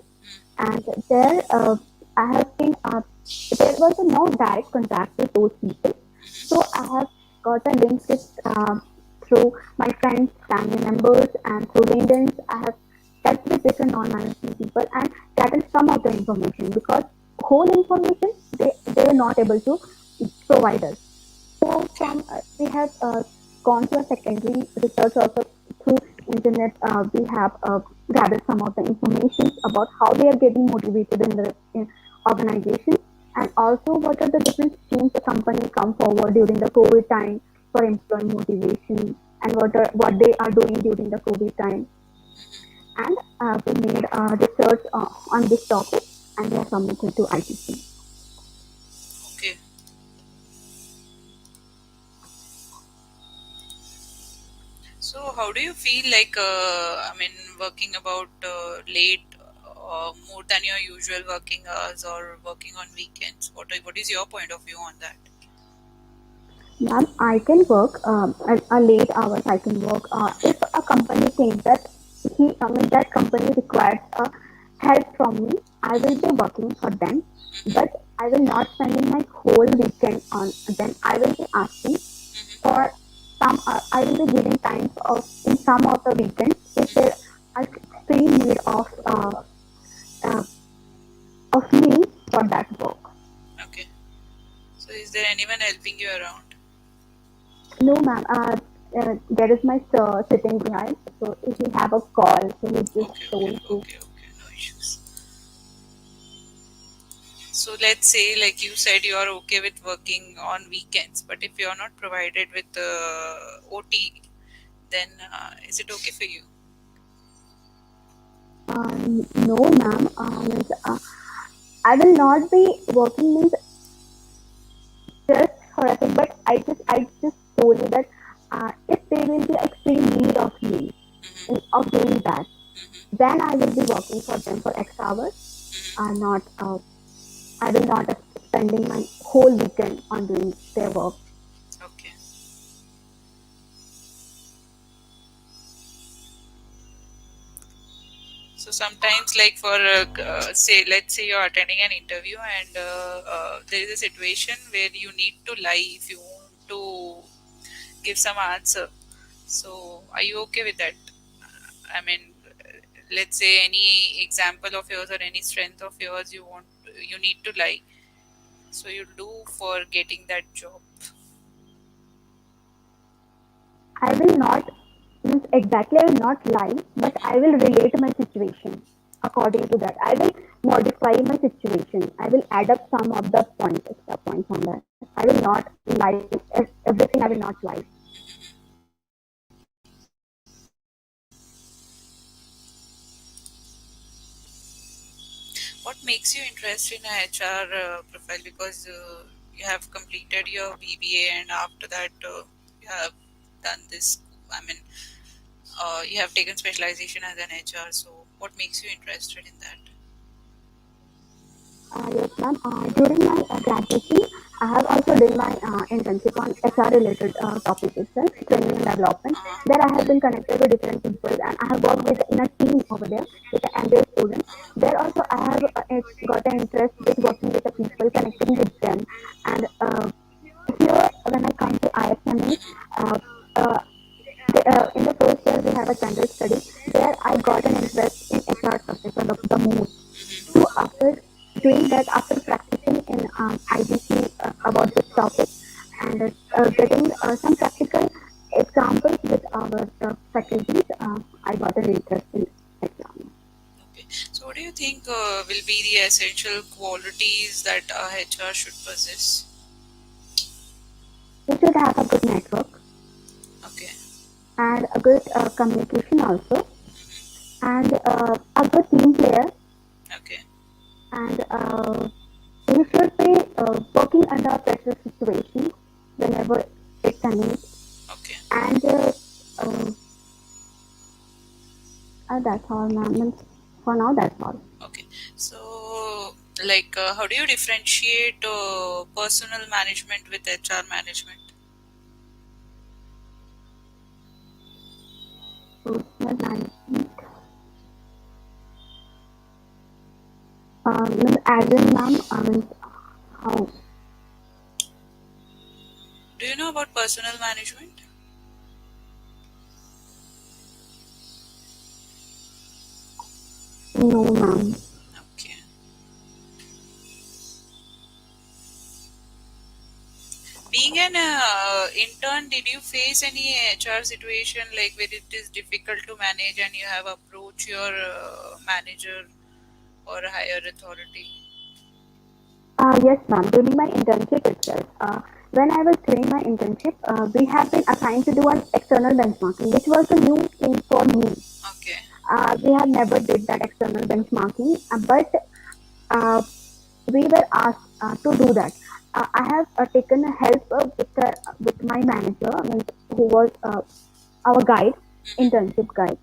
and there I have been there was no direct contact with those people. So I have got a link with through my friends, family members, and through LinkedIn. I have touched with different non-management people and gathered some of the information because whole information they were not able to provide us. So Okay. from we have gone to a secondary research also through internet. We have gathered some of the information about how they are getting motivated in the organization. also what are the different schemes the company come forward during the COVID time for employee motivation and what they are doing during the COVID time. And we made research on this topic and we have submitted to ITC. Okay. So, how do you feel like, working about late more than your usual working hours or working on weekends? What is your point of view on that? Ma'am, I can work a late hours. I can work if a company thinks that that company requires help from me. I will be working for them, but I will not spending my whole weekend on them. I will be asking for some. I will be giving time in some of the weekends if there are extreme need uh, of me for that work. Okay. So, is there anyone helping you around? No, ma'am. There is my sir sitting behind. So if you have a call, so he just Okay, okay, told to. okay, okay. No issues. So let's say, like you said, you are okay with working on weekends, but if you are not provided with OT, then is it okay for you? No, ma'am. I will not be working means just for a thing, but I just told you that if there will be extreme need of me Mm-hmm, of doing that, mm-hmm, then I will be working for them for X hours. mm-hmm. Not I will not spending my whole weekend on doing their work. Okay. So sometimes, like for say, let's say you're attending an interview and there is a situation where you need to lie if you want to give some answer. So are you okay with that? I mean, let's say any example of yours or any strength of yours you need to lie. So you do for getting that job. I will not means exactly I will not lie, but I will relate my situation according to that. I will modify my situation. I will add up some of the points, extra points on that. I will not lie everything. I will not lie. What makes you interested in a HR profile? Because you have completed your BBA and after that you have done this. I mean, you have taken specialization as an HR. So, what makes you interested in that? Yes, ma'am. During my graduation, I have also done my internship on HR related topics itself, training and development. Uh-huh. There I have been connected with different people and I have worked with in a team over there with the MBA students. Uh-huh. There also I have got an interest with working with the people, connecting with them. And here, when I come to ISMA, Mm-hmm. uh, uh, in the first year we have a general study. There I got an interest in HR subject the most. So Mm-hmm. after doing that, after practicing in IBC about this topic and getting some practical examples with our faculties, I got an interest in exam. Okay. So, what do you think will be the essential qualities that a HR should possess? You should have a good network Okay. and a good communication also, Mm-hmm. and a good team player, Okay. and you should be working under pressure situations whenever it's a need, Okay. and uh, that's all, ma'am. For now, that's all. Okay. So, like, how do you differentiate personal management with HR management? Personal management. As in, ma'am, how? Do you know about personal management? No, ma'am. Okay. Being an intern, did you face any HR situation like where it is difficult to manage and you have approached your manager or higher authority? Yes, ma'am. During my internship itself, when I was doing my internship, we have been assigned to do an external benchmarking, which was a new thing for me. Okay. We have never did that external benchmarking, but uh, we were asked to do that. I have taken a help with my manager, means who was our guide, internship guide.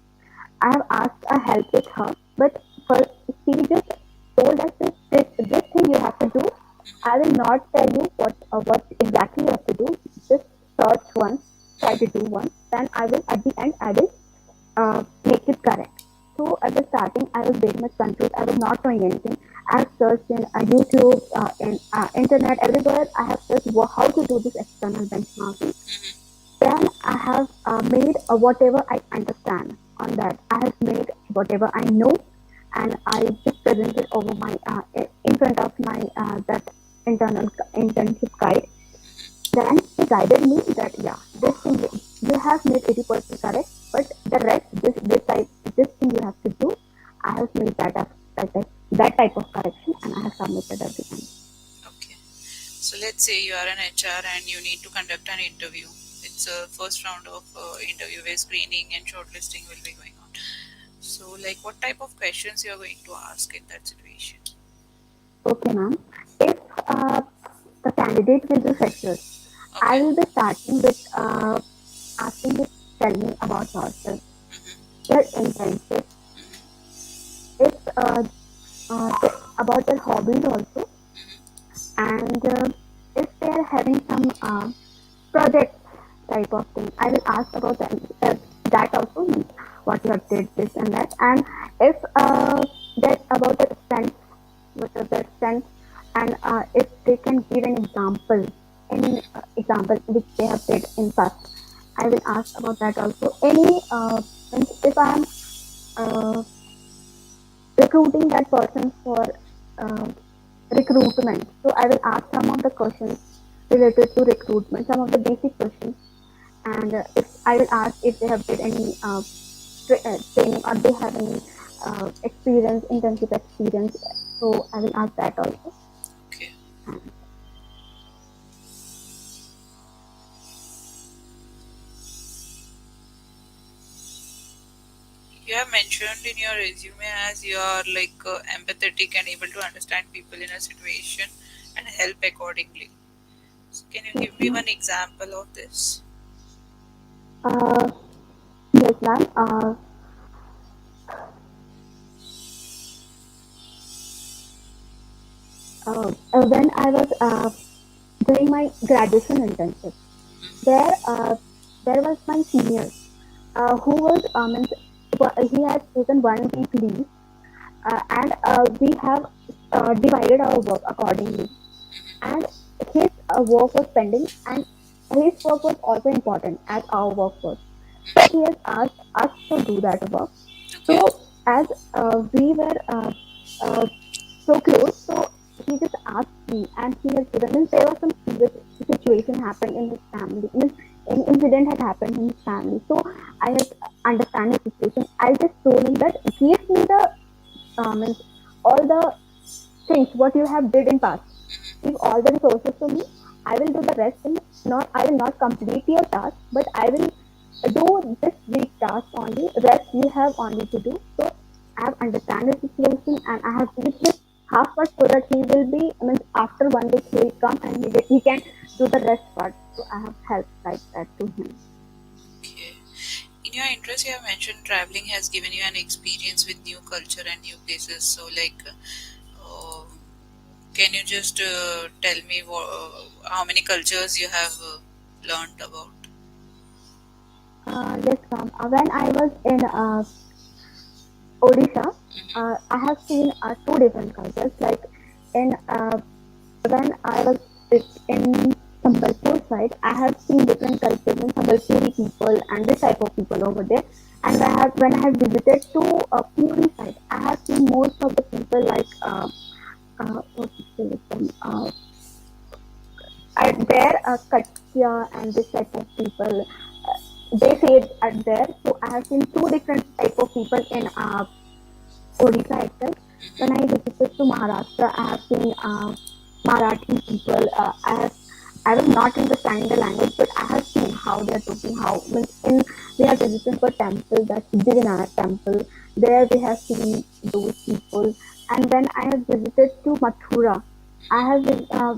I have asked a help with her, but first she just told us this thing you have to do. I will not tell you what exactly you have to do. Just search once, try to do once. Then I will at the end I will make it correct. So at the starting, I was very much confused. I was not knowing anything. I have searched in YouTube, in internet, everywhere. I have searched how to do this external benchmarking. Then I have made whatever I understand on that. I have made whatever I know, and I just presented over my in front of my that internal internship guide. Then he guided me that yeah, this thing you have made 80% correct, but the rest this thing you have to do. I have made that type of correction, and I have submitted everything. Okay. So let's say you are an HR and you need to conduct an interview. It's a first round of interview where screening and shortlisting will be going on. So, like, what type of questions you are going to ask in that situation? Okay, ma'am. If uh, the candidate will be freshers, I Okay. will be starting with asking you to tell me about yourself, your internship, if about their hobbies also, and if they are having some project type of thing. I will ask about that also, means what you have did this and that, and if that about the strength, what are their strengths, and if they can give an example, any example which they have did in past. I will ask about that also. Any if I am uh, recruiting that person for uh, recruitment, so I will ask some of the questions related to recruitment, some of the basic questions, and if I will ask if they have did any training or they have any experience, internship experience. So I will ask that also. Okay. You have mentioned in your resume as you are like empathetic and able to understand people in a situation and help accordingly. So can you Yes, give me ma'am. one example of this? Uh, yes, ma'am. When I was doing my graduation internship, there there was my senior who was he has taken 1 week leave, and we have divided our work accordingly, and his work was pending, and his work was also important as our work was. So he has asked us to do that work. So Okay. as we were so close, so he just asked me, and he has given. Means there was some serious situation happened in his family. Means an incident had happened in his family. So I have understand the situation. I just told him that give me the means all the things what you have did in past. Give all the resources to me. I will do the rest. Not I will not complete your task, but I will do this week task only. Rest you have only to do. So I have understand the situation, and I have given this half part so that he will be. I mean, after 1 week he will come and he can do the rest part. So I have helped like that to him. Okay. In your interest, you have mentioned traveling has given you an experience with new culture and new places. So, like, can you just tell me how many cultures you have learned about? Yes, ma'am. When I was in Odisha, I have seen two different cultures. Like in when I was in Sambalpur side, I have seen different cultures in Sambalpuri people and this type of people over there. And when I have visited to Puri side, I have seen most of the people like what to say them are there Kachya and this type of people. They say it at there. So I have seen two different type of people in Odisha itself. When I visited to Maharashtra, I have seen Marathi people. I was not understanding the language, but I have seen how they are talking. How means in we have visited for temple, that Siddhivinayak temple. There we have seen those people, and then I have visited to Mathura. I have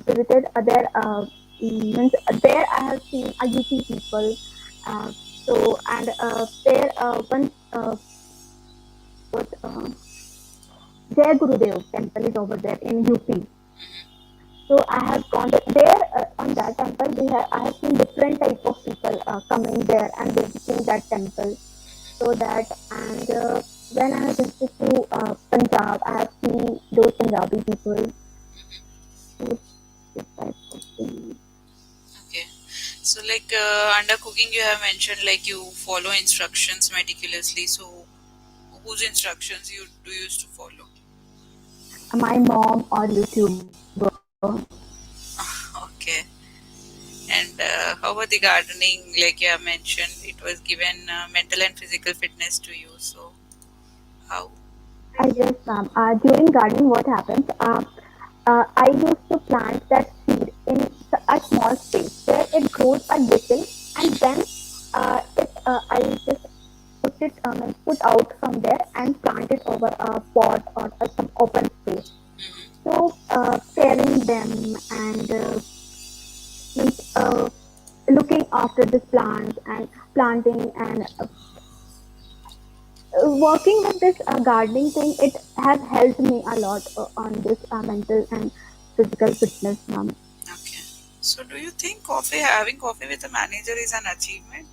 visited there. Means there I have seen UP people. Uh, and there one what Jai Gurudev temple is over there in UP. So I have gone there on that temple. I have seen different type of people coming there and visiting that temple. So that and when I have visited to Punjab, I have seen those Punjabi people. So this type of thing. Okay. So, like under cooking, you have mentioned like you follow instructions meticulously. So, whose instructions you do used to follow? My mom or YouTuber. Okay. And how about the gardening? Like you have mentioned, it was given mental and physical fitness to you. So, how? Yes, ma'am. During gardening, what happens? I used to plant that seed in a small space where it grows a little, and then I just put out from there and plant it over a pot or some open space. So caring them and means, looking after this plant and planting and working with this gardening thing, it has helped me a lot on this mental and physical fitness, ma'am. Okay. So, do you think having coffee with a manager is an achievement?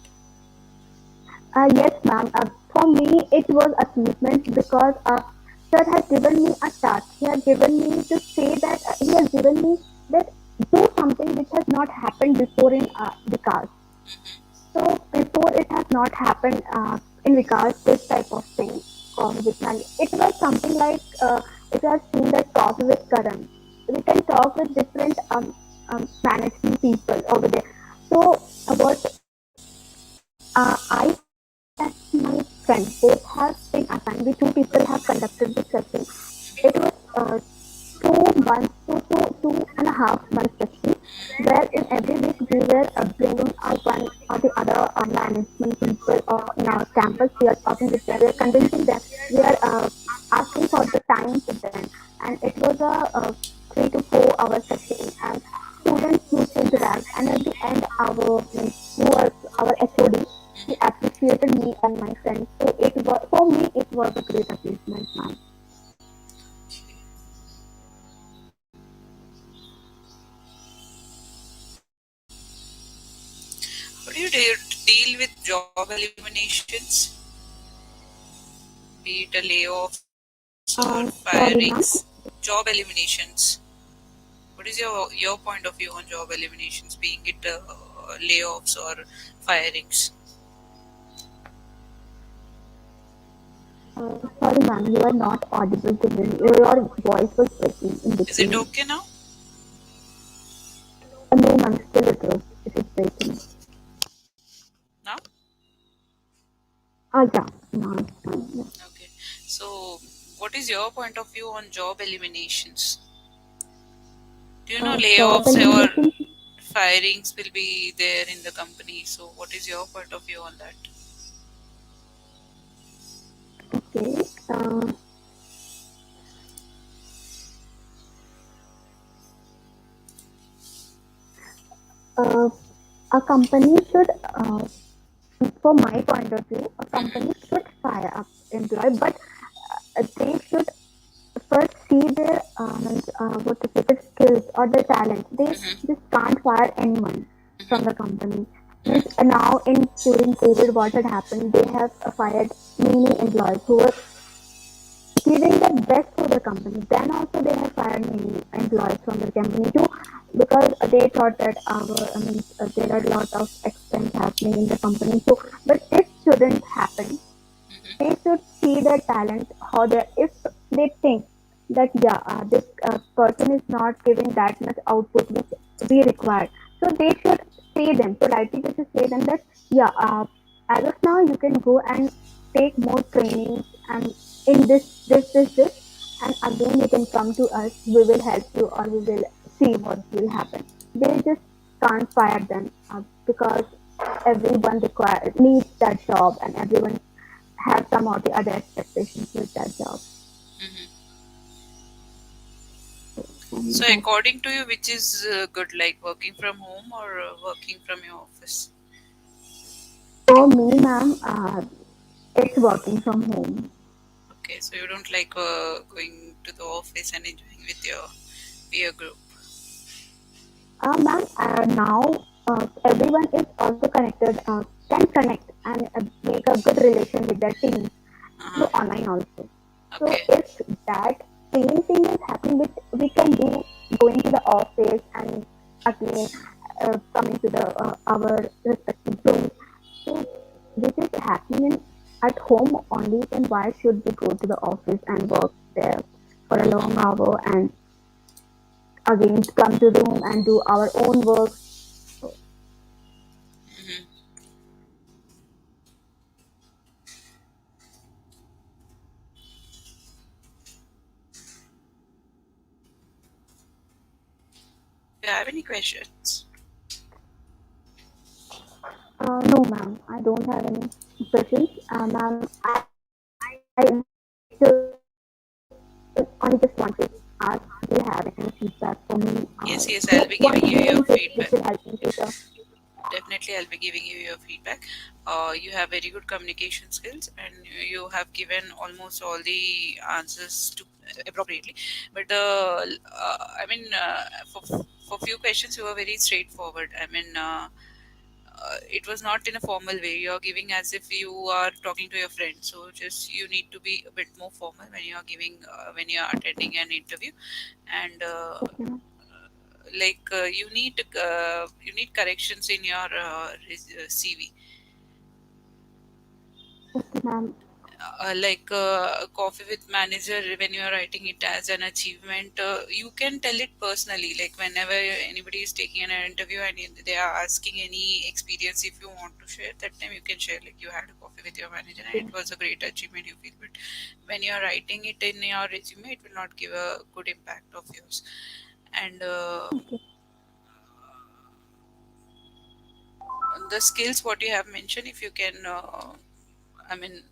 Yes, ma'am. For me, it was achievement because sir has given me a task. He has given me to say that he has given me that do something which has not happened before in Vikas. So before it has not happened in Vikas, this type of thing. With man. It was something like it has seen that coffee with Karan. We can talk with different management people over there. So what I and my friend both have been assigned. We two people have conducted this session. It was 2 months, 2.5 months session, where in every week we were bringing out one or the other management people or in our campus. We are talking with them, we are convincing them, we are asking for the time with them, and it was a 3 to 4 hour session. And students used to interact, and at the end, who was our HOD, he appreciated me and my friends. So it was for me, it was a great achievement, ma'am. How do you deal with job eliminations? Be it a layoffs or firings, Sorry, ma'am. job eliminations. What is your point of view on job eliminations, being it layoffs or firings? Sorry, ma'am, you are not audible to me. Your voice was breaking in Is it between. okay now? No, ma'am, still it is breaking. Now? Yeah, now it's fine. Yeah. Okay. So, what is your point of view on job eliminations? Do you know Job layoffs or elimination. firings will be there in the company? So, what is your point of view on that? Okay. Uh, a company should, from my point of view, a company should fire up employee, but they should first see their what to say, the skills or the talent. They just can't fire anyone from the company. Means now in during COVID, what had happened? They have fired many employees who were giving the best to the company. Then also they have fired many employees from the company too, because they thought that there are a lot of expense happening in the company. So, but this shouldn't happen. They should see their talent, how they, if they think that yeah, this person is not giving that much output which we require, so they should say them politely. They should say them that yeah, as of now you can go and take more trainings and in this, and again you can come to us. We will help you or we will see what will happen. They just can't fire them because everyone needs that job and everyone has some or the other expectations with that job. Hmm. And So, that, according to you, which is good, like working from home or working from your office? for me, ma'am, it's working from home. Okay, so you don't like going to the office and enjoying with your peer group. Ma'am, now everyone is also connected, can connect and make a good relation with their team through Uh-huh. online also. So Okay. if that same thing is happening with, we can do going to the office and again coming to the our respective rooms. So this is happening at home only. Then why should we go to the office and work there for a long Hmm. hour and again come to room and do our own work? So, Hmm. Do you have any questions? no, ma'am, I don't have any questions. Ma'am, I only just want to ask, do you have any feedback for me? Yes, yes, Do I'll you be want giving to you give your any tips feedback. which will help me future? Definitely, I'll be giving you your feedback. You have very good communication skills, and you have given almost all the answers to appropriately. But I mean, for few questions, you were very straightforward. I mean, it was not in a formal way. You're giving as if you are talking to your friend. So just you need to be a bit more formal when you are giving when you are attending an interview, and Okay, ma'am. you need corrections in your CV. Okay, ma'am. Coffee with manager, when you are writing it as an achievement, you can tell it personally, like whenever anybody is taking an interview and they are asking any experience, if you want to share that time you can share, like you had a coffee with your manager and it was a great achievement you feel. But when you are writing it in your resume, it will not give a good impact of yours. And Okay, the skills what you have mentioned, if you can I mean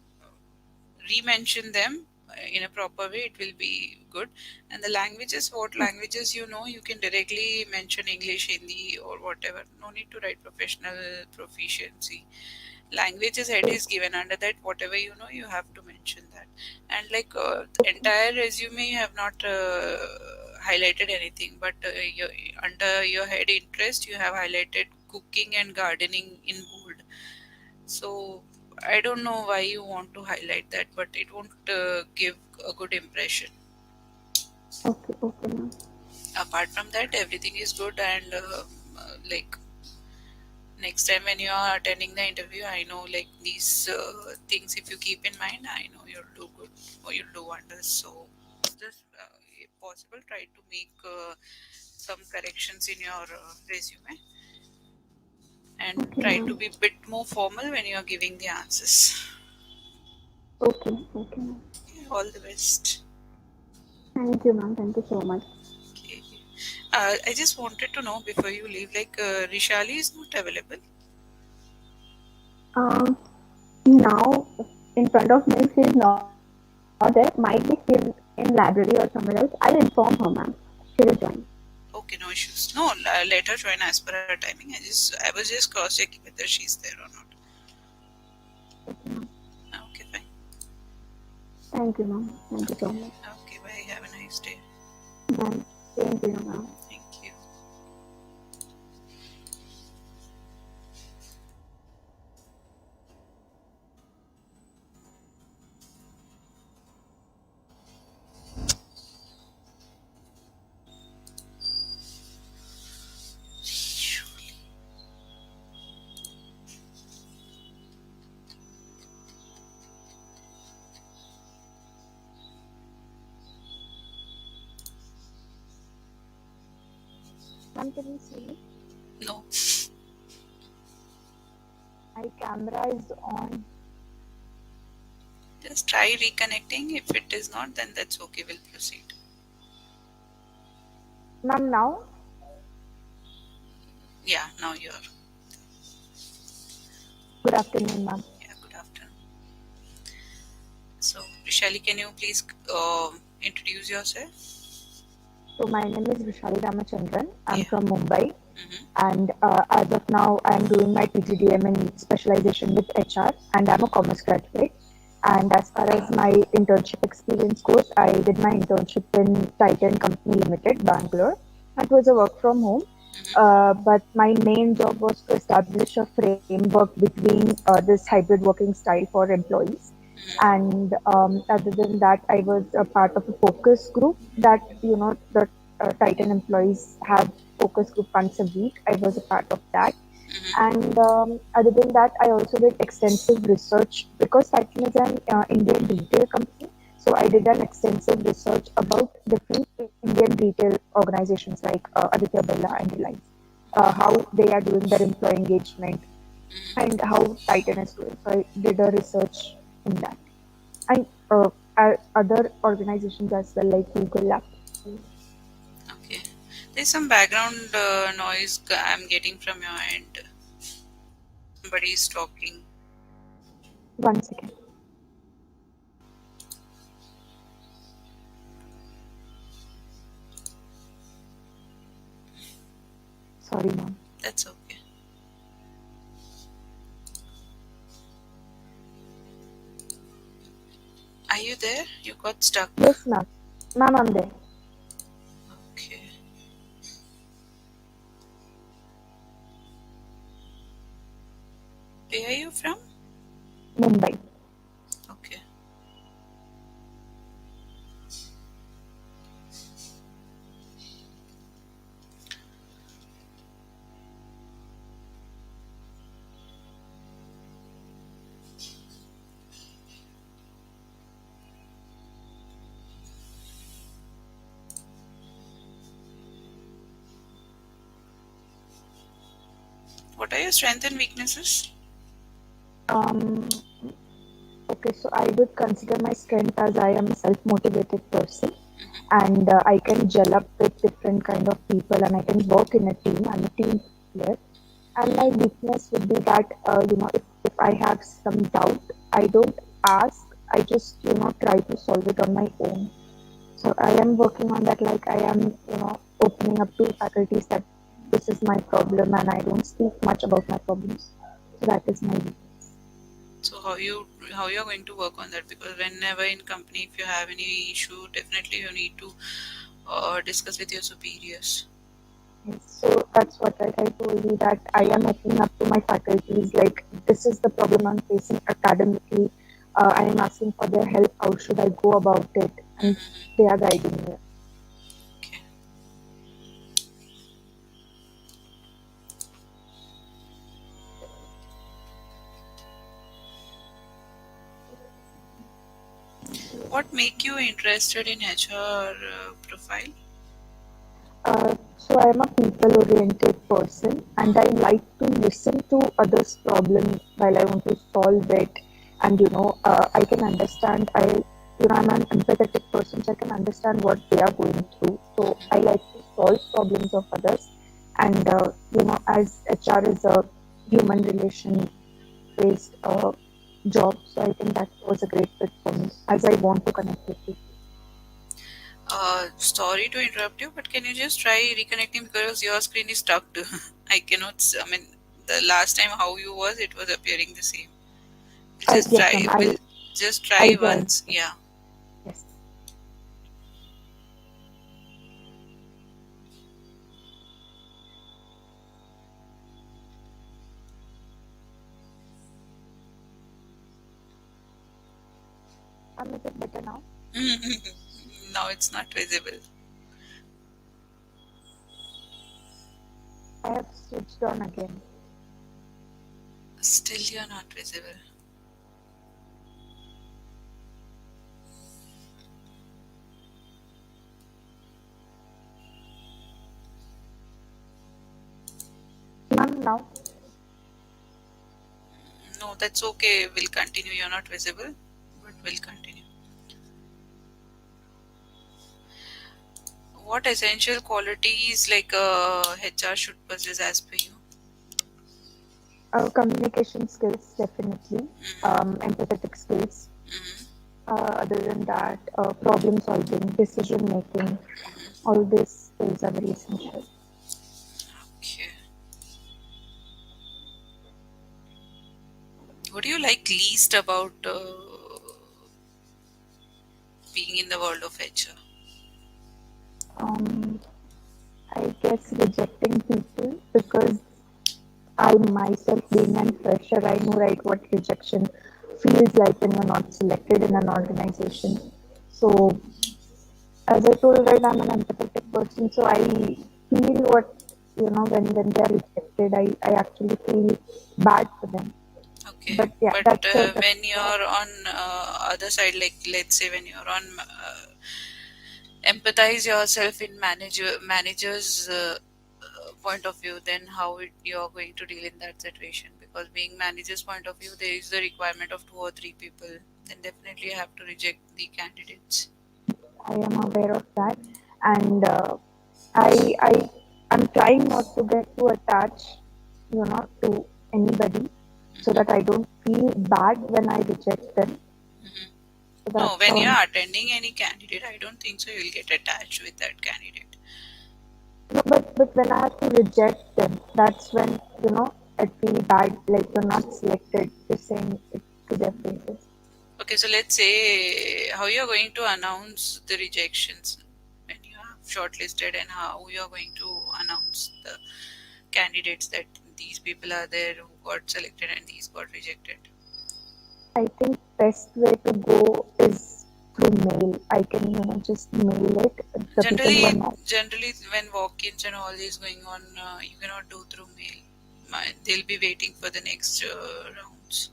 re-mention them in a proper way, it will be good. And the languages, what languages you know, you can directly mention English, Hindi, or whatever. No need to write professional proficiency. Languages head is given under that, whatever you know you have to mention that. And the entire resume you have not highlighted anything, but under your head interest you have highlighted cooking and gardening in bold. So I don't know why you want to highlight that, but it won't give a good impression. okay, okay, ma'am. Apart from that, everything is good. And next time when you are attending the interview, I know like these things. If you keep in mind, I know you'll do good or you'll do wonders. So just if possible, try to make some corrections in your resume and Okay, try to ma'am. be bit more formal when you are giving the answers. Okay, okay, ma'am. Okay, all the best. Thank you, ma'am. Thank you so much. Okay. I just wanted to know before you leave, Rishali is not available. Um, Now in front of me, she's not there. Might be she's in library or somewhere else. I'll inform her, ma'am. She will join. Okay, no issues. No, let her join as per her timing. I was just cross checking whether she's there or not. Okay, ma'am. Okay, fine. Thank you, ma'am. Thank you so Okay, much. okay. Bye. Have a nice day. Bye. Same to you, ma'am. Thank you. Ma'am, can you see me? No, My camera is on. just try reconnecting. If it is not, then that's okay. We'll proceed. Ma'am, now? now you're. Good afternoon, ma'am. Yeah, good afternoon. So, Rishali, can you please introduce yourself? So my name is Vishali Ramachandran. I'm Yeah. from Mumbai, Mm-hmm. and as of now, I'm doing my PGDM in specialization with HR, and I'm a commerce graduate. And as far as my internship experience goes, I did my internship in Titan Company Limited, Bangalore. It was a work from home, Mm-hmm. but my main job was to establish a framework between this hybrid working style for employees. Mm-hmm. And other than that, I was a part of a focus group that the Titan employees have focus group once a week. I was a part of that. Mm-hmm. And other than that, I also did extensive research because Titan is an Indian retail company. So I did an extensive research about different Indian retail organizations like Aditya Birla and Reliance, how they are doing their employee engagement and how Titan is doing. So I did a research in that. And other organizations as well, like Google, Apple. Okay. There's some background noise I'm getting from your end. Somebody is talking. One second. Sorry, ma'am. That's okay. Are you there? You got stuck. Yes, ma'am. Ma'am, I'm there. Okay. Where are you from? Mumbai. Okay. What are your strengths and weaknesses? Um, okay, so I would consider my strength as I am a self-motivated person, and I can gel up with different kind of people, and I can work in a team. I'm a team player. And my weakness would be that if I have some doubt, I don't ask. I just try to solve it on my own. So I am working on that. Like I am opening up to faculties that this is my problem, and I don't speak much about my problems. So that is my weakness. So how you're going to work on that? Because whenever in company, if you have any issue, definitely you need to discuss with your superiors. Yes. So that's what I told you, that I am opening up to my faculties. Like this is the problem I'm facing academically. I am asking for their help. How should I go about it? And they are guiding me. Okay. What make you interested in HR profile? So I am a people-oriented person, and I like to listen to others' problem while I want to solve it. And I can understand. I'm an empathetic person, so I can understand what they are going through. So I like to solve problems of others. And as HR is a human relation-based job, so I think that was a great fit for me, as I want to connect with people. Sorry to interrupt you, but can you just try reconnecting because your screen is stuck too. I cannot. I mean, the last time how you was, it was appearing the same. Just Yes, try. ma'am. Will just I'll try join. once. Yeah. Yes. Is it better now? Now it's not visible. I have switched on again. Still, you're not visible. Ma'am, now No, that's okay. We'll continue. You're not visible, but we'll continue. What essential qualities like HR should possess as per you? Communication skills, definitely. Mm-hmm. Empathetic skills. Mm-hmm. Other than that, problem solving, decision making, all these skills are very essential. Okay. What do you like least about being in the world of HR? Um, I guess rejecting people because I myself being a fresher, I know right what rejection feels like when you're not selected in an organization. So as I told right, I'm an empathetic person, so I feel what when they are rejected, I actually feel bad for them. Okay, But yeah, but that's when you're on other side, like let's say when you're on empathize yourself in manager's point of view, then how you're going to deal in that situation? Because being manager's point of view, there is the requirement of two or three people. Then definitely you have to reject the candidates. I am aware of that, and I I'm trying not to get too attached, to anybody, so Hmm. that I don't feel bad when I reject them. Hmm. So No, that's when all. you're attending any candidate, I don't think so you'll get attached with that candidate. No, but when I have to reject them, that's when I feel bad. Like you're not selected, just saying it to their faces. Okay, so let's say how you're going to announce the rejections when you have shortlisted, and how you're going to announce the candidates that these people are there who got selected and these got rejected. I think best way to go is through mail. I can just mail it. The people who are Generally, not. generally when walk-ins and all is going on, you cannot do through mail. They'll be waiting for the next rounds.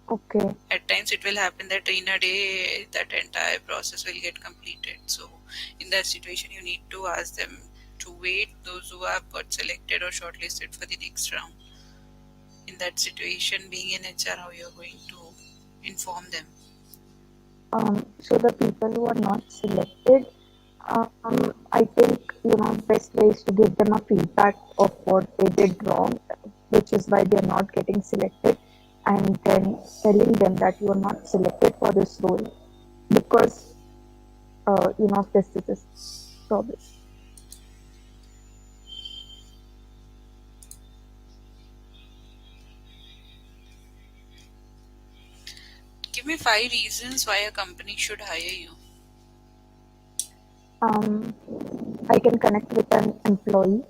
Okay. At times, it will happen that in a day that entire process will get completed. So, in that situation, you need to ask them to wait those who have got selected or shortlisted for the next round. In that situation, being in HR, how you're going to inform them? So the people who are not selected, I think best way is to give them a feedback of what they did wrong, which is why they're not getting selected, and then telling them that you are not selected for this role because of this problem. Give me 5 reasons why a company should hire you. Um, I can connect with an employee.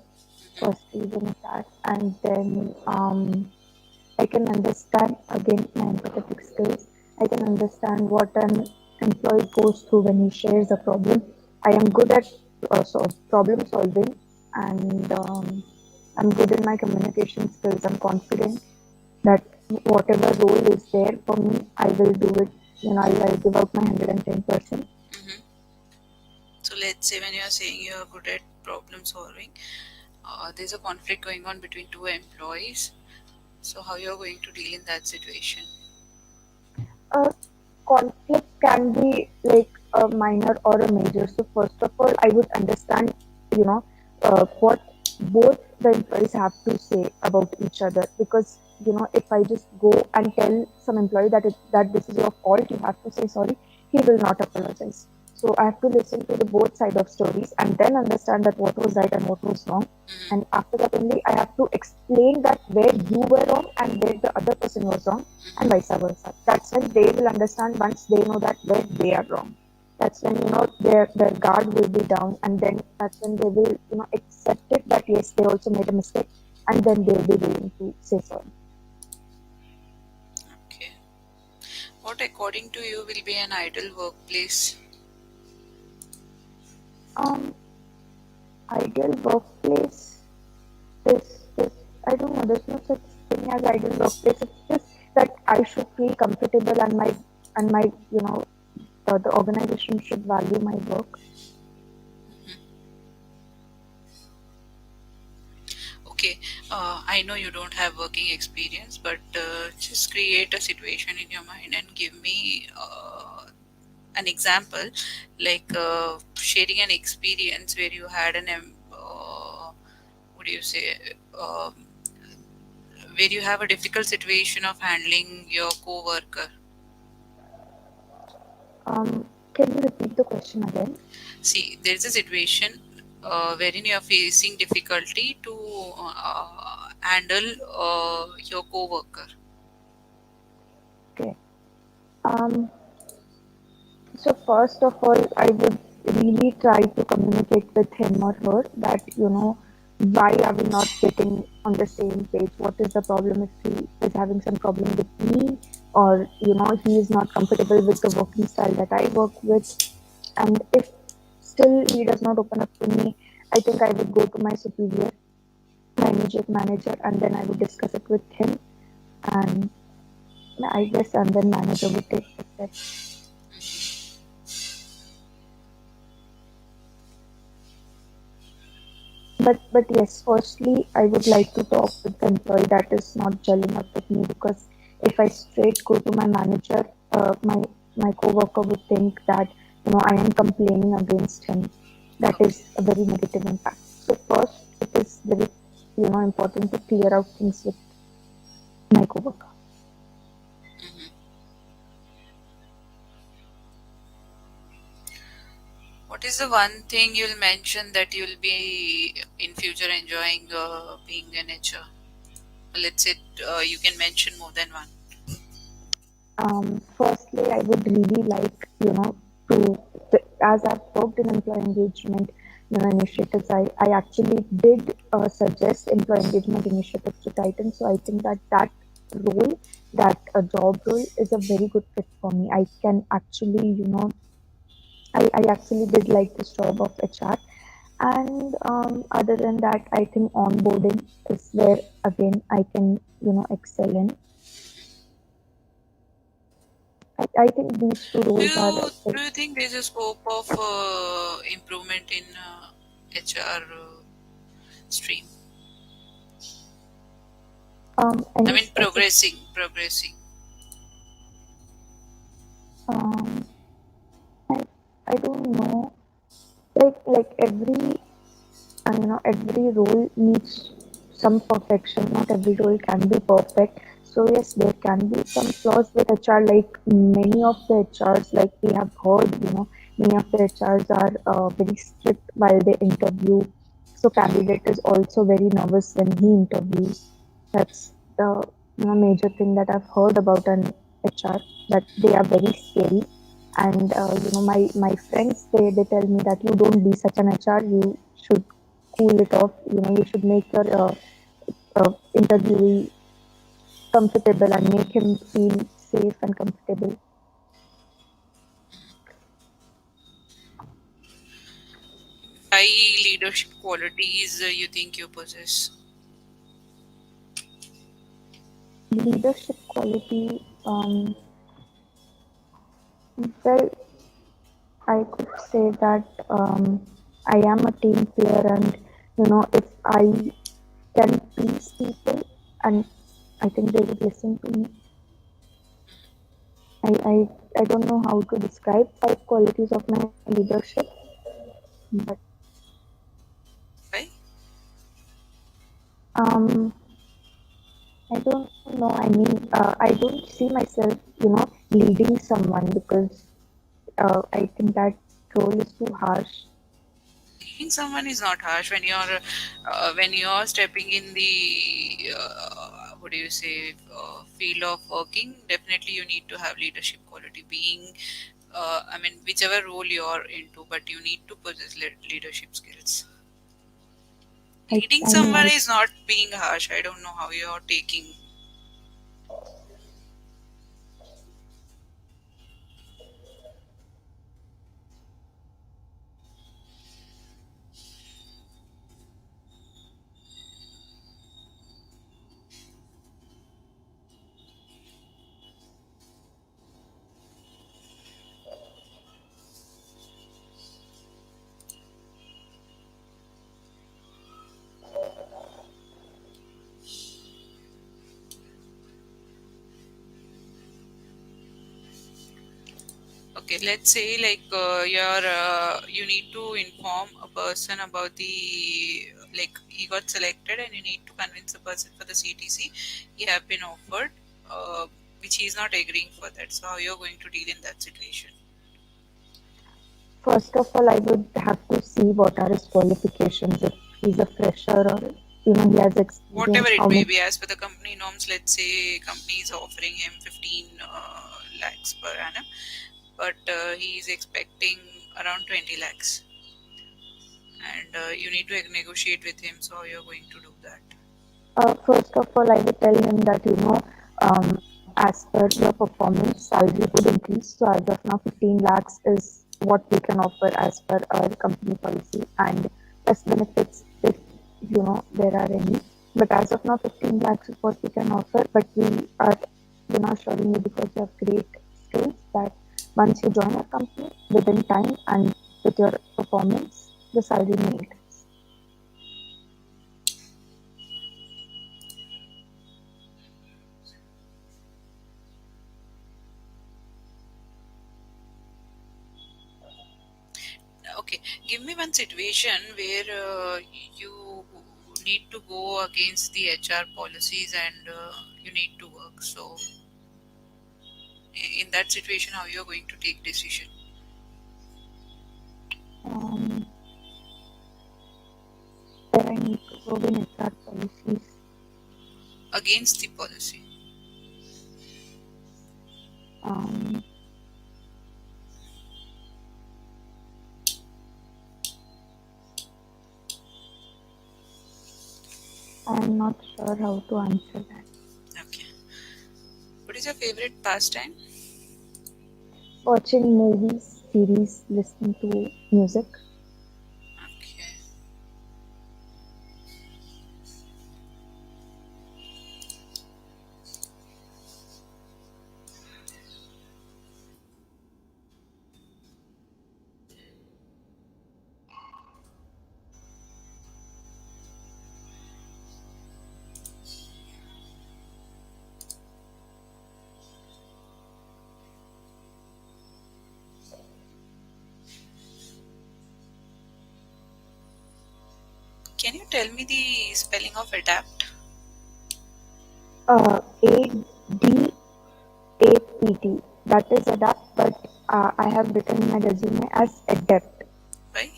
First reason is that, and then I can understand again my empathetic skills. I can understand what an employee goes through when he shares a problem. I am good at problem solving, and I'm good in my communication skills. I'm confident that whatever role is there for me, I will do it. I'll give out my 110%. Hmm. So, let's say when you're saying you're good at problem solving, there's a conflict going on between two employees. So, how you're going to deal in that situation? A conflict can be like a minor or a major. So first of all, I would understand, you know, what both the employees have to say about each other. Because if I just go and tell some employee that this is your fault, you have to say sorry, he will not apologize. So I have to listen to the both side of stories and then understand that what was right and what was wrong. Hmm. And after that only I have to explain that where you were wrong and where the other person was wrong, and vice versa. That's when they will understand once they know that where they are wrong. That's when their guard will be down, and then that's when they will accept it that yes, they also made a mistake, and then they will be willing to say sorry. Okay. What, according to you, will be an ideal workplace? Um, Ideal workplace is I don't know. There's no such thing as ideal workplace. It's just that I should feel comfortable, and my the organization should value my work. Okay, I know you don't have working experience, but just create a situation in your mind and give me an example, like sharing an experience where you had what do you say, um, where you have a difficult situation of handling your coworker. Can you repeat the question again? See, there is a situation wherein you are facing difficulty to handle your coworker. Okay. Um, so first of all, I would really try to communicate with him or her that, why are we not getting on the same page? What is the problem if he is having some problem with me, or, he is not comfortable with the working style that I work with. And if still he does not open up to me, I think I would go to my superior, my immediate manager, and then I would discuss it with him. And I guess, and then manager would take the steps. But yes, firstly, I would like to talk with the employee that is not gelling up with me, because if I straight go to my manager, my coworker would think that, I am complaining against him. That Okay. is a very negative impact. So first, it is very, important to clear out things with my coworker. Mhm. What is the one thing you'll mention that you'll be in future enjoying being an HR? Let's say you can mention more than one. Firstly, I would really like, as I've worked in employee engagement, initiatives, I actually did suggest employee engagement initiatives to Titan. So I think that role, that job role is a very good fit for me. I can actually, I actually did like this job of HR. And other than that, I think onboarding is where again I can, excel in. I think these two Do roles are you very. do you think there's a scope of improvement in HR stream? I Any mean, specific, progressing. um, I, I don't know, like every role needs some perfection. Not every role can be perfect. So yes, there can be some flaws with HR. Like many of the HRs, like we have heard, many of the HRs are very strict while they interview. So candidate is also very nervous when he interviews. That's the, major thing that I've heard about an HR, that they are very scary. And my friends, they tell me that you don't be such an HR. You should cool it off. You should make your interviewee comfortable and make him feel safe and comfortable. High leadership qualities you think you possess? Leadership quality. Well, I could say that I am a team player, and if I can please people, and I think they would listen to me. I, I, I don't know how to describe 5 qualities of my leadership, but Why? um, I don't know. I mean, I don't see myself, leading someone, because I think that role is too harsh. Leading someone is not harsh when you're stepping in the what do you say field of working. Definitely, you need to have leadership quality. Being, I mean, whichever role you're into, but you need to possess leadership skills. Leading I mean, someone is not being harsh. I don't know how you're taking. Okay, let's say like you need to inform a person about the like he got selected and you need to convince a person for the CTC he have been offered, which he is not agreeing for that. So how you're going to deal in that situation? First of all, I would have to see what are his qualifications. If he's a fresher or he has Whatever experience, it how may many. be, as per the company norms, let's say company is offering him 15 lakhs per annum, but he is expecting around 20 lakhs, and you need to negotiate with him. So how you're going to do that? First of all, I would tell him that as per your performance, salary would increase. So as of now, 15 lakhs is what we can offer as per our company policy, and plus benefits if there are any. But as of now, 15 lakhs is what we can offer. But we are assuring you because you have great skills that once you join our company within time and with your performance, the salary may increase. Okay, give me one situation where you need to go against the HR policies and you need to work. So, in that situation, how you're going to take decision Um, where I need to go in HR policies. against the policy? Um, I'm not sure how to answer that. Okay. What is your favorite pastime? Watching movies, series, listening to music. Okay. Can you tell me the spelling of adapt? ADAPT. That is adapt, but I have written in my resume as adept. Why?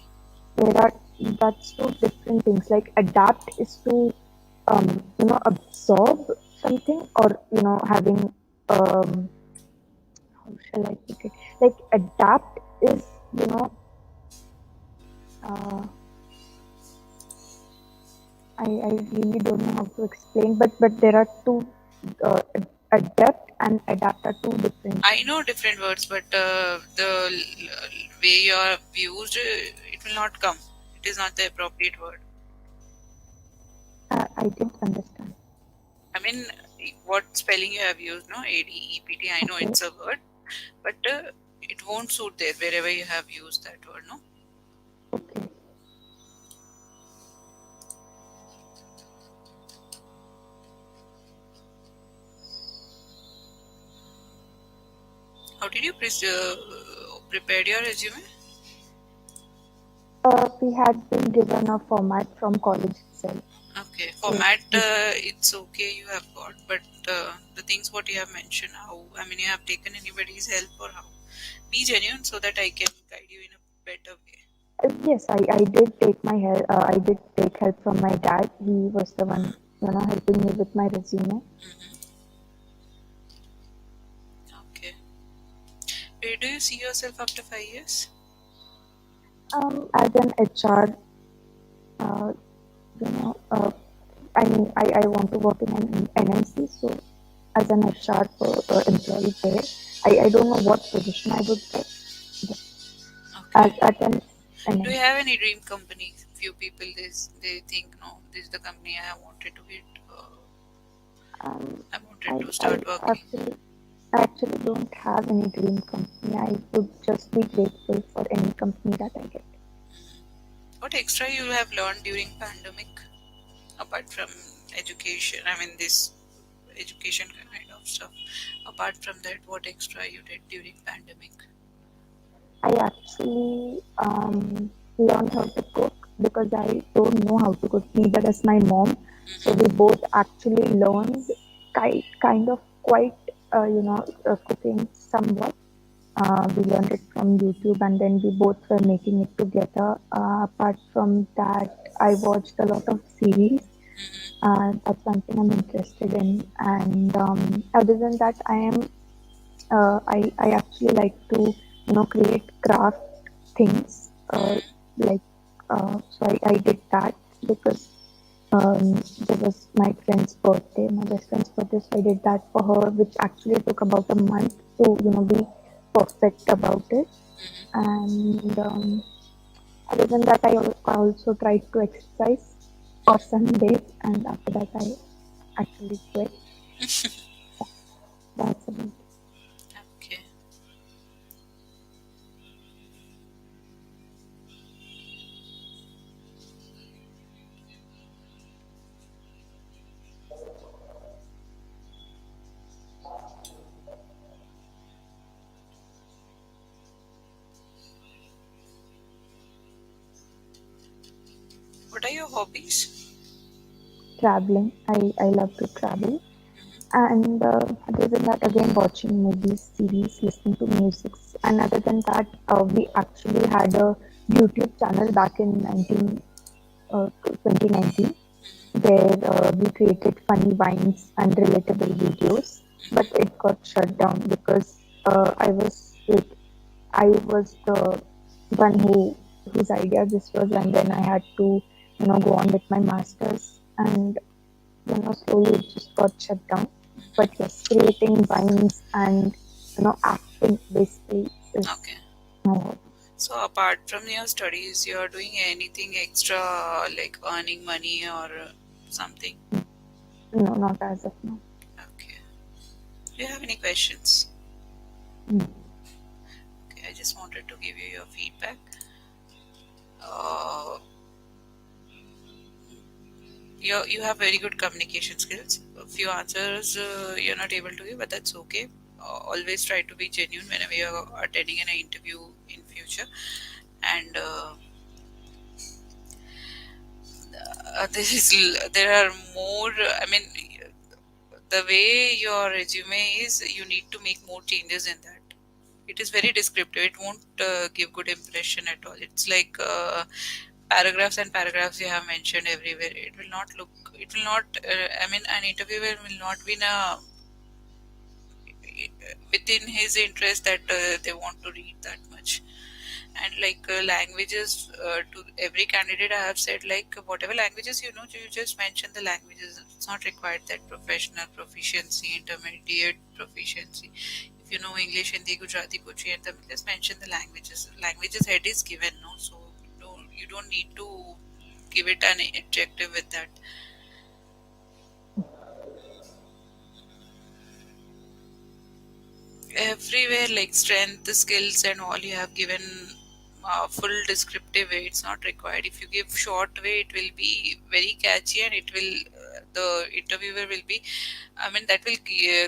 There are That's two different things. Like adapt is to absorb something, or having how shall I put it? Like adapt is uh, I really don't know how to explain, but there are two adept and adapt are two different I know things. different words, but way you have used, it will not come. It is not the appropriate word. I didn't understand. I mean, what spelling you have used, no? ADEPT, I know Okay, it's a word, but it won't suit there wherever you have used that word, no? okay. How did you prepare your resume? We had been given a format from college itself. Okay, So format, we, it's okay, you have got, but the things what you have mentioned, how, I mean, you have taken anybody's help or how? Be genuine so that I can guide you in a better way. yes, I did take my help. I did take help from my dad. He was the one helping me with my resume. Hmm. Okay. Where do you see yourself after 5 years? As an HR, uh, you know, uh, I want to work in an NMC, so as an HR employee there, I don't know what position I would get, but as Okay. at an Do you NMC. have any dream company? Few people they think no, this is the company I wanted to get. Um, I wanted I, to I start working. actually don't have any dream company. I would just be grateful for any company that I get. What extra you have learned during pandemic apart from education? I mean this education kind of stuff. Apart from that, what extra you did during pandemic? I actually learned how to cook because I don't know how to cook. Neither does my mom. So we both actually learned kind of quite cooking somewhat. We learned it from YouTube, and then we both were making it together. Apart from that, I watched a lot of series. That's something I'm interested in. And other than that, I actually like to create craft things. Like I did that because there was my friend's birthday, my best friend's birthday. So I did that for her, which actually took about a month to be perfect about it. And other than that, I also tried to exercise for some days, and after that, I actually quit. That's about it. Okay. What are your hobbies? Traveling. I love to travel. And other than that, again, watching movies, series, listening to music. And other than that, we actually had a YouTube channel back in 2019 where we created funny vines and relatable videos. But it got shut down because I was the one whose idea this was, and then I had to go on with my masters, and slowly it just got shut down. But yes, creating vines and acting basically is Okay. my hobby. So apart from your studies, you are doing anything extra like earning money or something? No, not as of now. Okay. Do you have any questions? Mm. Okay, I just wanted to give you your feedback. Uh, you have very good communication skills. A few answers you're not able to give, but that's okay. Always try to be genuine whenever you're attending an interview in future. And there are more. I mean, the way your resume is, you need to make more changes in that. It is very descriptive. It won't give good impression at all. It's like paragraphs and paragraphs you have mentioned everywhere. It will not look. It will not. I mean, an interviewer will not be in a within his interest that they want to read that much. And like languages, to every candidate I have said, like whatever languages you know, you just mention the languages. It's not required that professional proficiency, intermediate proficiency. If you know English, Hindi, Gujarati, Kochi, and Tamil, just mention the languages. Languages head is given, no, so you don't need to give it an adjective with that. Everywhere, like strength, skills, and all, you have given full descriptive way. It's not required. If you give short way, it will be very catchy, and it will the interviewer will be, I mean, that will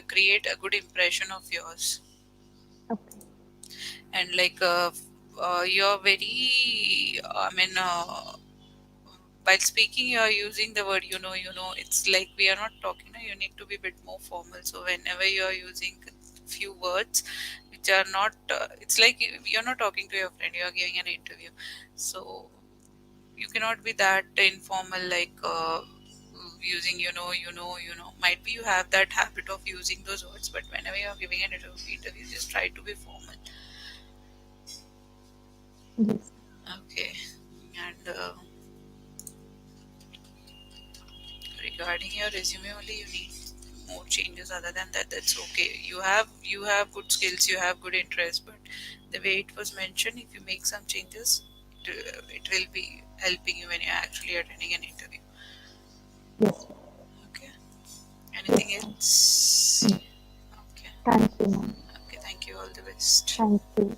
create a good impression of yours. Okay. And like you're very, I mean, while speaking you are using the word, it's like we are not talking, you need to be a bit more formal. So whenever you are using few words which are not, it's like you're not talking to your friend, you are giving an interview. So you cannot be that informal, like using might be you have that habit of using those words, but whenever you are giving an interview, just try to be formal. Yes. Okay. And regarding your resume only, you need more changes. Other than that, that's okay. You have good skills, you have good interest, but the way it was mentioned, if you make some changes, it will be helping you when you're actually attending an interview. Yes. Okay. Yes, Anything ma'am. else? No. Okay. Thank you, ma'am. Okay, thank you. All the best. Thank you.